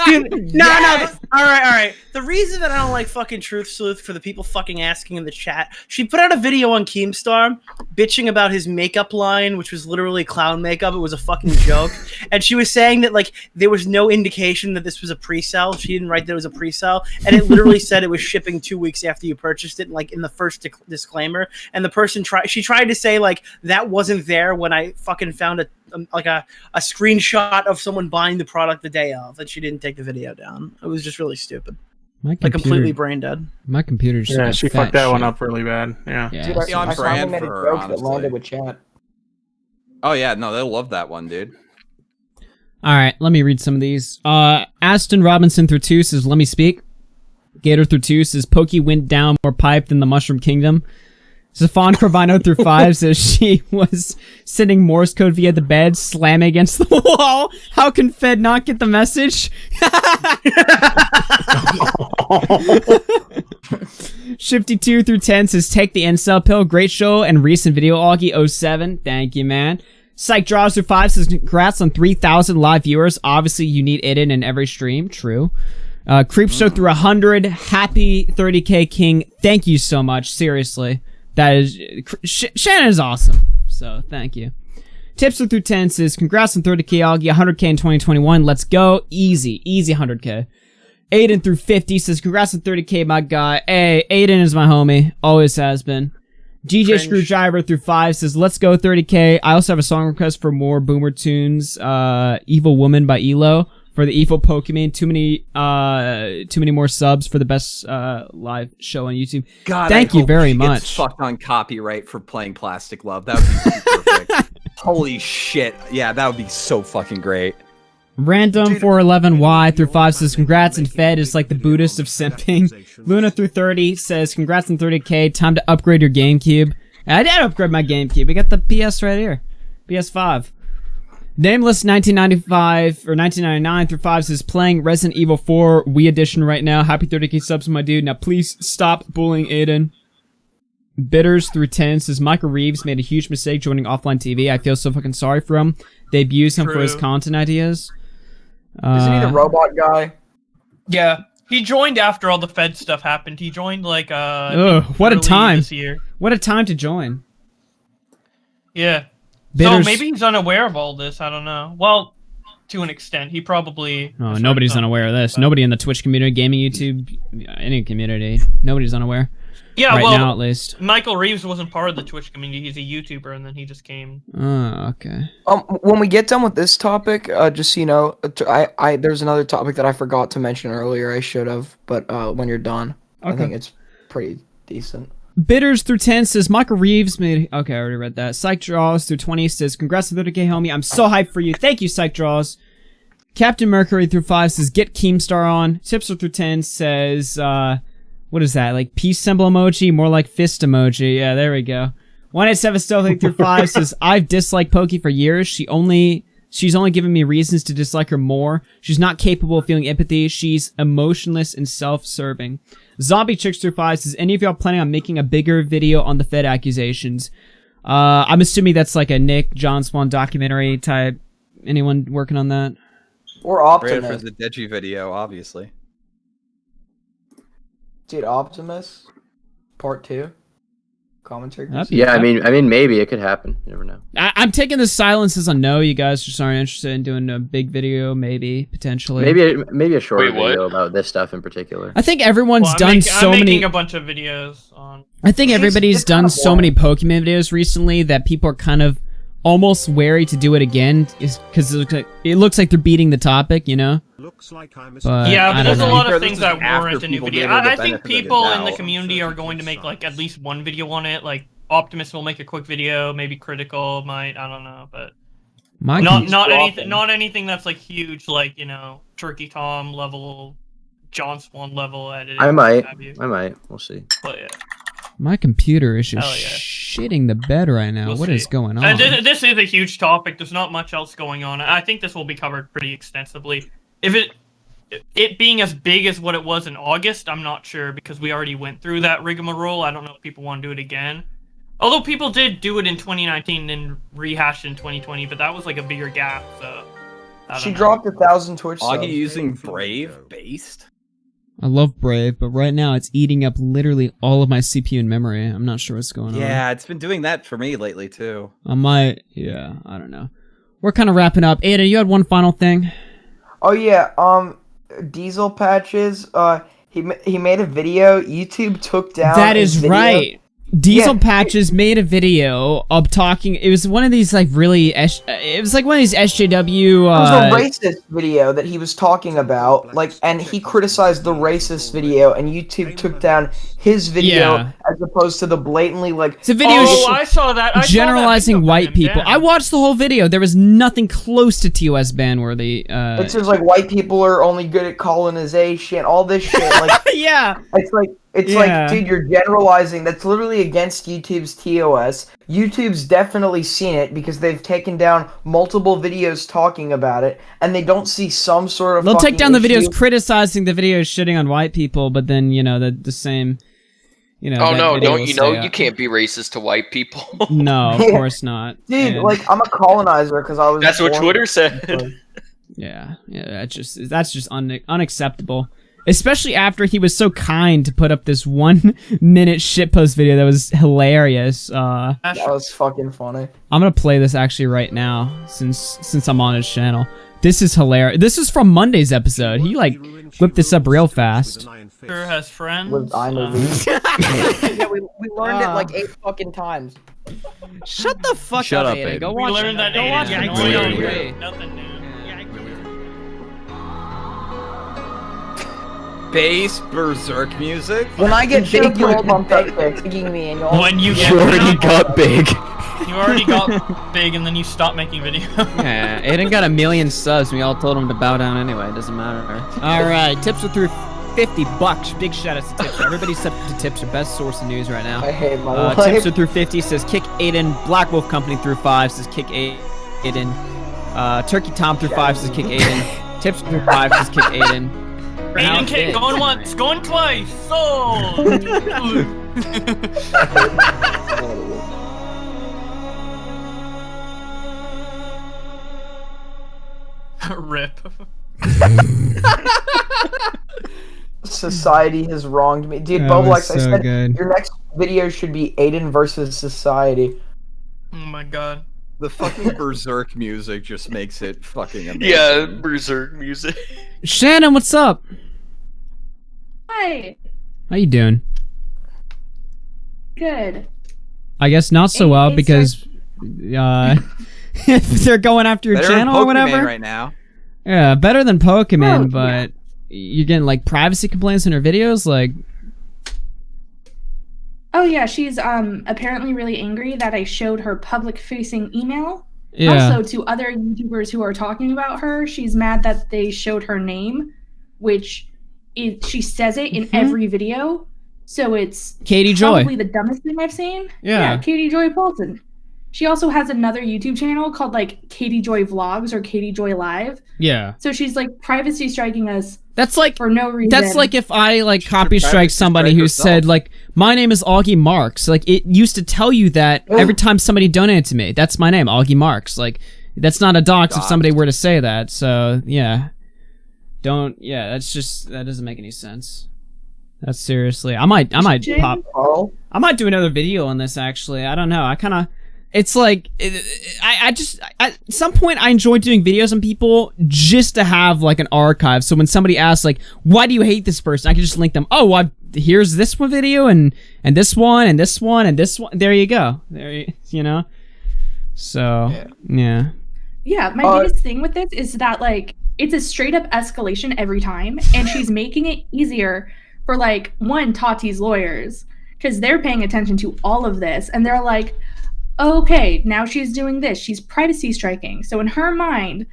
Dude, no. All right. The reason that I don't like fucking Truth Sleuth for the people fucking asking in the chat, she put out a video on Keemstar bitching about his makeup line, which was literally clown makeup. It was a fucking joke. And she was saying that, like, there was no indication that this was a pre-sale. She didn't write that it was a pre-sale. And it literally said it was shipping 2 weeks after you purchased it, like, in the first disclaimer. And the person she tried to say, like, that wasn't there when I fucking found a screenshot of someone buying the product the day of, and she didn't take the video down. It was just really stupid. My Like completely brain dead. My computer just Yeah, got she fat fucked that one shit. up really bad. Yeah. Dude, I finally made a joke that landed with chat. Oh yeah, no, they'll love that one, dude. All right, let me read some of these. Aston Robinson through 2 says, "Let me speak." Gator through 2 says, "Pokey went down more pipe than the Mushroom Kingdom." Stefan Cravino through 5 says she was sending Morse code via the bed, slamming against the wall. How can Fed not get the message? Shifty2 through 10 says, "Take the incel pill. Great show and recent video, Augie 07. Thank you, man. Psych Draws through 5 says, "Congrats on 3,000 live viewers. Obviously, you need it in every stream." True. Creepshow through 100. Happy 30K King. Thank you so much. Seriously. That is Shannon is awesome, so thank you. Tipster through 10 says, "Congrats on 30K, Augie. 100K in 2021. Let's go. Easy 100K. Aiden through 50 says, "Congrats on 30K, my guy." Hey, Aiden is my homie. Always has been. DJ Screwdriver through 5 says, "Let's go 30K. I also have a song request for more Boomer Tunes. Evil Woman by ELO. For the evil Pokimane, too many more subs for the best live show on YouTube." God, thank I you hope very she much. gets fucked on copyright for playing Plastic Love. That would be perfect. Holy shit. Yeah, that would be so fucking great. Random 411Y through 5 says congrats, and Fed is like the Buddhist of simping. Luna through 30 says congrats on 30K. Time to upgrade your GameCube. I did upgrade my GameCube. We got the PS right here. PS5. Nameless 1995 or 1999 through 5 says playing Resident Evil 4 Wii Edition right now. Happy 30K subs, my dude. Now please stop bullying Aiden. Bitters through 10 says Michael Reeves made a huge mistake joining Offline TV. I feel so fucking sorry for him. They abuse him for his content ideas. Isn't he the robot guy? Yeah, he joined after all the Fed stuff happened. He joined like what a time! This year. What a time to join. Yeah. Bitters. So maybe he's unaware of all this. I don't know. Well, to an extent, he probably. Oh, nobody's unaware of this. Nobody in the Twitch community, gaming, YouTube, any community. Nobody's unaware. Yeah, right well, now at least. Michael Reeves wasn't part of the Twitch community. He's a YouTuber, and then he just came. Oh, okay. When we get done with this topic, just so you know, there's another topic that I forgot to mention earlier. I should have, but when you're done, I think it's pretty decent. Bitters through 10 says Michael Reeves made. Okay, I already read that. Psych Draws through 20 says congrats to 30K, homie. I'm so hyped for you. Thank you, Psych Draws. Captain Mercury through 5 says get Keemstar on. Tipster through 10 says what is that? Like peace symbol emoji, more like fist emoji. Yeah, there we go. 187 Stealthy through 5 says I've disliked Pokey for years. She's only given me reasons to dislike her more. She's not capable of feeling empathy. She's emotionless and self-serving. Zombie Chicks through 5 says any of y'all planning on making a bigger video on the Fed accusations? I'm assuming that's like a Nick John Swan documentary type. Anyone working on that? Or Optimus. For the Deji video, obviously. Dude, Optimus Part 2 commentary. Yeah, I mean, maybe it could happen. You never know. I'm taking the silence as a no. You guys just aren't interested in doing a big video, maybe potentially. Maybe a short video about this stuff in particular. I think everyone's done I'm many. making a bunch of videos on. I think everybody's done so many Pokemon videos recently that people are kind of almost wary to do it again, because it looks like they're beating the topic, you know. But there's a lot of things that warrant a new video. I think people in the community are going to make like at least one video on it. Like Optimus will make a quick video, maybe Critical might. I don't know, but not anything that's like huge, like Turkey Tom level, John Swan level editing. I might. We'll see. But yeah. My computer is just shitting the bed right now. What is going on? This is a huge topic. There's not much else going on. I think this will be covered pretty extensively. If it being as big as what it was in August, I'm not sure, because we already went through that rigmarole. I don't know if people want to do it again. Although people did do it in 2019 and rehashed in 2020, but that was like a bigger gap. So she dropped 1,000 Twitch subs. Augie using Brave based. I love Brave, but right now it's eating up literally all of my CPU and memory. I'm not sure what's going on. Yeah, it's been doing that for me lately too. I don't know. We're kind of wrapping up. Ada, you had one final thing? Oh yeah, Diesel Patches, he made a video, YouTube took down That is right. Diesel Patches made a video of talking. It was one of these like really. It was like one of these SJW. It was a racist video that he was talking about, and he criticized the racist video, and YouTube took down his video as opposed to the blatantly It's a video. I saw that. Generalizing white people. I watched the whole video. There was nothing close to TOS ban worthy. It says like white people are only good at colonization, all this shit. Like yeah, it's like, dude, you're generalizing. That's literally against YouTube's TOS. YouTube's definitely seen it because they've taken down multiple videos talking about it, and they don't see some sort of. They'll take down the videos criticizing the videos shitting on white people, but then the same. Oh no! Don't you know you can't be racist to white people? No, of course not, dude. Like I'm a colonizer because I was. That's what Twitter said. Yeah, that's just unacceptable. Especially after he was so kind to put up this 1 minute shitpost video that was hilarious. That was fucking funny. I'm gonna play this actually right now since I'm on his channel. This is hilarious. This is from Monday's episode. He whipped this up real fast. Sure has friends. Yeah, we learned it like 8 fucking times. Shut the fuck Shut up, up, Aiden. Aiden. Go watch learned that. Go watch it. Nothing new. Bass berserk music. When I get big, you'll bump that digging me, and you'll. When you already got big. You already got big and then you stopped making videos. Yeah, Aiden got 1 million subs. We all told him to bow down anyway. It doesn't matter. All right, tips are through $50. Big shout outs to tips. Everybody except to tips, your best source of news right now. I hate my life. Tips are through 50 says kick Aiden. Black Wolf Company through 5 says kick Aiden. Turkey Tom through 5 says kick Aiden. Tips through 5 says kick Aiden. Aiden kick going once, going twice. So. Rip. Society has wronged me. Dude, Bowblax, I said your next video should be Aiden versus society. Oh my god. The fucking berserk music just makes it fucking amazing. Yeah, berserk music. Shannon, what's up? Hi. How you doing? Good. I guess not so well because if they're going after your channel or whatever right now. Yeah, better than Pokimane, but you're getting like privacy complaints in her videos, like. Oh yeah, she's apparently really angry that I showed her public-facing email. Yeah. Also, to other YouTubers who are talking about her, she's mad that they showed her name, which she says it in every video. So it's Katie Joy. Probably the dumbest thing I've seen. Yeah, Katie Joy Paulson. She also has another YouTube channel called like Katie Joy Vlogs or Katie Joy Live. Yeah. So she's like privacy striking us. That's like for no reason. That's like if I like copy strike somebody who said like my name is Augie Marks. Like it used to tell you that every time somebody donated to me. That's my name, Augie Marks. Like that's not a dox if somebody were to say that. So yeah, that's just that doesn't make any sense. That's seriously. I might do another video on this actually. I don't know. I kind of. It's like, I just, at some point I enjoy doing videos on people just to have like an archive. So when somebody asks like, why do you hate this person? I can just link them. Oh, well, here's this one video and this one and this one and this one. There you go. You know? So, yeah. Yeah, my biggest thing with this is that like, it's a straight up escalation every time. And she's making it easier for like, Tati's lawyers. Because they're paying attention to all of this. And they're like, okay, now she's doing this. She's privacy striking. So in her mind,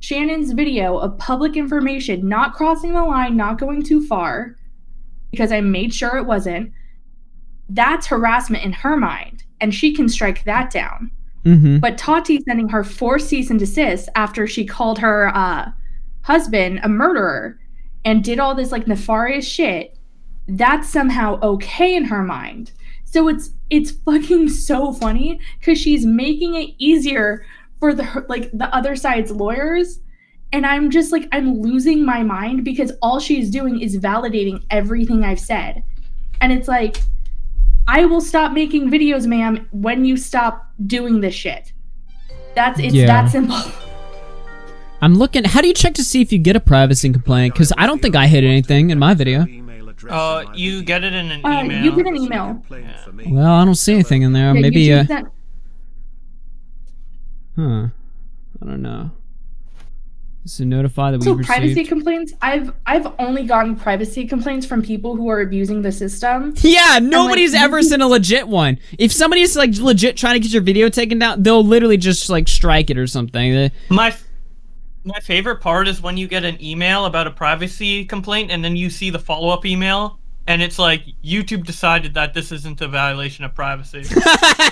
Shannon's video of public information, not crossing the line, not going too far, because I made sure it wasn't, that's harassment in her mind. And she can strike that down. But Tati sending her 4 cease and desist after she called her husband a murderer and did all this like nefarious shit, that's somehow okay in her mind. So it's fucking so funny because she's making it easier for the other side's lawyers, and I'm just like I'm losing my mind because all she's doing is validating everything I've said, and it's like I will stop making videos, ma'am, when you stop doing this shit. That simple. I'm looking. How do you check to see if you get a privacy complaint? Because I don't think I hit anything in my video. You get it in an email. You get an email. Well, I don't see anything in there. Maybe I don't know. So notify that we've received. Privacy complaints. I've only gotten privacy complaints from people who are abusing the system. Yeah, nobody's ever sent a legit one. If somebody's like legit trying to get your video taken down, they'll literally just like strike it or something. My favorite part is when you get an email about a privacy complaint and then you see the follow-up email and it's like YouTube decided that this isn't a violation of privacy.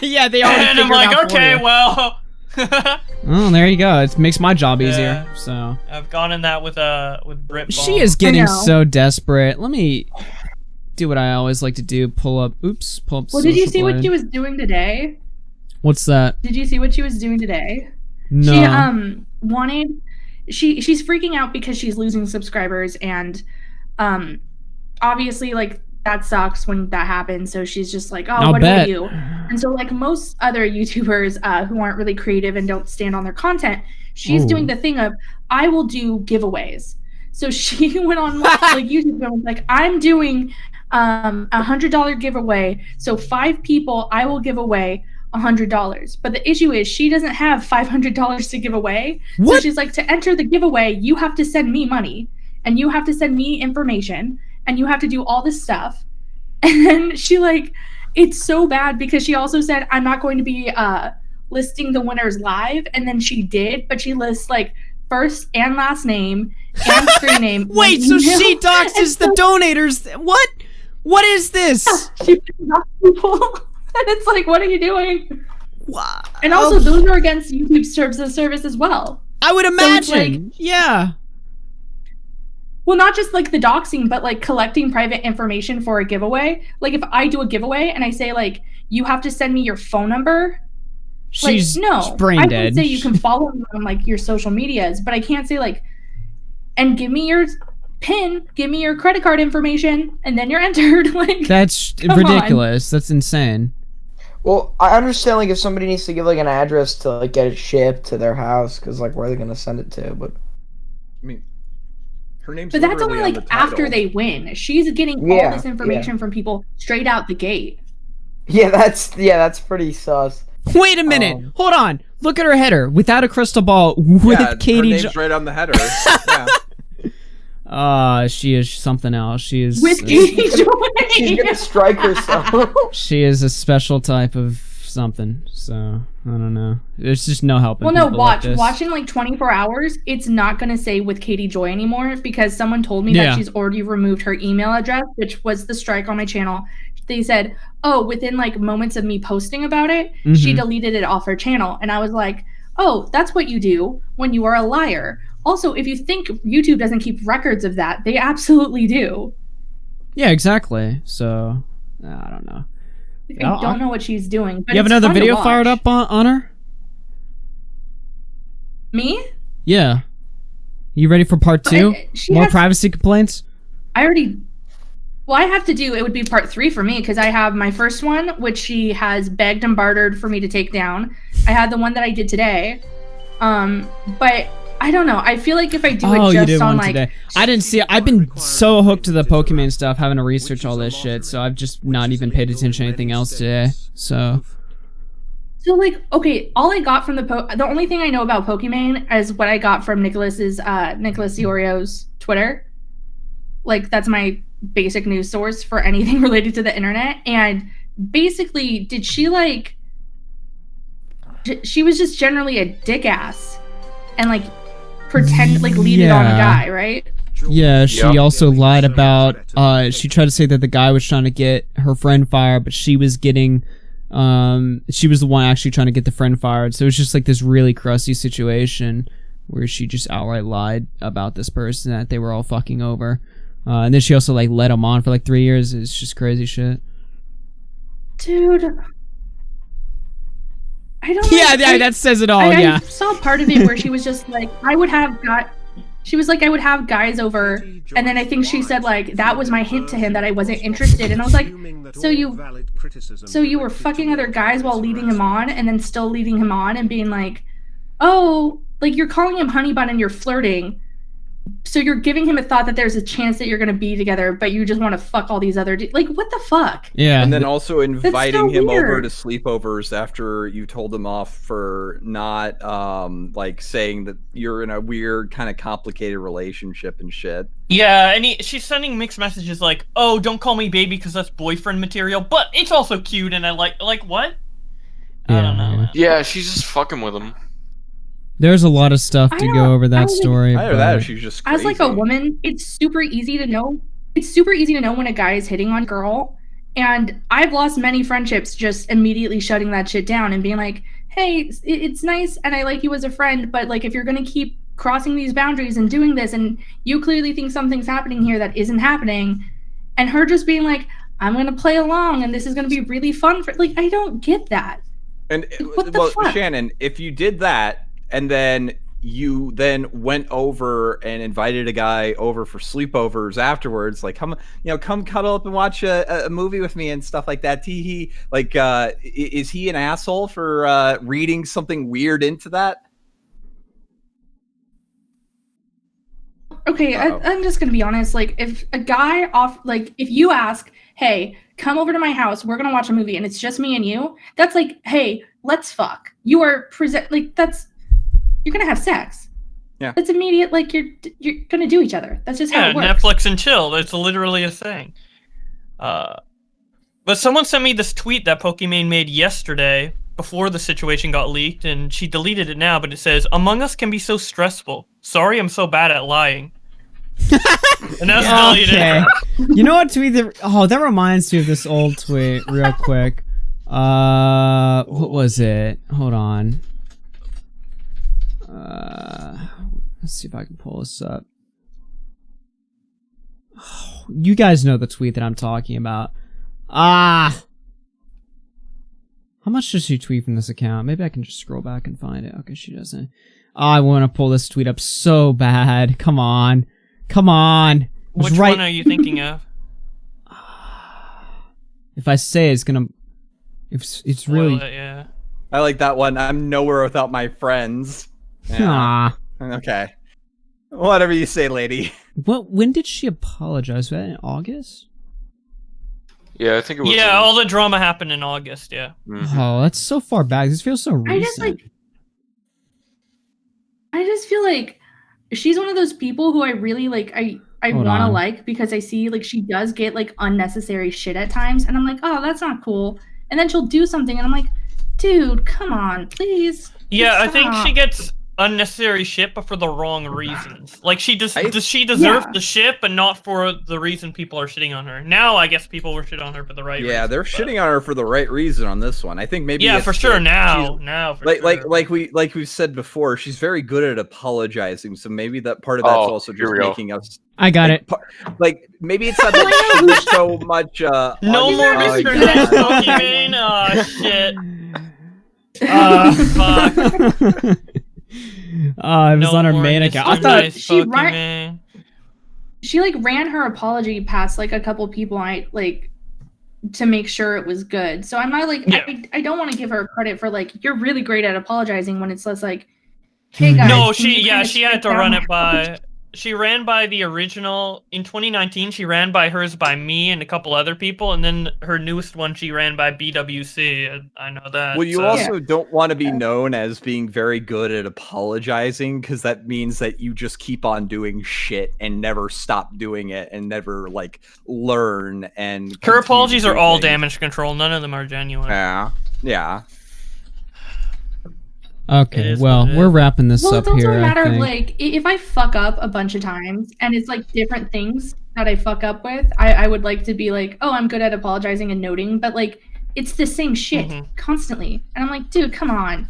Yeah, they already and I'm like, okay, well. Oh, there you go. It makes my job easier. So I've gone in that with Brit. She is getting so desperate. Let me do what I always like to do. Pull up. Well, did you see what she was doing today? What's that? Did you see what she was doing today? No. She wanted. She's freaking out because she's losing subscribers, and obviously like that sucks when that happens. So she's just like, oh, what do I do? And so like most other YouTubers who aren't really creative and don't stand on their content, she's doing the thing of I will do giveaways. So she went on like YouTube and was like, I'm doing $100 giveaway. So 5 people I will give away $100. But the issue is she doesn't have $500 to give away. So she's like, to enter the giveaway, you have to send me money and you have to send me information and you have to do all this stuff. And then she like it's so bad because she also said, I'm not going to be listing the winners live. And then she did, but she lists like first and last name and screen name. Wait, so she doxes the donators. What? What is this? Yeah, she doxes people. And it's like, what are you doing? Wow. And also, those are against YouTube's terms of service as well. I would imagine. So like, yeah. Well, not just like the doxing, but like collecting private information for a giveaway. Like if I do a giveaway and I say like, you have to send me your phone number. She's no, brain I dead. can say you can follow me on like your social medias, but I can't say like, and give me your PIN, give me your credit card information, and then you're entered. Like that's ridiculous. That's insane. Well, I understand like if somebody needs to give like an address to like get it shipped to their house, because like where are they gonna send it to? But I mean, her name's. But that's only like after they win. She's getting all this information from people straight out the gate. Yeah, that's pretty sus. Wait a minute. Hold on. Look at her header. Without a crystal ball, with Katie. Her name's right on the header. Yeah. She is something else. She is with Katie Joy. She's gonna strike herself. She is a special type of something. So I don't know. There's just no helping. Well, no, watching like 24 hours. It's not gonna say with Katie Joy anymore because someone told me that she's already removed her email address, which was the strike on my channel. They said, oh, within like moments of me posting about it, she deleted it off her channel, and I was like, oh, that's what you do when you are a liar. Also, if you think YouTube doesn't keep records of that, they absolutely do. Yeah, exactly. So, I don't know. I don't know what she's doing. But you have another video fired up on her? Me? Yeah. You ready for part 2? More privacy complaints? I already... Well, I have to do... It would be part 3 for me, because I have my first one, which she has begged and bartered for me to take down. I had the one that I did today. But... I don't know. I feel like if I do it just on like... Today. I didn't see it. I've been so hooked to the Pokimane stuff, having to research all this shit, so I've just not even paid attention to anything else today. So like, okay, all I got from the only thing I know about Pokimane is what I got from Nicholas DeOrio's Twitter. Like, that's my basic news source for anything related to the internet. And basically, did she like... She was just generally a dick ass. And like... pretend like lead it on a guy, right? Yeah, she also lied about she tried to say that the guy was trying to get her friend fired, but she was getting she was the one actually trying to get the friend fired. So it was just like this really crusty situation where she just outright lied about this person that they were all fucking over. And then she also like led him on for like 3 years. It's just crazy shit. Dude. I don't yeah, that says it all. I saw part of it where she was just like, I would have guys over, and then I think she said like that was my hint to him that I wasn't interested, and I was like, so you were fucking other guys while leading him on, and then still leading him on and being like, oh, like you're calling him honey bun and you're flirting. So you're giving him a thought that there's a chance that you're going to be together, but you just want to fuck all these other like, what the fuck? Yeah. And then also inviting him over to sleepovers after you told him off for not like saying that you're in a weird kind of complicated relationship and shit. Yeah, and she's sending mixed messages like, oh, don't call me baby because that's boyfriend material, but it's also cute, and I like what? I don't know. Yeah, she's just fucking with him. There's a lot of stuff to go over that story. Either that or she's just crazy. As like a woman, it's super easy to know. It's super easy to know when a guy is hitting on a girl. And I've lost many friendships just immediately shutting that shit down and being like, hey, it's nice and I like you as a friend, but like if you're going to keep crossing these boundaries and doing this and you clearly think something's happening here that isn't happening, and her just being like, I'm going to play along and this is going to be really fun for like, I don't get that. And like, what the fuck? Shannon, if you did that, and then you went over and invited a guy over for sleepovers afterwards, like come cuddle up and watch a movie with me and stuff like that. Like, is he an asshole for reading something weird into that? Okay, I'm just gonna be honest. Like, if a guy if you ask, hey, come over to my house, we're gonna watch a movie, and it's just me and you, that's like, hey, let's fuck. You are you're gonna have sex. Yeah. That's immediate. Like you're gonna do each other. That's just how it works. Netflix and chill. That's literally a thing. But someone sent me this tweet that Pokimane made yesterday before the situation got leaked, and she deleted it now, but it says, Among Us can be so stressful. Sorry I'm so bad at lying. And that's deleted. Okay. You know what tweet that reminds me of this old tweet real quick. What was it? Hold on. Let's see if I can pull this up. You guys know the tweet that I'm talking about. How much does she tweet from this account? Maybe I can just scroll back and find it. Okay, she doesn't. Oh, I want to pull this tweet up so bad. Come on. Come on. Which one are you thinking of? If I say it's gonna... It's really... yeah. I like that one. I'm nowhere without my friends. Yeah. Okay. Whatever you say, lady. When did she apologize? Was that in August? Yeah, I think it was. Yeah, all the drama happened in August, yeah. Oh, that's so far back. This feels so recent. I just feel like she's one of those people who I really like. I want to like because I see like she does get like unnecessary shit at times, and I'm like, oh, that's not cool. And then she'll do something, and I'm like, dude, come on, please. Yeah, I think she gets unnecessary shit, but for the wrong reasons. Like she does she deserve the shit, but not for the reason people are shitting on her. Now I guess people were shitting on her for the right reason. Yeah, they're shitting on her for the right reason on this one. I think maybe for sure now. For sure. Like we've said before, she's very good at apologizing. So maybe that part of that's also just making us. I got it. Like maybe it's not that she's so much. No more Mr. Nice Pokimane. Oh shit. Fuck. It was on her main account. I thought she like ran her apology past like a couple people to make sure it was good. So I'm not like I don't want to give her credit for like you're really great at apologizing when it's less like, hey guys. No, she had to run it by. She ran by the original in 2019. She ran by hers by me and a couple other people, and then her newest one she ran by BWC. I know that. Well, you also don't want to be known as being very good at apologizing, because that means that you just keep on doing shit and never stop doing it and never like learn. And her apologies are all damage control. None of them are genuine. Yeah. Okay, well, we're wrapping this up here. It's also a matter of like, if I fuck up a bunch of times and it's like different things that I fuck up with, I would like to be like, oh, I'm good at apologizing and noting, but like, it's the same shit constantly. And I'm like, dude, come on.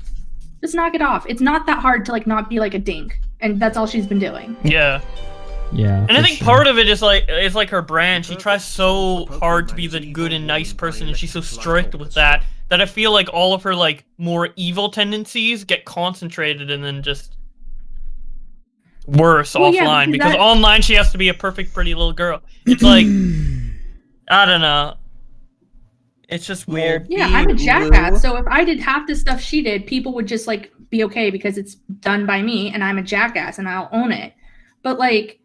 Just knock it off. It's not that hard to like not be like a dink. And that's all she's been doing. Yeah. Yeah. And I think part of it is like her brand. She tries so hard to be the good and nice person, and she's so strict with that I feel like all of her like more evil tendencies get concentrated and then just worse offline, because online she has to be a perfect pretty little girl. It's like I don't know. It's just weird. Yeah, I'm a jackass. So if I did half the stuff she did, people would just like be okay because it's done by me and I'm a jackass and I'll own it. But like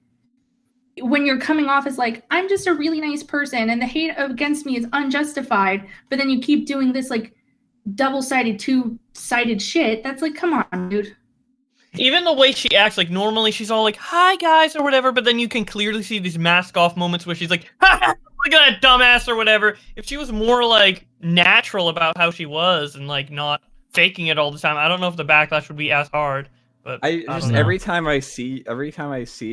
when you're coming off as like, I'm just a really nice person and the hate against me is unjustified, but then you keep doing this like double-sided, two-sided shit, that's like, come on, dude. Even the way she acts, like normally she's all like, hi guys or whatever, but then you can clearly see these mask off moments where she's like, ha, look at that dumbass or whatever. If she was more like natural about how she was and like not faking it all the time, I don't know if the backlash would be as hard. But I just every time I see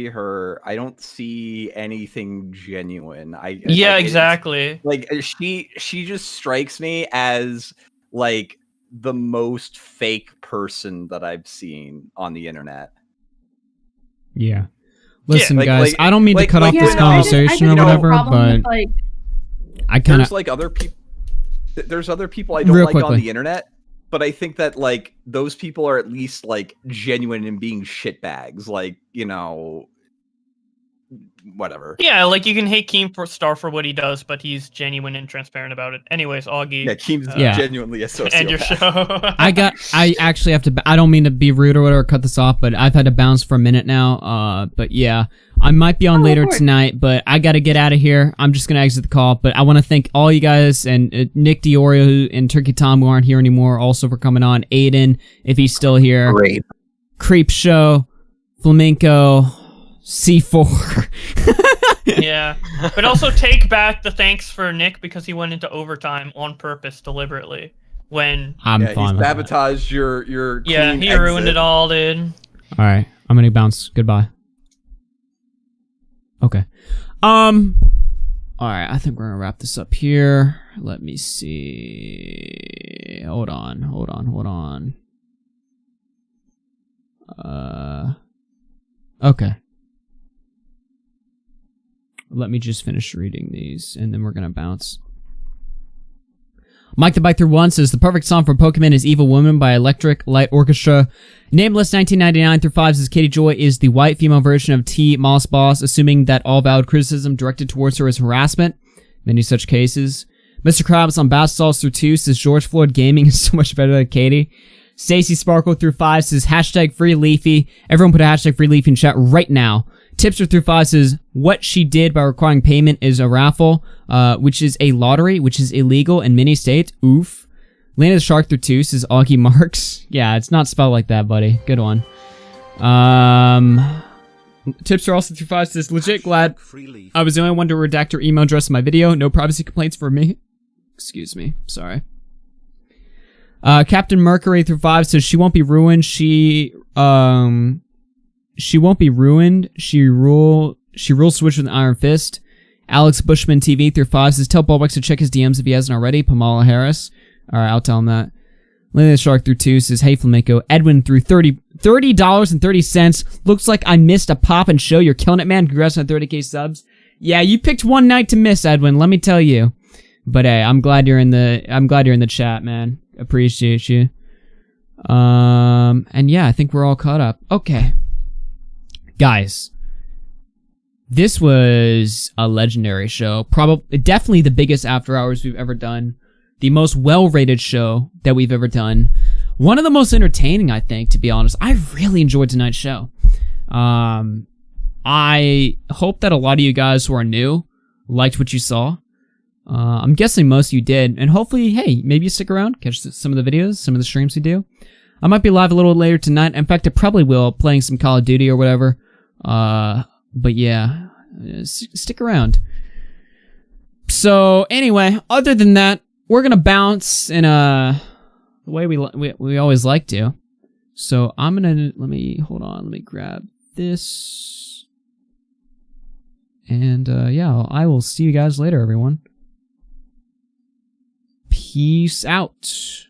her, I don't see anything genuine. Exactly. Like she just strikes me as like the most fake person that I've seen on the internet. Yeah. Listen, guys, I don't mean to cut off this conversation or whatever, but I kind of like other people. There's other people I don't like on the internet. But I think that, like, those people are at least, like, genuine in being shitbags. Like, you know, whatever. Yeah, like, you can hate Keemstar for what he does, but he's genuine and transparent about it. Anyways, Augie. Yeah, Keem's genuinely a sociopath. End your show. I actually have to... I don't mean to be rude or whatever, cut this off, but I've had to bounce for a minute now. But yeah, I might be on later tonight, but I gotta get out of here. I'm just gonna exit the call, but I want to thank all you guys, and Nick, DeOrio, and Turkey Tom, who aren't here anymore, also for coming on. Aiden, if he's still here. Great. Creep Show, Flamenco, C4. Yeah, but also take back the thanks for Nick because he went into overtime on purpose, deliberately. When I'm fine he sabotaged your yeah, clean he exit. ruined it all, dude. All right, I'm gonna bounce. Goodbye. Okay. All right, I think we're gonna wrap this up here. Let me see. Hold on. Okay. Let me just finish reading these, and then we're gonna bounce. Mike the Bike Through One says the perfect song for Pokimane is Evil Woman by Electric Light Orchestra. Nameless 1999 through 5 says Katie Joy is the white female version of T. Moss Boss, assuming that all valid criticism directed towards her is harassment. Many such cases. Mr. Krabs on Bath Stalls through 2 says George Floyd Gaming is so much better than Katie. Stacy Sparkle through 5 says hashtag free Leafy. Everyone put a hashtag free Leafy in chat right now. Tipster through 5 says what she did by requiring payment is a raffle, which is a lottery, which is illegal in many states. Oof. Lana the Shark through 2 says Augie Marks. Yeah, it's not spelled like that, buddy. Good one. Tipster also through 5 says legit glad I was the only one to redact her email address in my video. No privacy complaints for me. Excuse me. Sorry. Captain Mercury through 5 says she won't be ruined. She won't be ruined. She rules Switch with an iron fist. Alex Bushman TV through 5 says tell Bowblax to check his DMs if he hasn't already. Pamela Harris. Alright, I'll tell him that. Lily the Shark through 2 says hey Flamenco. Edwin through $30.30. Looks like I missed a pop and show. You're killing it, man. Congrats on 30k subs. Yeah, you picked one night to miss, Edwin, let me tell you. But hey, I'm glad you're in the chat, man. Appreciate you. And yeah, I think we're all caught up. Okay. Guys, this was a legendary show. Definitely the biggest after hours we've ever done. The most well-rated show that we've ever done. One of the most entertaining, I think, to be honest. I really enjoyed tonight's show. I hope that a lot of you guys who are new liked what you saw. I'm guessing most of you did, and hopefully, hey, maybe you stick around, catch some of the videos, some of the streams we do. I might be live a little later tonight. In fact, I probably will, playing some Call of Duty or whatever. But yeah, stick around. So anyway, other than that, we're gonna bounce in the way we always like to. So I'm gonna let me grab this, and yeah, I will see you guys later, everyone. Peace out.